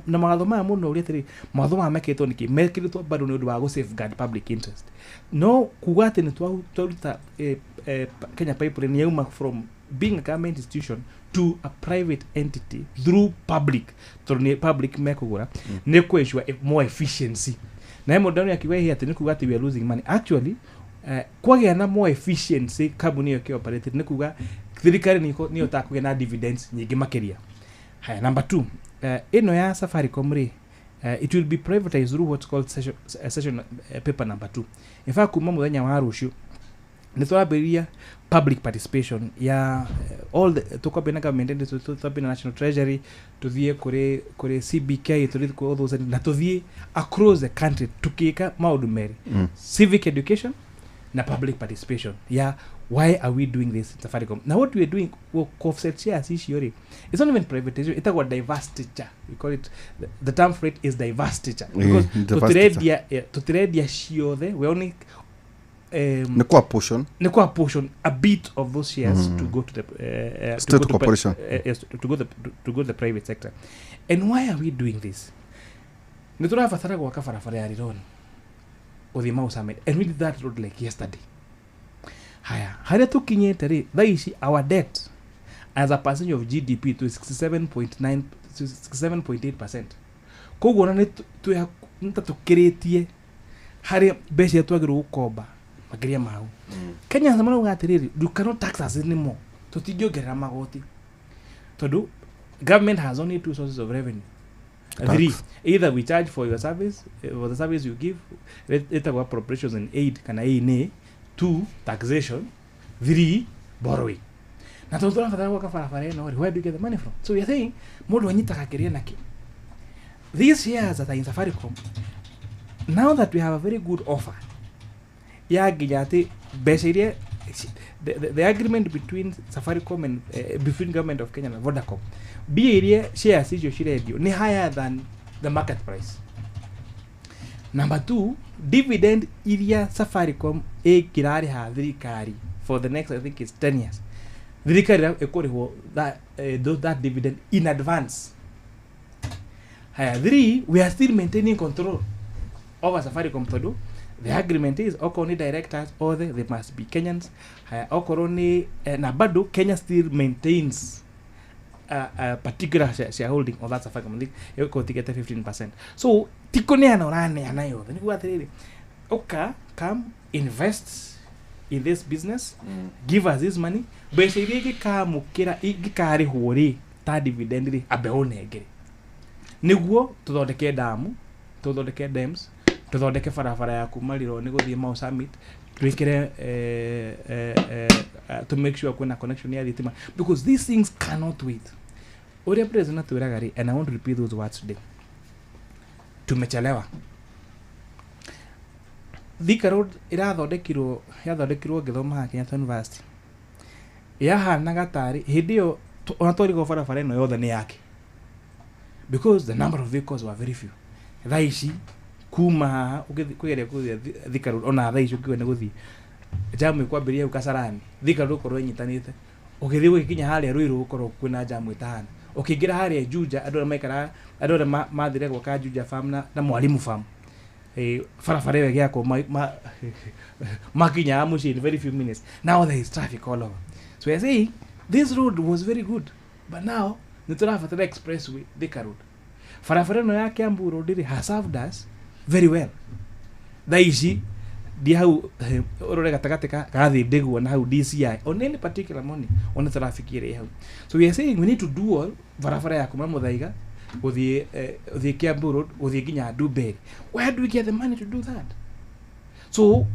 magatho ma muno uretiri magatho ma meketwo niki mekitwo bado ni undu wa go safeguard public interest. No kugate ni twaruta Kenya Pipeline yauma from being a government institution to a private entity through public mekugura ne kweshwa more efficiency. Na hemo ndani akiwa hii ati nikuga ati we are losing money. Actually kwagea na more efficiency kambuni yo ke operate nikuga thirikari niyo takuge na dividends nyingi makeria. Haya number 2 ino ya Safaricom ri it will be privatized through what's called session paper number 2. In fact kuma muthenya wa rucio nitwaberia public participation ya all the tukobena government tuthabina national treasury tuthie kuri CBK tuthie ku all those na tuthie across the country tukika maundu meri civic education na public participation ya why are we doing this Safaricom. Now what we are doing offset shares issue, it's not even privatization, it's about divestiture. We call it the term for it is divestiture because to trade ya shiode we only portion a bit of those shares to go to the state corporation to go to the private sector. And why are we doing this? Nitura fatara kwa kafarafara ya rironi Odhimau Summit, and we did that road like yesterday. Haya tukinyete ri thaici our debt as a percentage of GDP to 67.8%. Koguo na nitatukiretie hari mbeca twagirwo gukomba magiria mau. Kenya zamana ugatiriri you cannot tax us anymore. Tutingiongerera magoti. Tondu government has only two sources of revenue. Three, either we charge for your service, for the service you give, let our appropriations and aid kana A. 2, taxation. 3, borrowing. Na tunaona fadhali kwa farafara na where do you get the money from? So we are saying modu wanyita kakiria naki. These shares that are in Safaricom, now that we have a very good offer, ya gijate beshiria the agreement between Safaricom and between government of Kenya and Vodacom, be area shares is your share ni higher than the market price. Number 2, dividend area Safaricom kirari ha thirikari for the next I think it's 10 years. Thirikari ekoriho that dividend in advance. 3, we are still maintaining control over Safaricom to do. The agreement is okoni directors or they must be Kenyans. Okoroni na bado Kenya still maintains a particular shareholding of that Safaricom. Yoko to get 15%. So tikone anorane anayo. Then what really? Okay, come invest in this business. Give us this money. Beshiriki kamu kira igikari hori ta dividend ri abeonegere. Niguo tuthondeke damu, tuthondeke dams, tuthondeke farafara ya kumaliro ni guthie Mau Summit, twikire to make sure kuna connection ya thitima because these things cannot wait. Ore president tuiragari and I want to repeat those words today. Tumechelewa. Thika Road irathondekirwo ngithoma Kenyatta University. Yahana gatari hidio onatwari go farafara ino yothe ni yake. Because the number of vehicles were very few. Thaici kuma ukigeria kuthia Thika Road ona thaici ukiwe ni guthii jamu ikwambiria ukasarani Thika Road korwo inyitanite ukithii gukinya haria Ruiru ukorwo kwina jamu itahana ukingira haria Juja andora maikara andora mathire gwaka Juja farm na Mwalimu farm farafara ĩyo gĩakwo makinya muci in very few minutes. Now there is traffic all over. So we are saying this road was very good, but now niturafatira expressway Thika Road farafara ĩno ya Kiambu Road has served us very well. Thaici di hau orore gatagate ka thi ndigwo na hau DCI on any particular morning on traffic ire hau. So we are saying we need to do all farafara ya kuma Muthaiga uthie Kiambu Road uthie ginya Dubai. Where do we get the money to do that? So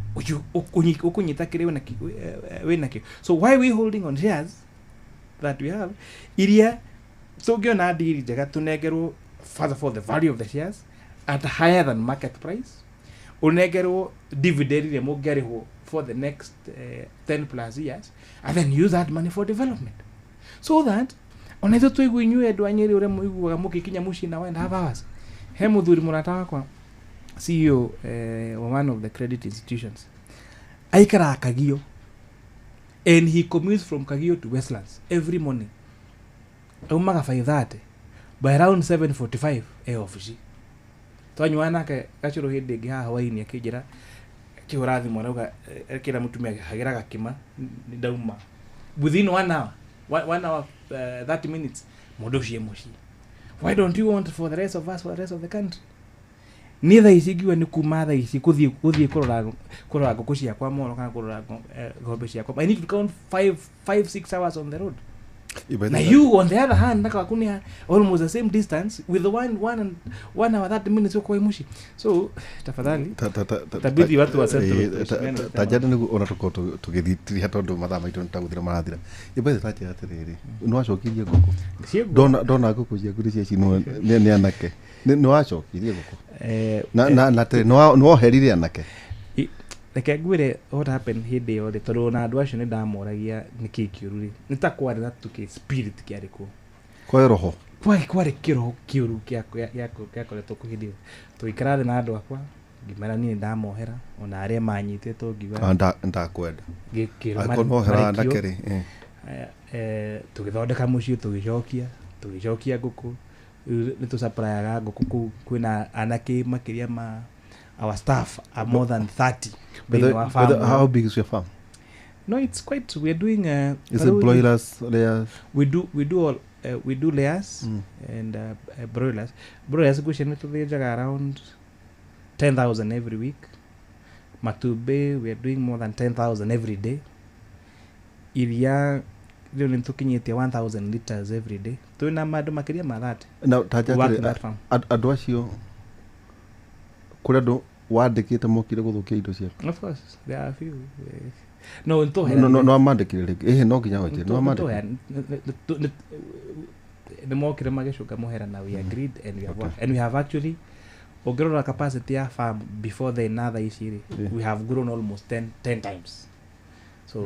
ukunyita kire na ki. So why are we holding on shares that we have iria so giona diri jaga tunegerwo further for the value of the shares at higher than market price, unegerwo dividend ile mogeriho for the next 10 plus years, and then use that money for development, so that onetho twiguinyu edwa nyeri ure muiguga mukikinya mushina and have hours. He muthuri murata kwa CEO one of the credit institutions aikara Kagio, and he commutes from Kagio to Westlands every morning. Umaga 5:30 by around 7:45 office twanywana ke gachiro hindi ngi haha waini akijira kihurathi mwarauga kira mutumia hagiraga kima ndauma within 1 hour 30 minutes modoshie mushi. Why don't you want for the rest of us, for the rest of the country? Neither is igiwa ni kumatha isi kuthie kurora gukushia kwa mono kana kurora ngombe cia kwa. I need to count 5-6 hours on the road. na you on the other hand naka wakunia almost the same distance with the one hour 30 minutes uko imushi. So tafadhali tabidi watu wasente tajana ni ona tugithitiri hatondu mathaa maitu ntaguthira marathira ibethe taje atiriri no wacokirie guku dona guku cia nguri cia cino ni anake ni wacokirie guku no herire anake. Like ngwire what happened hindi yothe tondu na andu acio ni ndamoragia niki kiuru ri nitakwarä na tuki spirit kiari ku kwa roho kwari kiroho kiuru kiakoretwo kuhindio tuikara na andu akwa ngimera ni ndamohera ona aria manyitĩtwo ngiuga ndakwenda akonohera ndakeri tugithondeka muciĩ tugicokia ngũkũ ni tu supply ngũkũ kwina anake makiria ma our staff are more than 30. How big is your farm? No, it's quite. We're doing. Is it broilers, layers? We do all. We do layers and broilers. Broilers we should to around 10,000 every week. Matube we are doing more than 10,000 every day. Iria we're talking 1,000 liters every day. To na madu makiria marat. Now, adwashio. Kurado wandikite mokire guthukia indo ciaku. Of course there are a few. No amandikire no nginya waje no amandikire the mokire mageshuka mohera na we agreed and we have actually grown our capacity ya farm before the another issue. We have grown almost 10 times. So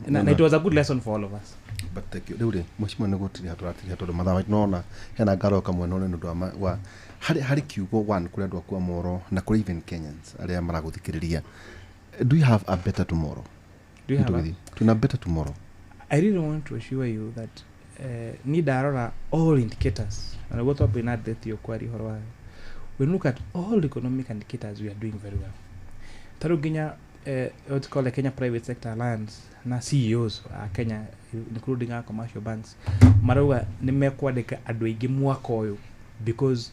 and it was a good lesson for all of us. But thank you deure mheshimiwa negotiri hatu mathaa nona hena ngaro kamwe none ndu wa hari kiugo one kuri andu akwa moro na kuri even Kenyans aria maraguthikiriria. Do you have a better tomorrow? Do you have a better tomorrow? I really want to assure you that need arora all indicators and what up in that your query horwa. We look at all economic indicators, we are doing very well. Taruginya what's called the Kenya Private Sector Alliance na CEOs Kenya including our commercial banks marauga nimekwandika andu aingi mwaka uyu because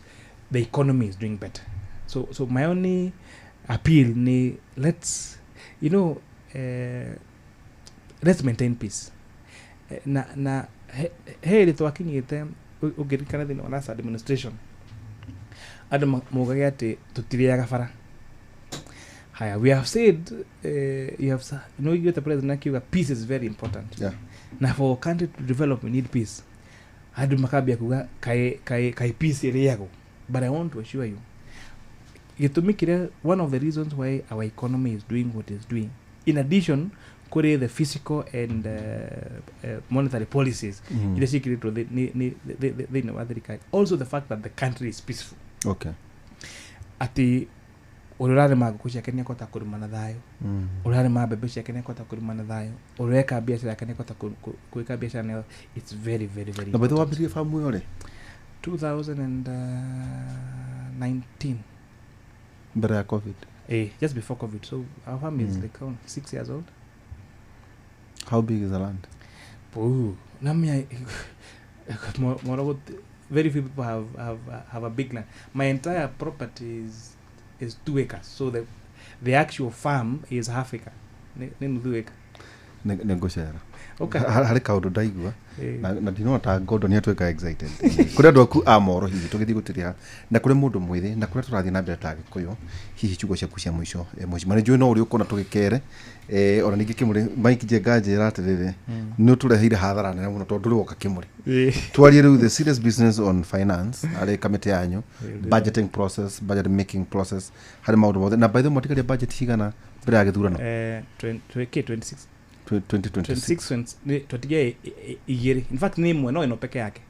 the economy is doing better. So my only appeal ni let's maintain peace. Na heri twakinyite ugirikana thina wa last administration andu mugage ati tutiriaga bara. Haya, we have said you the president akiuga peace is very important. Yeah. Na for country to develop we need peace. Adu makabia kuga kai peace iriago. But I want to assure you gitumikire one of the reasons why our economy is doing what it's doing, in addition kuri the physical and monetary policies ile sikiri to the also the fact that the country is peaceful. Okay. Ati urare magukucia kenya kota kurumana thayo urare mabebe cia kenya kota kurumana thayo ureka biashara kenya kota kuika biashara nayo. It's very very very. Na bado wabirie famu yole 2019 mbere ya COVID. Just before COVID. So our farm is like 6 years old. How big is the land? Very few people have a big land. My entire property is 2 acres. So the actual farm is half acre. Nenu 2 acre. Negotiate. Okay. Hari kaundu ndaigua na ndino ta gondo ni atweka excited. Kuri andu aku amoro hihi tugithi gutiria na kuri mundu mwithi na kuri turathi na mbere ta gikuyu hihi chugo cia kucia mwisho mheshimiwa njui no uri ukona tugikere ona ningi kimuri Mike Jengaje ratirire no turehire hathara nene muno tondu rioka kimuri twarie riu the serious business on finance ari committee yanyu budgeting process, budget making process hari maundu mothe na by the way mutikaria budget cigana mbere ya githurano 26 2026 igiri. In fact ni mwe no peke yake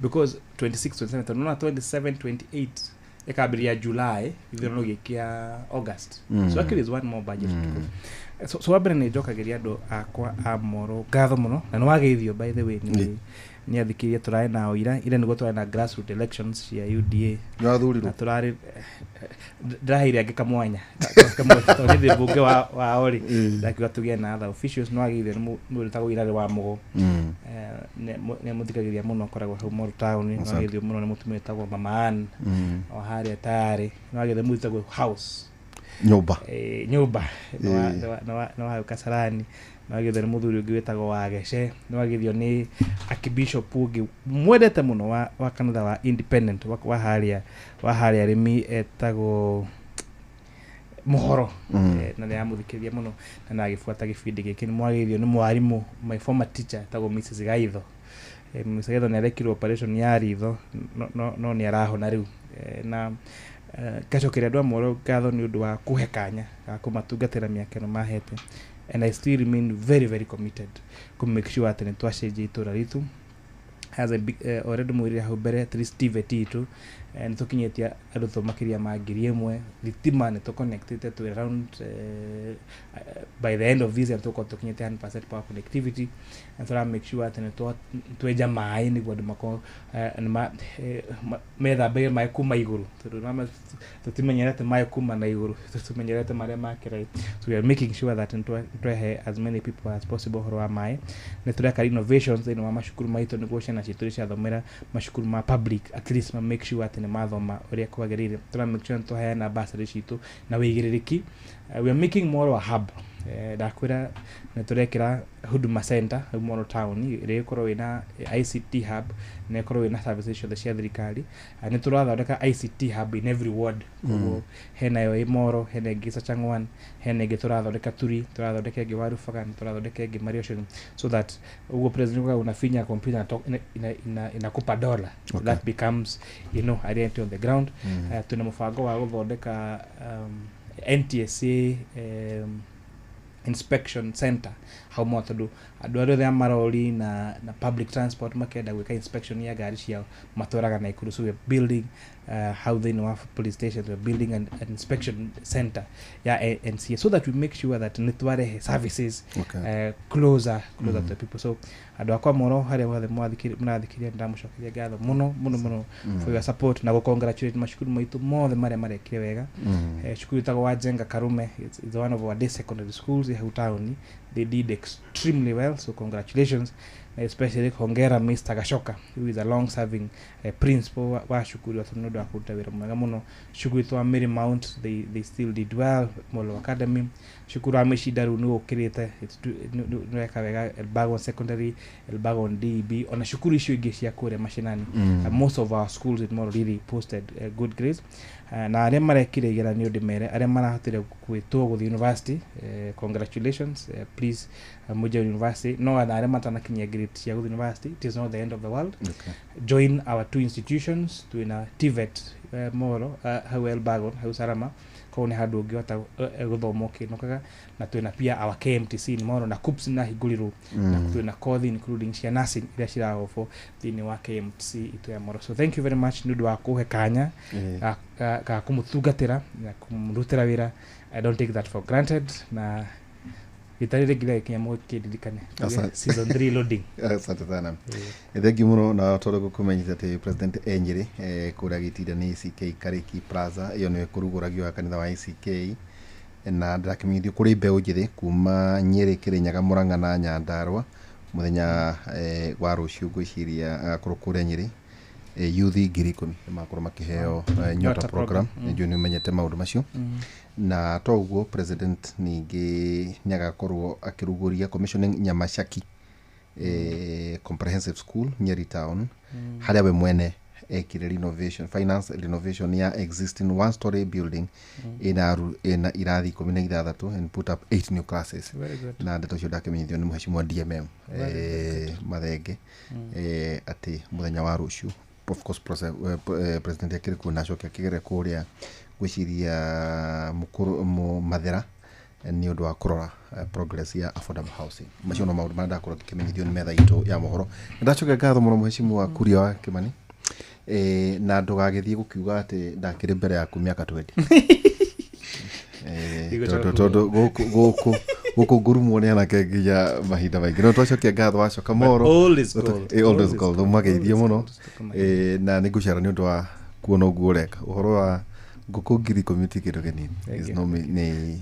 because 26 27 no 27 28 ekabiria July ithino gikia August. So actually is one more budget. So wabere ni joka geriado akwa amoro gatho muno na no wageithio by the way ni athikiria turae na oira ile nigo turae na grassroots elections ya UDA na turari ndahire agikamwanya kamwe ndi bunge wa ori ndakiwa tugie na other officials no ageithio mu tago irare wa mugo ne muthikagiria muno koragwo hau Moru town no ageithio muno ne mutumire tago Mamaan o haria tayari no ageithio mu tago house nyumba no hau Kasarani no agithio ni muthuri ungi wetagwo Wagece no agithio ni Archbishop ungi mwendete muno wa kanitha wa Independent wa haria rimi etagwo Muhoro na ni amuthikiria muno na agifuata gibindi giki ni mwagithio ni mwarimu my former teacher etagwo Mrs. Gaitho Mrs. Gaitho ni arekirwo operation ya ritho no ni arahona riu na gacokeria andu amwe ngatho ni undu wa kuhe kanya ga kumatungatira miaka no mahete and I still remain very very committed to make sure that nitwacenjia itura ritu has a big already mwirira hau mbere at least TVT itu and tukinyetia andu thomakiria ma 1,000 thitima ni to connected to around by the end of this year tukinyetia 100% power connectivity and so I make sure that tweja mai ni gwa mako metha be mai kuma iguru tutimenyerete mai kuma na iguru tumenyerete mare makira so we are making sure that twe as many people as possible horwa mai ne tureka innovations ino wa mashukuru maitu niguo ciana citu cia thomera mashukuru ma public at least make sure that ni mathoma uria kwagirire tuna make sure to haya na basari citu na wigiririki we are making more a hub dakwira ne turekira Huduma Center Moro Town ire korwo ina ICT hub ne korwo ina services cia thirikari ne turathondeka ICT hub in every ward hena yo Moro hena Gisa Changwan hena ge turathondeka Turi turathondeka ge Waru Fagan turathondeka ge Marioshin so that ugo president kwa unafinya computer inakupa dola that becomes identity on the ground tuna mfango wa guthondeka NTSA inspection center how much do adwaro the maroli na public transport makenda gwika inspection ya gari ciao matwaraga na ikuru so we building how they know police station we building an inspection center ya NCA so that we make sure that nitware services closer to people so adu akwa moro hare wa mwathikiriria ndamushokeria gatho muno for your support na go congratulate mashukuru maitu mothe mare kire wega shukuru tago wa Jenga Karume it's one of our day secondary schools here town they did extremely well so congratulations especially hongera Mr. Gashoka who is a long serving principal wa shukuru watonodo akutawira mwega muno shukuru to Mary Mount they still did well Molo Academy shukuru ameshidaru ni okirite no yakawega Elbagon Secondary Elbagon DB ona shukuru ishu igecia kure mashinani most of our schools it more really posted good grades na are marekire gira ni odimere are marahotire kwitwo go university congratulations please Moja University no are matana kinya grade cia go university it is not the end of the world join our two institutions to in a TVET Moro how Elbagon how Sarama kone hadu giota guthomoke nokaga na twina pia our KMTC ni Moro na KUPS na higuriru na twina course including cia nursing ira cirahofo thini wa KMTC itu ya Moro so thank you very much ndudu wa kuhe kanya ka kumutungatira na kumurutira wira I don't take that for granted na itarire gila kinyamo kididikane season 3 loading asante sana thank you muno na toro gukumenyithia ati president Enyiri kuragitira ni ICK Kariki Plaza iyo ni kuruguragio wa kanitha wa ICK na ndakimithio kuri mbeu njithi kuma Nyeri Kirinyaga Murang'a na Nyandarua muthenya wa rucio gwiciria kurukure Nyeri youth 10,000 makoro makiheo nyota program ndio ni menyete maundu macio na toguo president ningi nyagakorwo akiruguria commissioning Nyamashaki comprehensive school Nyeri town haria we mwene ekire renovation finance renovation ya existing one story building ina irathi 16 and put up 8 new classes na ndeto cio ndakimithio ni mheshimiwa DMM Mathenge ati muthenya wa rucio of course president yakire kuna shoka akigere kuria gwiciria mukuru Mathera ni undu wa kurora progress ya affordable housing macio no maundu manda akoro kimenyithio ni metha itu ya mohoro ndachoka ngatho muno mheshimiwa Kuria wa Kimani na ndugagithie gukiuga ati ndakire mbere yaku miaka 20 todo goko guru muone ana kegia mahinda maingi no twacokia ngatho wacoka Moro all is gold mageithie muno na nigucera ni undu wa kuona uguo reka uhoro wa Goko Giri community kitu genini is no ni